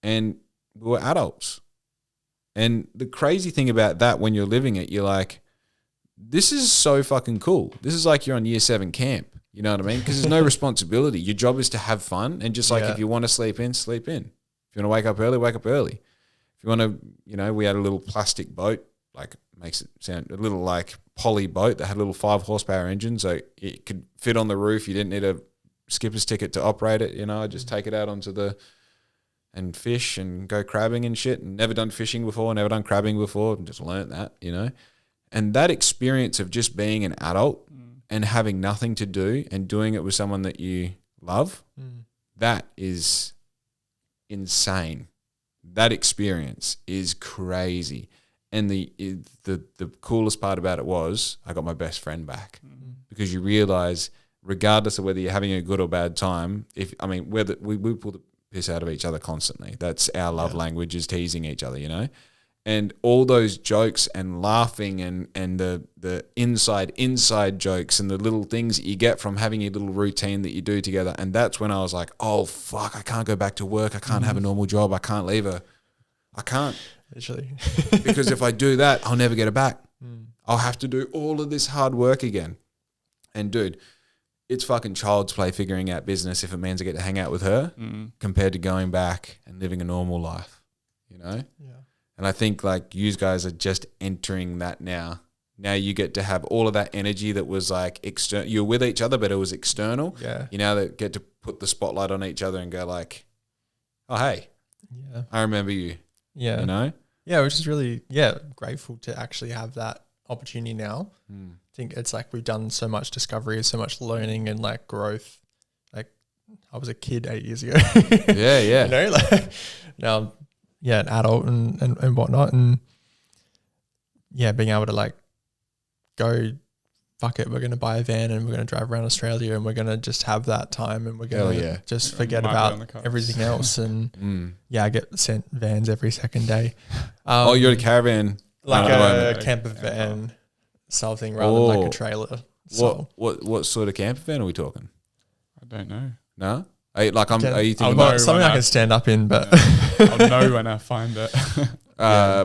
And we were adults. And the crazy thing about that, when you're living it, you're like, this is so fucking cool. This is like you're on year 7 camp. You know what I mean? Because there's no responsibility. Your job is to have fun. And just like if you want to sleep in, sleep in. If you want to wake up early, wake up early. If you want to, you know, we had a little plastic boat, like makes it sound a little like poly boat that had a little 5 horsepower engine. So it could fit on the roof. You didn't need a skipper's ticket to operate it. You know, just take it out onto and fish and go crabbing and shit. And never done fishing before, never done crabbing before. And just learnt that, you know. And that experience of just being an adult and having nothing to do and doing it with someone that you love, that is insane. That experience is crazy. And the coolest part about it was I got my best friend back because you realize regardless of whether you're having a good or bad time, we pull the piss out of each other constantly. That's our love language, is teasing each other, you know? And all those jokes and laughing and the inside jokes and the little things that you get from having your little routine that you do together. And that's when I was like, oh, fuck, I can't go back to work. I can't have a normal job. I can't leave I can't. Literally. Because if I do that, I'll never get it back. I'll have to do all of this hard work again. And dude, it's fucking child's play figuring out business if it means I get to hang out with her compared to going back and living a normal life, you know? Yeah. And I think like you guys are just entering that now. Now you get to have all of that energy that was like external. You're with each other, but it was external. Yeah. You now that get to put the spotlight on each other and go like, oh, hey, I remember you. Yeah. You know? Yeah, which is really, grateful to actually have that opportunity now. I think it's like we've done so much discovery, so much learning and like growth. Like I was a kid 8 years ago. Yeah. You know, like now an adult and whatnot. And being able to like go, fuck it, we're going to buy a van and we're going to drive around Australia and we're going to just have that time and we're going to just forget about everything else. And I get sent vans every second day. You're a caravan. Like a camper van, something rather than like a trailer. So. What sort of camper van are we talking? I don't know. No? Are you thinking about something I can stand up in, but I'll know when I find it.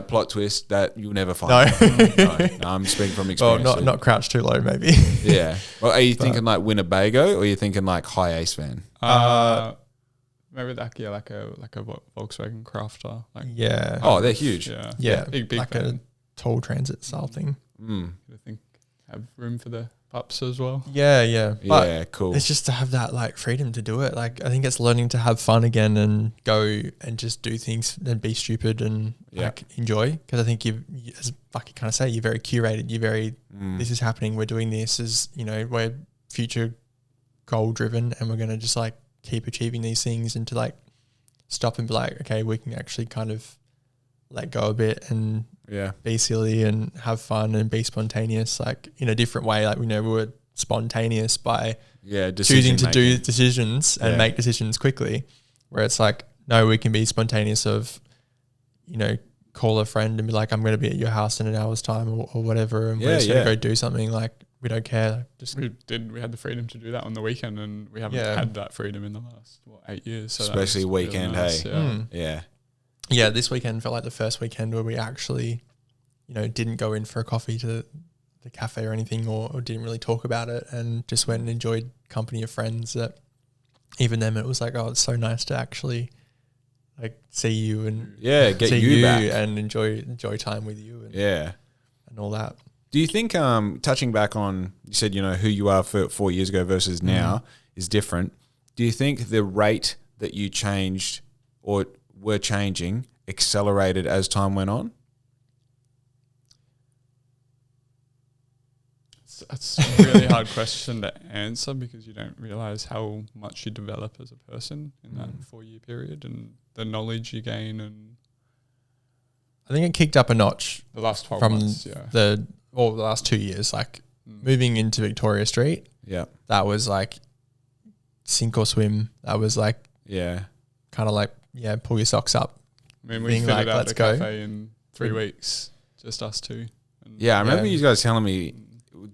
Plot twist that you'll never find. No, I'm speaking from experience. Well, not crouch too low, maybe. Yeah. Well, are you thinking like Winnebago, or are you thinking like high ace van? Maybe like a Volkswagen Crafter. Oh, they're huge. Yeah. Big like van. a tall transit style thing. I think have room for the pups as well. Yeah. But cool. it's just to have that like freedom to do it. Like I think it's learning to have fun again and go and just do things and be stupid and like enjoy. Because I think you, as Bucky kind of say, you're very curated. You're very this is happening. We're doing this. Is we're future goal driven, and we're gonna just like keep achieving these things, and to like stop and be like, okay, we can actually kind of let go a bit and be silly and have fun and be spontaneous, like in a different way. Like we were spontaneous by choosing to do decisions and make decisions quickly, where it's like, no, we can be spontaneous of, call a friend and be like, I'm going to be at your house in an hour's time or whatever, and we're just going to go do something. Like we don't care. We had the freedom to do that on the weekend, and we haven't had that freedom in the last 8 years. So especially weekend, really nice, hey. Yeah, this weekend felt like the first weekend where we actually, didn't go in for a coffee to the cafe or anything, or didn't really talk about it, and just went and enjoyed company of friends that even then it was like, oh, it's so nice to actually like see you and get see you back and enjoy time with you and and all that. Do you think touching back on, you said, who you are 4 years ago versus now is different. Do you think the rate that you changed or were changing accelerated as time went on? That's a really hard question to answer, because you don't realize how much you develop as a person in that 4 year period, and the knowledge you gain. And I think it kicked up a notch the last 12 from months, the last 2 years, like moving into Victoria Street. Yeah. That was like sink or swim. That was like, kind of like, pull your socks up. I mean, we figured out the cafe in 3 weeks, just us two. And I remember you guys telling me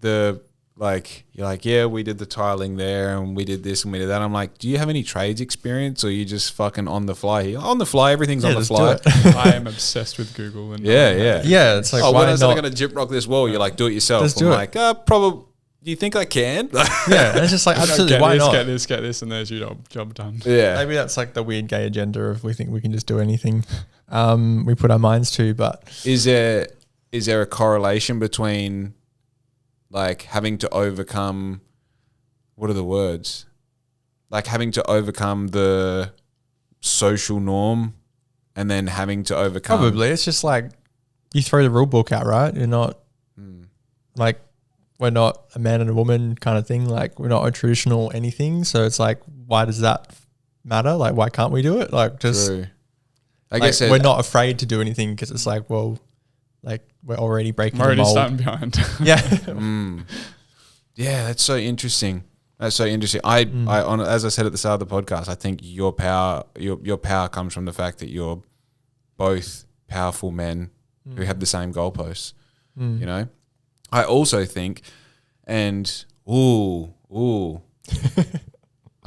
you're like, we did the tiling there and we did this and we did that. I'm like, do you have any trades experience, or are you just fucking on the fly here? On the fly, everything's on the fly. I am obsessed with Google. And it's like, when is I going to jip rock this wall? You're like, do it yourself. Just do it. Like, probably. Do you think I can? It's just like, absolutely, why not? Get this, and there's your job done. Yeah. Maybe that's like the weird gay agenda of we think we can just do anything we put our minds to. But is there a correlation between like having to overcome, what are the words? Like having to overcome the social norm and then having to overcome. Probably. It's just like you throw the rule book out, right? You're not like, we're not a man and a woman kind of thing. Like we're not a traditional anything. So it's like, why does that matter? Like, why can't we do it? Like just, True. I guess we're not afraid to do anything, because it's like, well, like we're already breaking the mold. Starting behind. Yeah, that's so interesting. That's so interesting. As I said at the start of the podcast, I think your power comes from the fact that you're both powerful men who have the same goalposts. I also think, and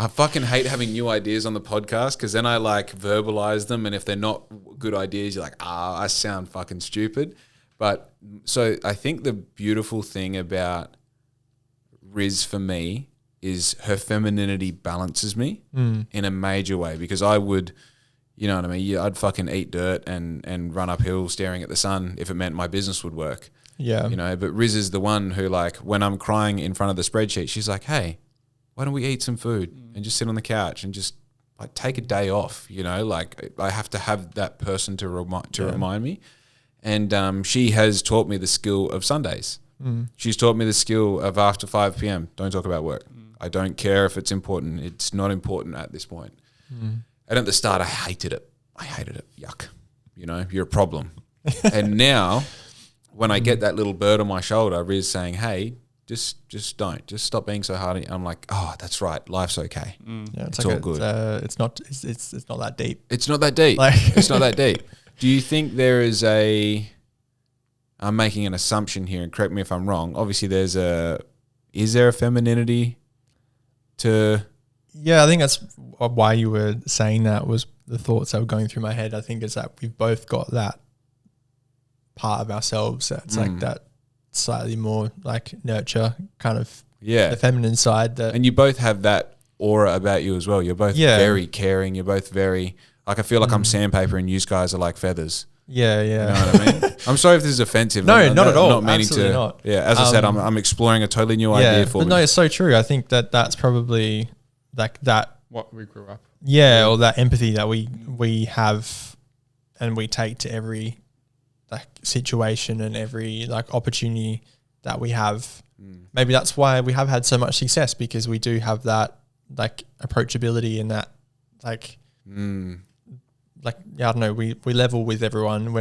I fucking hate having new ideas on the podcast, because then I like verbalize them, and if they're not good ideas, you're like, I sound fucking stupid. But so I think the beautiful thing about Riz for me is her femininity balances me in a major way, because I would, you know what I mean? I'd fucking eat dirt and run uphill staring at the sun if it meant my business would work. Yeah. But Riz is the one who, like, when I'm crying in front of the spreadsheet, she's like, hey, why don't we eat some food and just sit on the couch and just like take a day off, like I have to have that person to remind me. And she has taught me the skill of Sundays. She's taught me the skill of after 5 p.m. don't talk about work. I don't care if it's important. It's not important at this point. And at the start, I hated it. Yuck. You're a problem. And now when I get that little bird on my shoulder, Riz saying, "Hey, just don't, just stop being so hard." I'm like, "Oh, that's right. Life's okay. Yeah, it's all good. It's not that deep. It's not that deep. It's not that deep." Do you think there is I'm making an assumption here, and correct me if I'm wrong. Obviously, is there a femininity to? Yeah, I think that's why you were saying that was the thoughts that were going through my head. I think is that we've both got that part of ourselves that's like that slightly more like nurture kind of the feminine side. That, and you both have that aura about you as well. You're both very caring. You're both very like I feel like I'm sandpaper and you guys are like feathers. Yeah. You know what I mean? I'm sorry if this is offensive. No, not at all. Not meaning Absolutely to. not. Yeah, as I said, I'm exploring a totally new idea for me. No, it's so true. I think that's probably like that. What we grew up. Yeah, or that empathy that we have and we take to every like situation and every like opportunity that we have. Maybe that's why we have had so much success, because we do have that like approachability and that like I don't know, we level with everyone.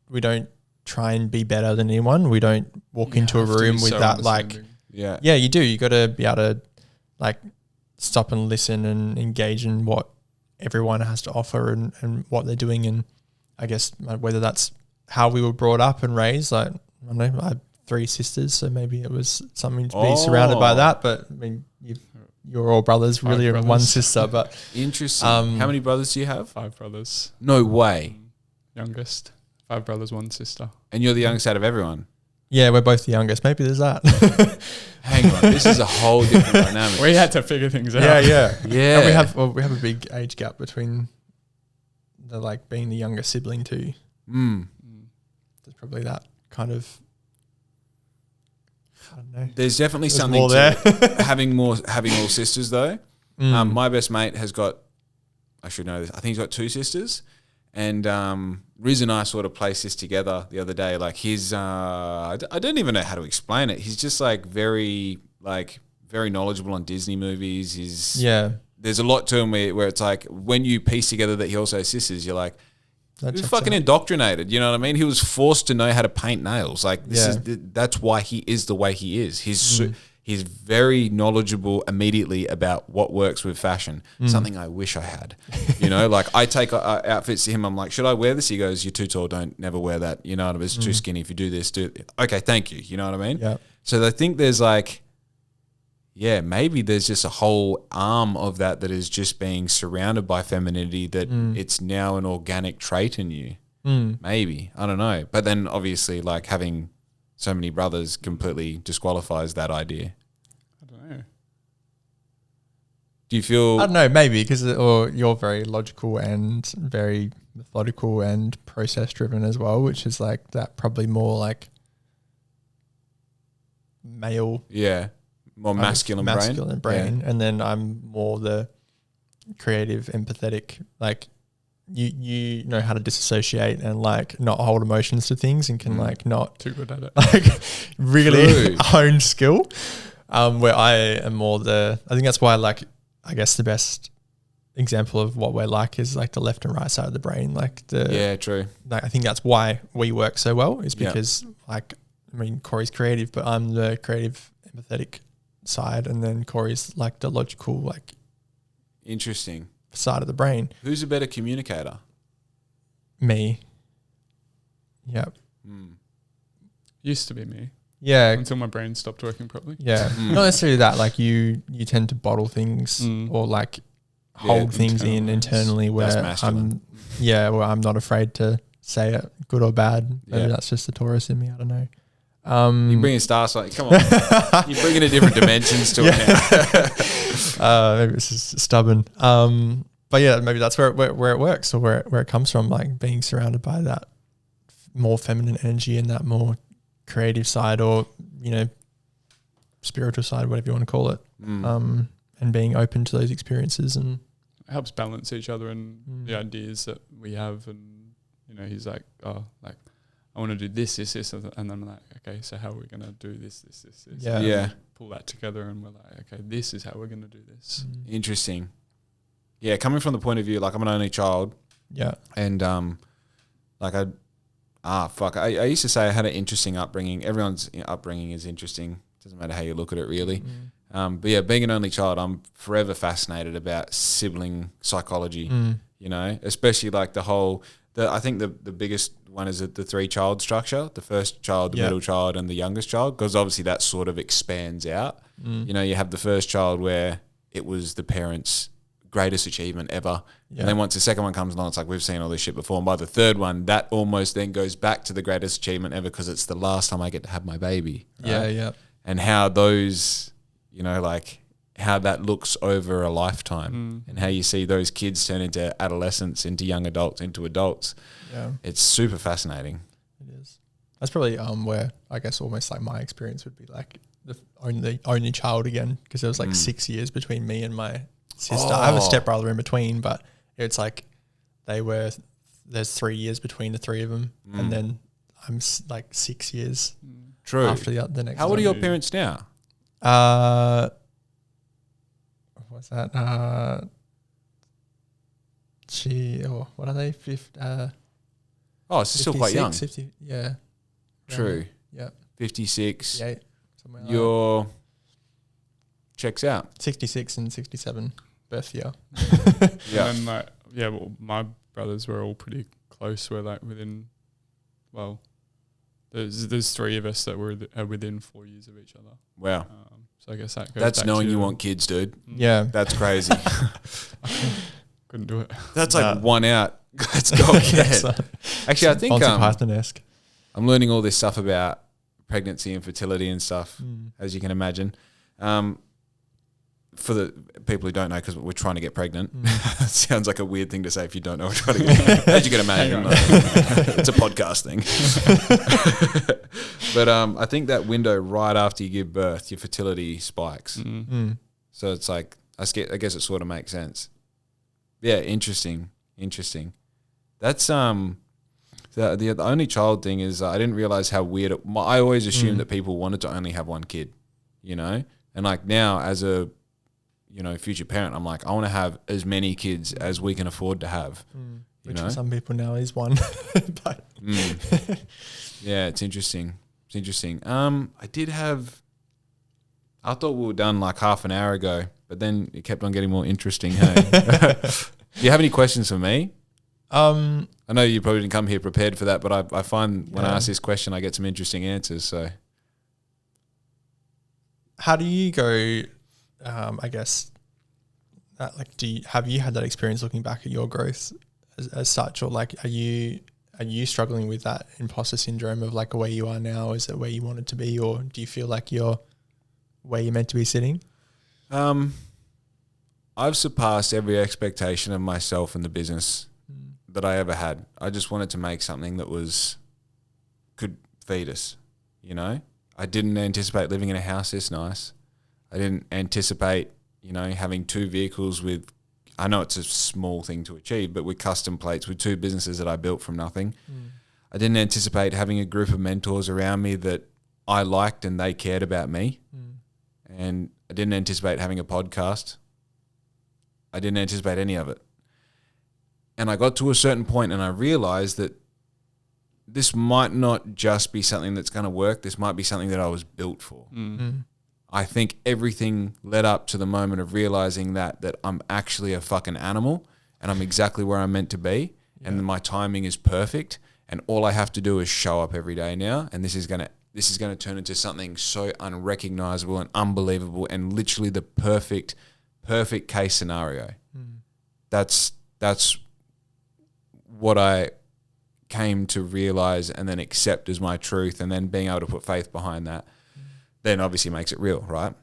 We don't try and be better than anyone. We don't walk into a room with that like you do. You got to be able to like stop and listen and engage in what everyone has to offer and what they're doing. And I guess whether that's how we were brought up and raised, like I don't know, I have 3 sisters, so maybe it was something to be surrounded by that. But I mean, you're all brothers, really, or one sister. But interesting. How many brothers do you have? 5 brothers. No way. Youngest. 5 brothers, 1 sister. And you're the youngest out of everyone. Yeah, we're both the youngest. Maybe there's that. Hang on, this is a whole different dynamic. We had to figure things out. Yeah. And we have a big age gap between the like being the younger sibling too. There's probably that kind of. I don't know. There's definitely something more to having all sisters though. My best mate has got, I should know this, I think he's got 2 sisters. And Riz and I sort of placed this together the other day. Like his, I don't even know how to explain it. He's just like very knowledgeable on Disney movies. There's a lot to him where it's like when you piece together that he also has sisters, you're like, he was fucking indoctrinated. You know what I mean? He was forced to know how to paint nails. Like that's why he is the way he is. He's very knowledgeable immediately about what works with fashion. Something I wish I had. You know, like I take outfits to him. I'm like, should I wear this? He goes, "You're too tall. Don't never wear that." You know what I mean? It's too skinny. If you do this, okay, thank you. You know what I mean? Yeah. So I think there's like, maybe there's just a whole arm of that is just being surrounded by femininity that it's now an organic trait in you. Maybe. I don't know. But then obviously like having so many brothers completely disqualifies that idea. I don't know. Do you feel... I don't know, maybe because you're very logical and very methodical and process driven as well, which is like that probably more like male... Yeah. More masculine brain. And then I'm more the creative, empathetic, like you know how to disassociate and like not hold emotions to things and can like not too good at it, like really hone skill. Where I am more I think that's why like I guess the best example of what we're like is like the left and right side of the brain. Like true. Like I think that's why we work so well is because like I mean Corey's creative, but I'm the creative, empathetic side, and then Corey's like the logical, like interesting side of the brain. Who's a better communicator? Me. Yep. Used to be me. Yeah. Until my brain stopped working properly. Yeah. Not necessarily that. Like you tend to bottle things or like hold things in internally where I'm not afraid to say it, good or bad. Maybe that's just the Taurus in me. I don't know. You're bringing Starsight. Come on. You're bringing a different dimensions to it now. Maybe it's just stubborn. But yeah, maybe that's where it works or where it comes from, like being surrounded by that more feminine energy and that more creative side or, you know, spiritual side, whatever you want to call it. And being open to those experiences and it helps balance each other and the ideas that we have. And, you know, he's like, oh, like, I want to do this, and then I'm like, okay, so how are we going to do this? Yeah. Pull that together and we're like, okay, this is how we're going to do this. Interesting. Yeah, coming from the point of view, like I'm an only child. Yeah. And like Fuck. I used to say I had an interesting upbringing. Everyone's upbringing is interesting. Doesn't matter how you look at it, really. But yeah, being an only child, I'm forever fascinated about sibling psychology. You know, especially like I think the biggest one is the 3-child structure: the first child, the middle child, and the youngest child. Because obviously that sort of expands out. You know, you have the first child where it was the parents' greatest achievement ever. And then once the second one comes along, it's like, we've seen all this shit before. And by the third one, that almost then goes back to the greatest achievement ever because it's the last time I get to have my baby. Right? Yeah. And how those, you know, like how that looks over a lifetime and how you see those kids turn into adolescents, into young adults, into adults. Yeah. It's super fascinating. It is. That's probably where I guess almost like my experience would be like the only child again, because there was like 6 years between me and my sister. I have a stepbrother in between, but it's like there's 3 years between the three of them, and then I'm like 6 years after the next. How old are your parents now? What's that? What are they? It's still quite young. 50, yeah. True. Yeah. 56. Yeah. Somewhere like Your checks out. 66 and 67 birth year. And then my brothers were all pretty close. We're like within, there's 3 of us that are within 4 years of each other. Wow. So I guess that goes That's back knowing to you want kids, dude. Yeah. That's crazy. Couldn't do it. That's like one out. Let's go again. Actually, I think Monty Python-esque. I'm learning all this stuff about pregnancy and fertility and stuff, as you can imagine. For the people who don't know, because we're trying to get pregnant. It sounds like a weird thing to say if you don't know we're trying to get pregnant. As you can imagine. It's a podcast thing. But I think that window right after you give birth, your fertility spikes. So it's like, I guess it sort of makes sense. Yeah, interesting. That's the only child thing is I didn't realize how weird I always assumed that people wanted to only have one kid, you know? And like now as a, you know, future parent, I'm like, I want to have as many kids as we can afford to have. Which for some people now is one. But yeah, it's interesting. I thought we were done like half an hour ago, but then it kept on getting more interesting. Hey, do you have any questions for me? I know you probably didn't come here prepared for that, but I find when I ask this question, I get some interesting answers. So, how do you go? I guess, have you had that experience looking back at your growth as such, or like are you struggling with that imposter syndrome of like where you are now? Is it where you wanted to be, or do you feel like you're where you're meant to be sitting? I've surpassed every expectation of myself in the business that I ever had. I just wanted to make something that could feed us, you know? I didn't anticipate living in a house this nice. I didn't anticipate, you know, having 2 vehicles with, I know it's a small thing to achieve, but with custom plates, with 2 businesses that I built from nothing. I didn't anticipate having a group of mentors around me that I liked and they cared about me. And I didn't anticipate having a podcast. I didn't anticipate any of it. And I got to a certain point and I realized that this might not just be something that's going to work. This might be something that I was built for. I think everything led up to the moment of realizing that I'm actually a fucking animal and I'm exactly where I'm meant to be and my timing is perfect and all I have to do is show up every day now, and this is going to turn into something so unrecognizable and unbelievable and literally the perfect case scenario. That's what I came to realize and then accept as my truth, and then being able to put faith behind that then obviously makes it real, right?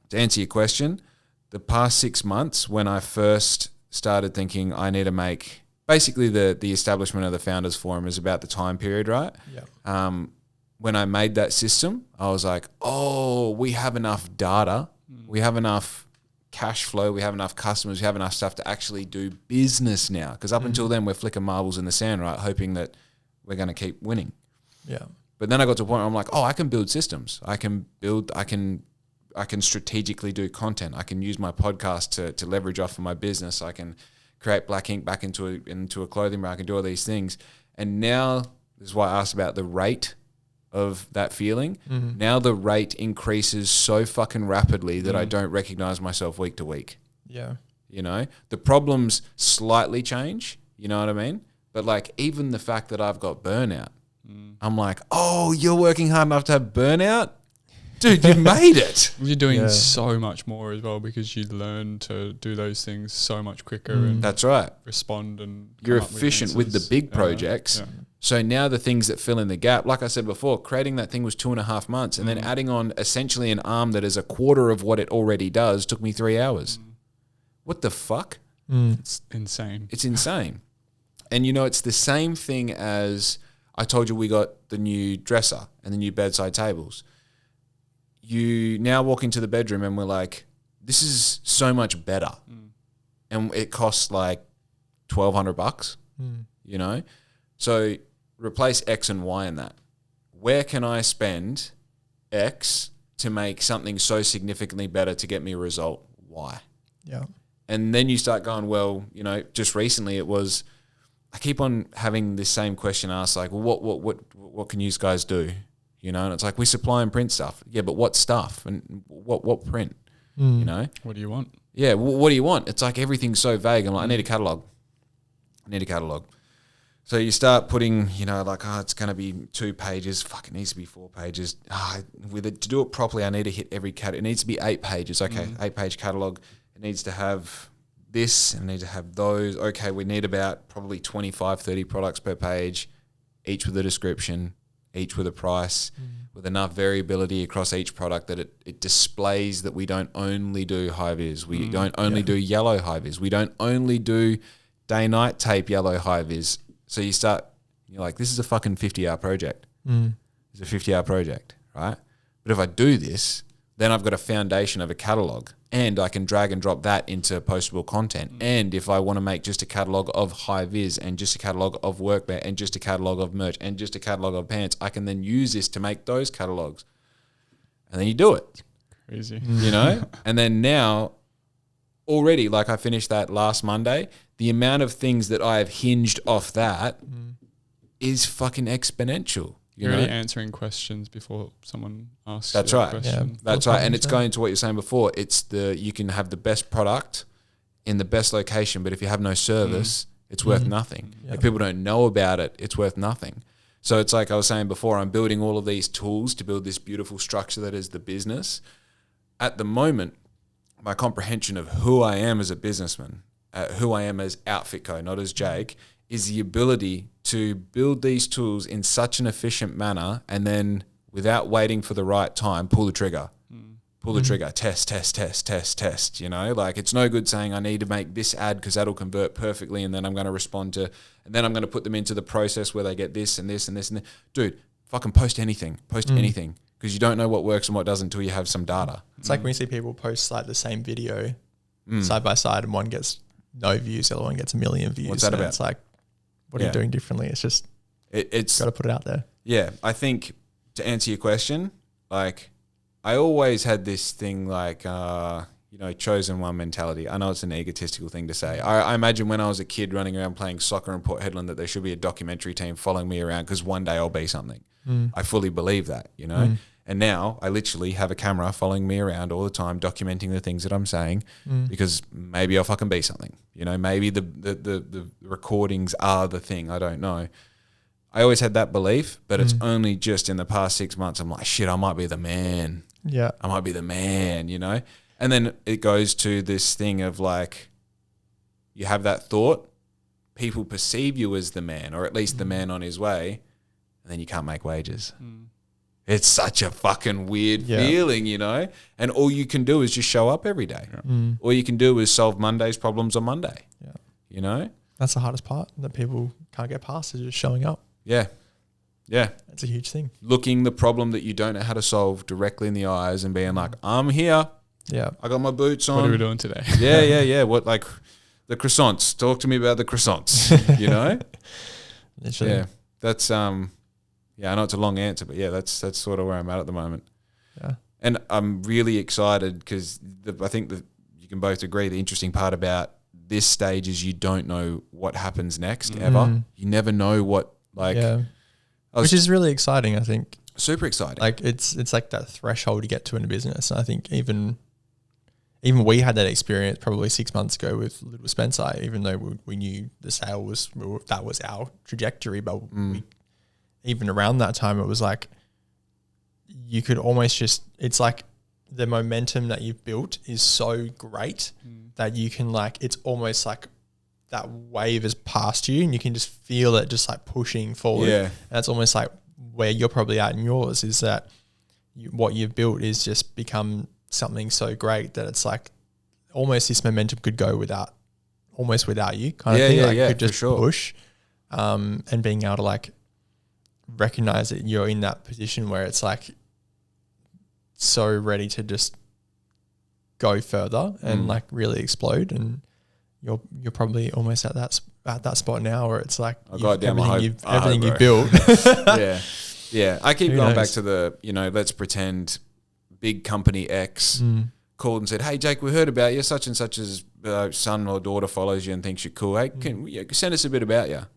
To answer your question, the past 6 months when I first started thinking I need to make, basically the establishment of the Founders Forum is about the time period, right? When I made that system, I was like, oh, we have enough data, we have enough cash flow, we have enough customers, we have enough stuff to actually do business now. Because up until then, we're flicking marbles in the sand, right? Hoping that we're going to keep winning. Yeah. But then I got to a point where I'm like, oh, I can build systems. I can strategically do content. I can use my podcast to leverage off of my business. I can create Black Ink back into a clothing brand. I can do all these things. And now this is why I asked about the rate of that feeling. Mm-hmm. Now the rate increases so fucking rapidly that I don't recognize myself week to week. Yeah. You know, the problems slightly change, you know what I mean? But like even the fact that I've got burnout, I'm like, oh, you're working hard enough to have burnout? Dude, you made it. You're doing so much more as well because you learn to do those things so much quicker and That's right. respond and You're come up efficient with the answers. big projects. Yeah. So now the things that fill in the gap, like I said before, creating that thing was 2.5 months and then adding on essentially an arm that is a quarter of what it already does took me 3 hours. What the fuck? It's insane. It's insane. And you know, it's the same thing as I told you we got the new dresser and the new bedside tables. You now walk into the bedroom and we're like, this is so much better. And it costs like $1,200, you know? So replace X and Y in that. Where can I spend X to make something so significantly better to get me a result? Y. Yeah. And then you start going, well, you know, just recently it was, I keep on having this same question asked, like, well, what can you guys do? You know, and it's like, we supply and print stuff. Yeah, but what stuff and what print? You know? What do you want? Yeah, what do you want? It's like everything's so vague. I'm like, I need a catalog. So you start putting, you know, like, oh, it's going to be 2 pages. Fuck, it needs to be 4 pages. With it, to do it properly, I need to hit every cat. It needs to be 8 pages. Okay, 8-page catalog. It needs to have this and need to have those. Okay, we need about probably 25, 30 products per page, each with a description, each with a price, with enough variability across each product that it displays that we don't only do high-vis. We don't only do yellow high-vis. We don't only do day-night tape yellow high-vis. So you're like, this is a fucking 50-hour project. It's a 50-hour project, right? But if I do this, then I've got a foundation of a catalog and I can drag and drop that into postable content. And if I want to make just a catalog of high-vis and just a catalog of workwear and just a catalog of merch and just a catalog of pants, I can then use this to make those catalogs. And then you do it. Crazy. You know? And then now, already, like I finished that last Monday, the amount of things that I have hinged off that is fucking exponential. You're know? already answering questions before someone asks. That's you a right. question. Yeah. That's right. And it's going to what you're saying before. It's you can have the best product in the best location, but if you have no service, it's worth nothing. If people don't know about it, it's worth nothing. So it's like I was saying before, I'm building all of these tools to build this beautiful structure that is the business. At the moment, my comprehension of who I am as a businessman, who I am as Outfitco, not as Jake, is the ability to build these tools in such an efficient manner and then without waiting for the right time, pull the trigger. Pull the trigger, test, you know? Like it's no good saying I need to make this ad because that'll convert perfectly and then I'm going to respond to, and then I'm going to put them into the process where they get this and this and this and this. Dude, fucking post anything because you don't know what works and what doesn't until you have some data. It's like when you see people post like the same video side by side and one gets no views, the other one gets 1 million views. What's that and about? It's like, what are you doing differently? It's just, It's got to put it out there. Yeah, I think to answer your question, like I always had this thing like, you know, chosen one mentality. I know it's an egotistical thing to say. I imagine when I was a kid running around playing soccer in Port Hedland that there should be a documentary team following me around because one day I'll be something. I fully believe that, you know. And now I literally have a camera following me around all the time, documenting the things that I'm saying because maybe I'll fucking be something. You know, maybe the recordings are the thing. I don't know. I always had that belief, but it's only just in the past 6 months I'm like, shit, I might be the man. Yeah. I might be the man, you know? And then it goes to this thing of like, you have that thought, people perceive you as the man, or at least the man on his way, and then you can't make wages. It's such a fucking weird feeling, you know? And all you can do is just show up every day. All you can do is solve Monday's problems on Monday. Yeah. You know? That's the hardest part that people can't get past is just showing up. Yeah. Yeah. That's a huge thing. Looking the problem that you don't know how to solve directly in the eyes and being like, I'm here. Yeah. I got my boots on. What are we doing today? Yeah. What, like the croissants? Talk to me about the croissants, you know? Literally. Yeah. That's, yeah, I know it's a long answer, but yeah, that's sort of where I'm at the moment. Yeah. And I'm really excited because I think that you can both agree the interesting part about this stage is you don't know what happens next ever. You never know what, like, which is really exciting. I think super exciting. like it's like that threshold to get to in a business. And I think even we had that experience probably 6 months ago with Little Spencer, even though we knew the sale that was our trajectory, but even around that time, it was like you could almost just, it's like the momentum that you've built is so great that you can like, it's almost like that wave has passed you and you can just feel it just like pushing forward. Yeah. And that's almost like where you're probably at in yours, is that what you've built is just become something so great that it's like almost this momentum could go without you kind of thing. Like could just push, and being able to like recognize that you're in that position where it's like so ready to just go further and like really explode, and you're probably almost at that spot now where it's like everything you've built. yeah. I keep going back to the, let's pretend big company X called and said, "Hey Jake, we heard about you. Such and such's son or daughter follows you and thinks you're cool. Hey, can you send us a bit about you?" And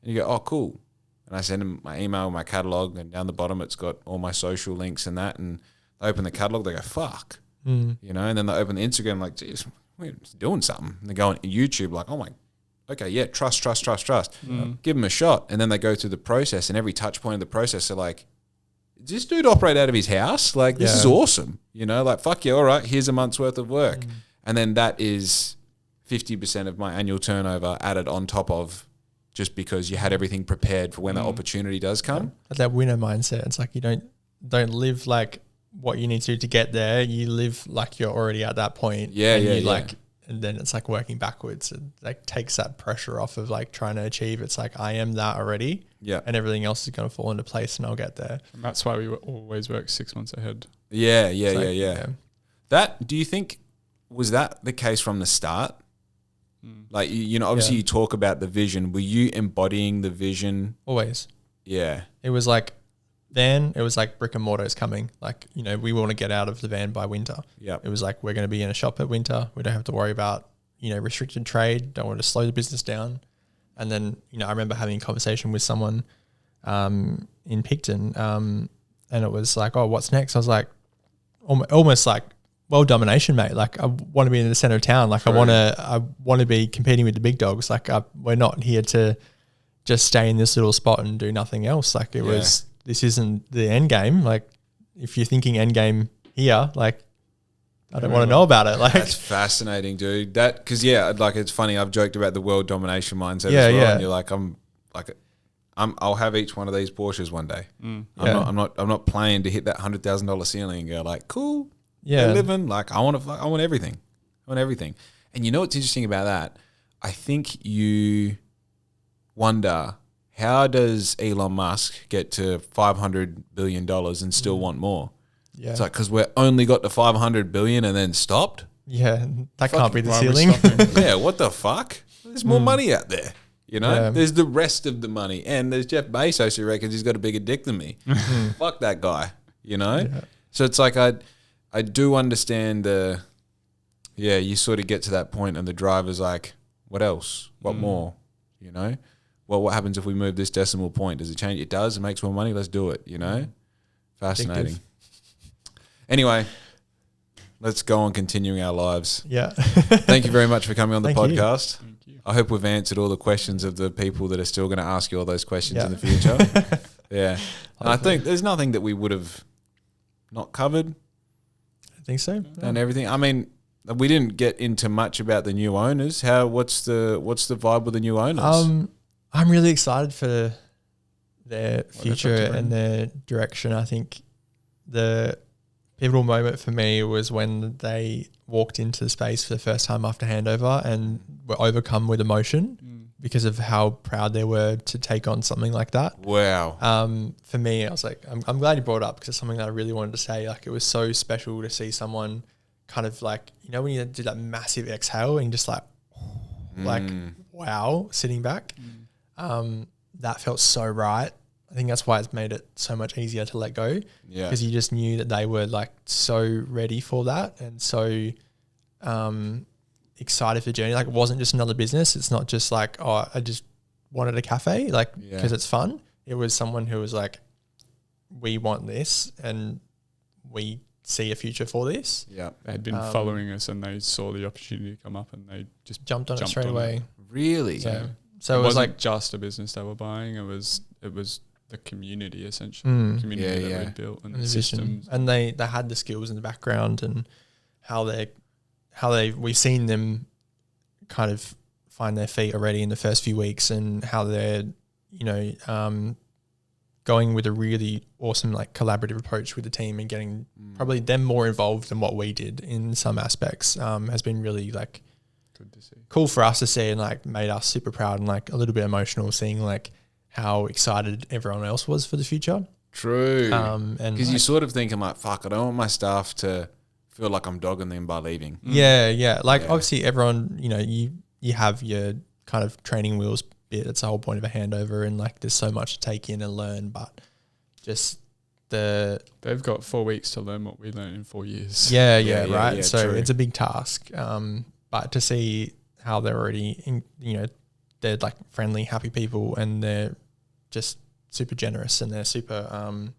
you go, "Oh, cool." And I send them my email, my catalog, and down the bottom it's got all my social links and that. And they open the catalog, they go, "Fuck," and then they open the Instagram, like, "Geez, we're doing something." And they go on YouTube, like, "Oh my, okay, yeah, trust. Give them a shot." And then they go through the process, and every touch point of the process, they're like, "Does this dude operate out of his house? Like, this is awesome." Like, fuck yeah, all right, here's a month's worth of work. And then that is 50% of my annual turnover added on top of, just because you had everything prepared for when that opportunity does come. That winner mindset. It's like you don't live like what you need to do to get there. You live like you're already at that point. And then it's like working backwards. It like takes that pressure off of like trying to achieve. It's like, I am that already. Yeah. And everything else is going to fall into place and I'll get there. And that's why we always work 6 months ahead. Yeah. That, do you think, was that the case from the start? Like, obviously you talk about the vision. Were you embodying the vision? Always. Yeah. It was like, then it was like brick and mortar is coming. Like, we want to get out of the van by winter. Yeah. It was like, we're going to be in a shop at winter. We don't have to worry about, restricted trade. Don't want to slow the business down. And then, I remember having a conversation with someone in Picton, and it was like, "Oh, what's next?" I was like, almost like world domination, mate. Like, I want to be in the center of town. Like, I want to be competing with the big dogs. Like, we're not here to just stay in this little spot and do nothing else. Like, this isn't the end game. Like, if you're thinking end game here, like, I don't want to know about it. Like, that's fascinating, dude. Because like, it's funny. I've joked about the world domination mindset as well. And you're like, I'll have each one of these Porsches one day. I'm not playing to hit that $100,000 ceiling and go like, cool. Yeah, living like I want everything. I want everything. And you know what's interesting about that? I think you wonder, how does Elon Musk get to $500 billion and still want more? Yeah. It's like, because we're only got to 500 billion and then stopped. Yeah, that can't be the ceiling. Yeah, what the fuck? There's more money out there. There's the rest of the money, and there's Jeff Bezos who reckons he's got a bigger dick than me. Fuck that guy. Yeah. So it's like I do understand you sort of get to that point and the driver's like, what else? What more? Well, what happens if we move this decimal point? Does it change? It does. It makes more money. Let's do it. Fascinating. Addictive. Anyway, let's go on continuing our lives. Yeah. Thank you very much for coming on the podcast. Thank you. I hope we've answered all the questions of the people that are still going to ask you all those questions in the future. Yeah. And I think there's nothing that we would have not covered. I think so. And everything. I mean, we didn't get into much about the new owners. What's the vibe with the new owners? I'm really excited for their future and their direction. I think the pivotal moment for me was when they walked into the space for the first time after handover and were overcome with emotion because of how proud they were to take on something like that. Wow. For me, I was like, I'm glad you brought it up because it's something that I really wanted to say. Like, it was so special to see someone kind of like, when you do that massive exhale and just like wow, sitting back. That felt so right. I think that's why it's made it so much easier to let go. Yeah. Because you just knew that they were like so ready for that and so excited for the journey. Like, it wasn't just another business. It's not just like, oh, I just wanted a cafe, like, because it's fun. It was someone who was like, we want this and we see a future for this. Yeah. They had been following us and they saw the opportunity come up and they just Jumped on it straight away. Really? Yeah. So it it was wasn't like just a business they were buying. It was the community essentially, the community that we built and the systems. And they had the skills in the background and how we've seen them kind of find their feet already in the first few weeks, and how they're, going with a really awesome like collaborative approach with the team and getting probably them more involved than what we did in some aspects, has been really like good to see. Cool for us to see, and like made us super proud and like a little bit emotional seeing like how excited everyone else was for the future. True. And because you sort of think, I'm like, fuck, I don't want my staff to feel like I'm dogging them by leaving. Yeah. Like obviously everyone, you have your kind of training wheels bit. It's the whole point of a handover, and like there's so much to take in and learn, but just they've got 4 weeks to learn what we learned in 4 years. Right. Yeah, so true. it's a big task. But to see how they're already they're like friendly, happy people, and they're just super generous, and they're super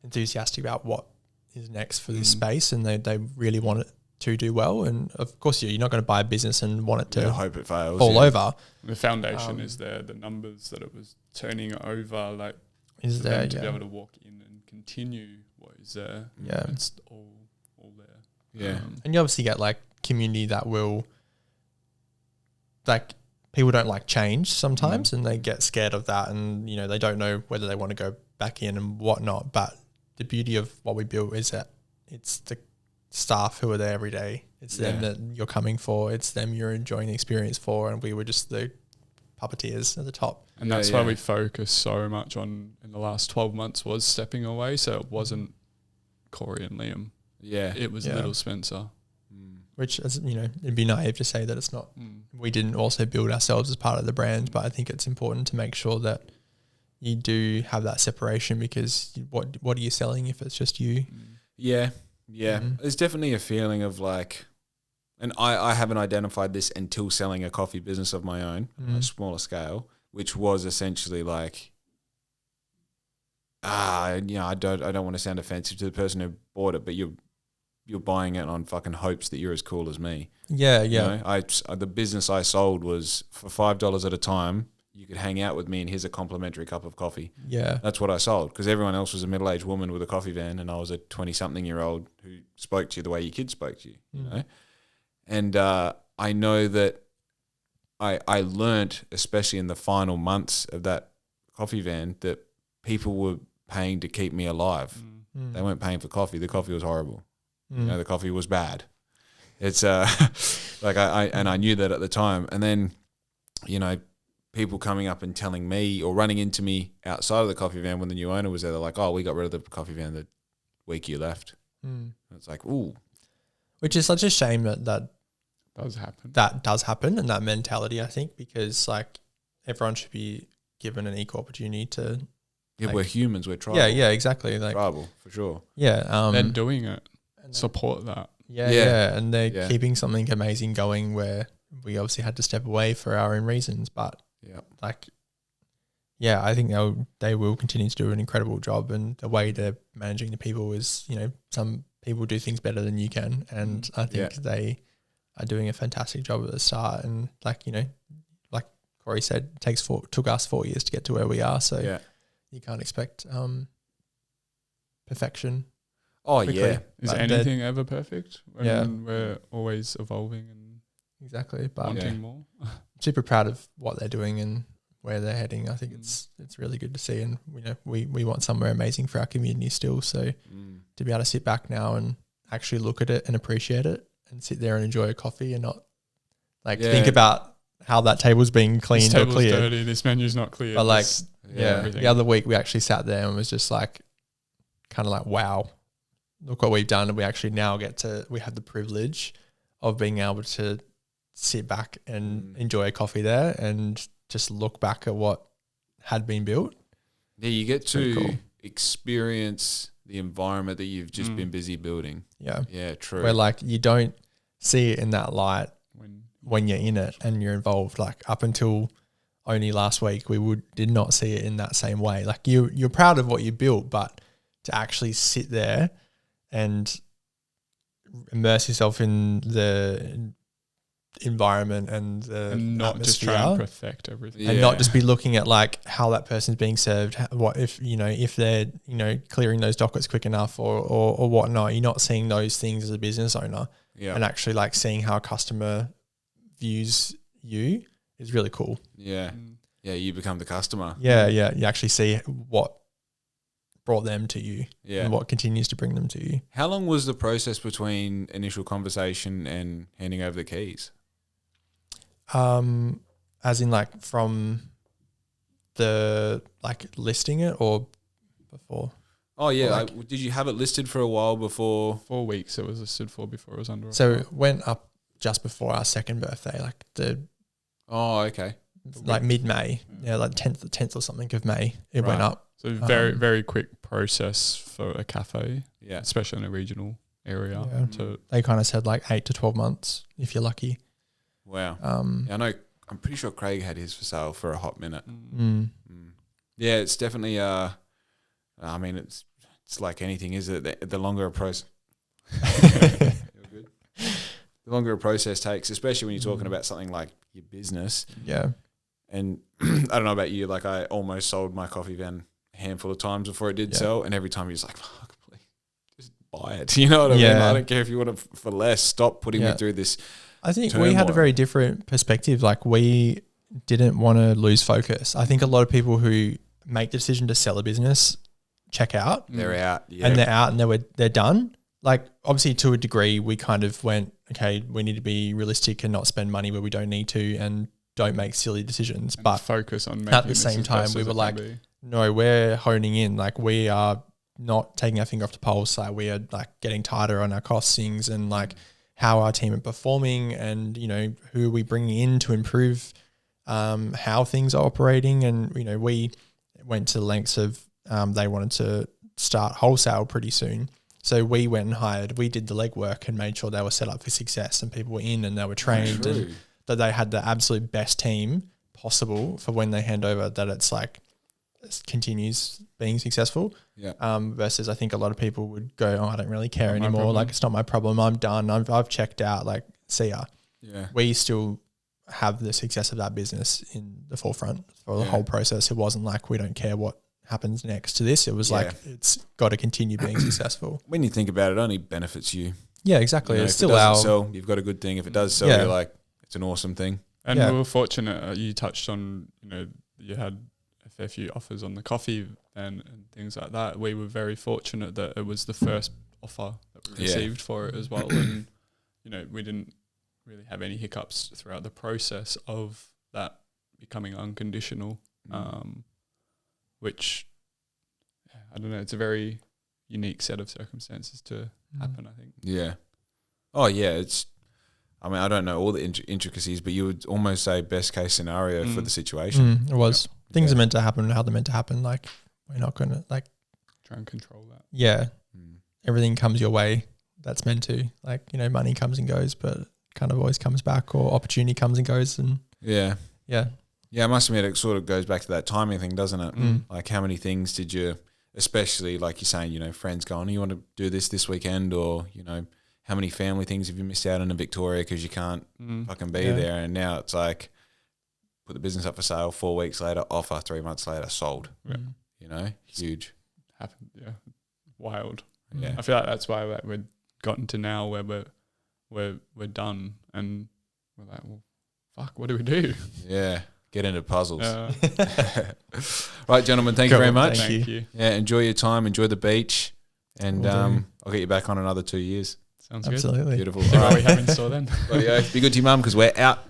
enthusiastic about what is next for this space, and they really want it to do well. And of course, you're not going to buy a business and want it to hope it fails, fall over. The foundation is there. The numbers that it was turning over, like, is for there them to be able to walk in and continue what is there. Yeah, it's all there. Yeah, and you obviously get like community that will, like, people don't like change sometimes, and they get scared of that, and they don't know whether they want to go back in and whatnot. But the beauty of what we built is that it's the staff who are there every day. It's them that you're coming for. It's them you're enjoying the experience for, and we were just the puppeteers at the top. And that's why we focused so much on in the last 12 months was stepping away. So it wasn't Corey and Liam. Yeah, it was little Spencer. Which, as it'd be naive to say that it's not. We didn't also build ourselves as part of the brand, but I think it's important to make sure that you do have that separation, because what are you selling if it's just you? Yeah. There's definitely a feeling of like, and I haven't identified this until selling a coffee business of my own, on a smaller scale, which was essentially like, I don't want to sound offensive to the person who bought it, but you're buying it on fucking hopes that you're as cool as me. Yeah. The business I sold was for $5 at a time. You could hang out with me and here's a complimentary cup of coffee. Yeah. That's what I sold, because everyone else was a middle-aged woman with a coffee van, and I was a 20-something-year-old who spoke to you the way your kids spoke to you, you know? And I know that I learnt, especially in the final months of that coffee van, that people were paying to keep me alive. They weren't paying for coffee. The coffee was horrible. The coffee was bad. It's like I knew that at the time. And then, people coming up and telling me or running into me outside of the coffee van when the new owner was there, they're like, oh, we got rid of the coffee van the week you left. It's like, ooh. Which is such a shame that does happen. That does happen, and that mentality, I think, because like everyone should be given an equal opportunity to. Yeah, we're humans. We're tribal. Yeah, exactly. Like tribal for sure. Yeah, they're doing it. Support that. Yeah, and they're keeping something amazing going, where we obviously had to step away for our own reasons, but I think they will continue to do an incredible job, and the way they're managing the people is, some people do things better than you can, and I think they are doing a fantastic job at the start, and like Corey said, took us 4 years to get to where we are, so you can't expect perfection. Oh quickly. yeah, is anything ever perfect? We're always evolving and exactly, but wanting more. Super proud of what they're doing and where they're heading. I think it's really good to see, and we want somewhere amazing for our community still. So to be able to sit back now and actually look at it and appreciate it, and sit there and enjoy a coffee and not think about how that table's being cleaned this or table's cleared. dirty. This menu's not clear. But everything. the other week we actually sat there and was just like, kind of like, wow, look what we've done, and we actually now we have the privilege of being able to sit back and enjoy a coffee there and just look back at what had been built. Yeah, you get to experience the environment that you've just been busy building. Yeah, true. Where like you don't see it in that light when you're in it and you're involved. Like up until only last week, we did not see it in that same way. Like you're proud of what you built, but to actually sit there and immerse yourself in the environment and the not just try and perfect everything, and not just be looking at like how that person's being served, what if they're clearing those dockets quick enough or whatnot. You're not seeing those things as a business owner, and actually like seeing how a customer views you is really cool. You become the customer. You actually see what brought them to you and what continues to bring them to you. How long was the process between initial conversation and handing over the keys? As in like from the like listing it or before? Oh yeah, did you have it listed for a while before? 4 weeks it was listed for before it was under. So it went up just before our second birthday, like like mid-May, like 10th or something of May, it went up. So very quick process for a cafe, yeah, especially in a regional area. Yeah. They kind of said like 8 to 12 months if you're lucky. Wow. I know. I'm pretty sure Craig had his for sale for a hot minute. Yeah, it's definitely. I mean, it's like anything, is it? The longer a process, the longer a process takes, especially when you're talking about something like your business. Yeah. And I don't know about you, like I almost sold my coffee van a handful of times before it did sell, and every time he was like, "Fuck, please, just buy it." You know what I mean? I don't care if you want it for less. Stop putting me through this. I think we had a very different perspective. Like we didn't want to lose focus. I think a lot of people who make the decision to sell a business check out. They're out. Yeah. And they're out and they're done. Like obviously to a degree we kind of went, okay, we need to be realistic and not spend money where we don't need to and don't make silly decisions. And but focus on making at the same time we were like, no, we're honing in. Like we are not taking our finger off the pulse. Like we are like getting tighter on our costings and like how our team are performing and, who are we bringing in to improve how things are operating. And, we went to the lengths of they wanted to start wholesale pretty soon. So we went and we did the legwork and made sure they were set up for success and people were in and they were trained and that they had the absolute best team possible for when they hand over, that it's like it continues being successful. Yeah. Versus I think a lot of people would go, oh, I don't really care anymore. Like it's not my problem. I'm done. I've checked out. Like, see ya. Yeah. We still have the success of that business in the forefront for the whole process. It wasn't like we don't care what happens next to this. It was like it's got to continue being successful. When you think about it, it only benefits you. Yeah, exactly. It's still sell, you've got a good thing. If it does sell, you're like, it's an awesome thing. And we were fortunate. You touched on, you had a fair few offers on the coffee and things like that. We were very fortunate that it was the first offer that we received for it as well. And, we didn't really have any hiccups throughout the process of that becoming unconditional, which, I don't know, it's a very unique set of circumstances to happen, I think. Yeah. Oh, yeah, I don't know all the intricacies, but you would almost say best case scenario for the situation. It was. Things are meant to happen how they're meant to happen. Like, we're not going to, like... try and control that. Yeah. Everything comes your way that's meant to. Like, money comes and goes, but it kind of always comes back, or opportunity comes and goes. And Yeah. Yeah, I must admit, it sort of goes back to that timing thing, doesn't it? Like, how many things did you, especially like you're saying, friends going, you want to do this weekend, or, how many family things have you missed out on in Victoria because you can't fucking be there? And now it's like, put the business up for sale, 4 weeks later, offer, 3 months later, sold. Yeah. Huge. Happened, wild. Yeah. I feel like that's why we've gotten to now where we're done and we're like, well, fuck, what do we do? Yeah. Get into puzzles. Right, gentlemen, thank you very much. Thank you. Yeah, enjoy your time, enjoy the beach, and I'll get you back on another 2 years. Sounds absolutely good. Beautiful. All right. What we have in store then. Be good to your mum because we're out.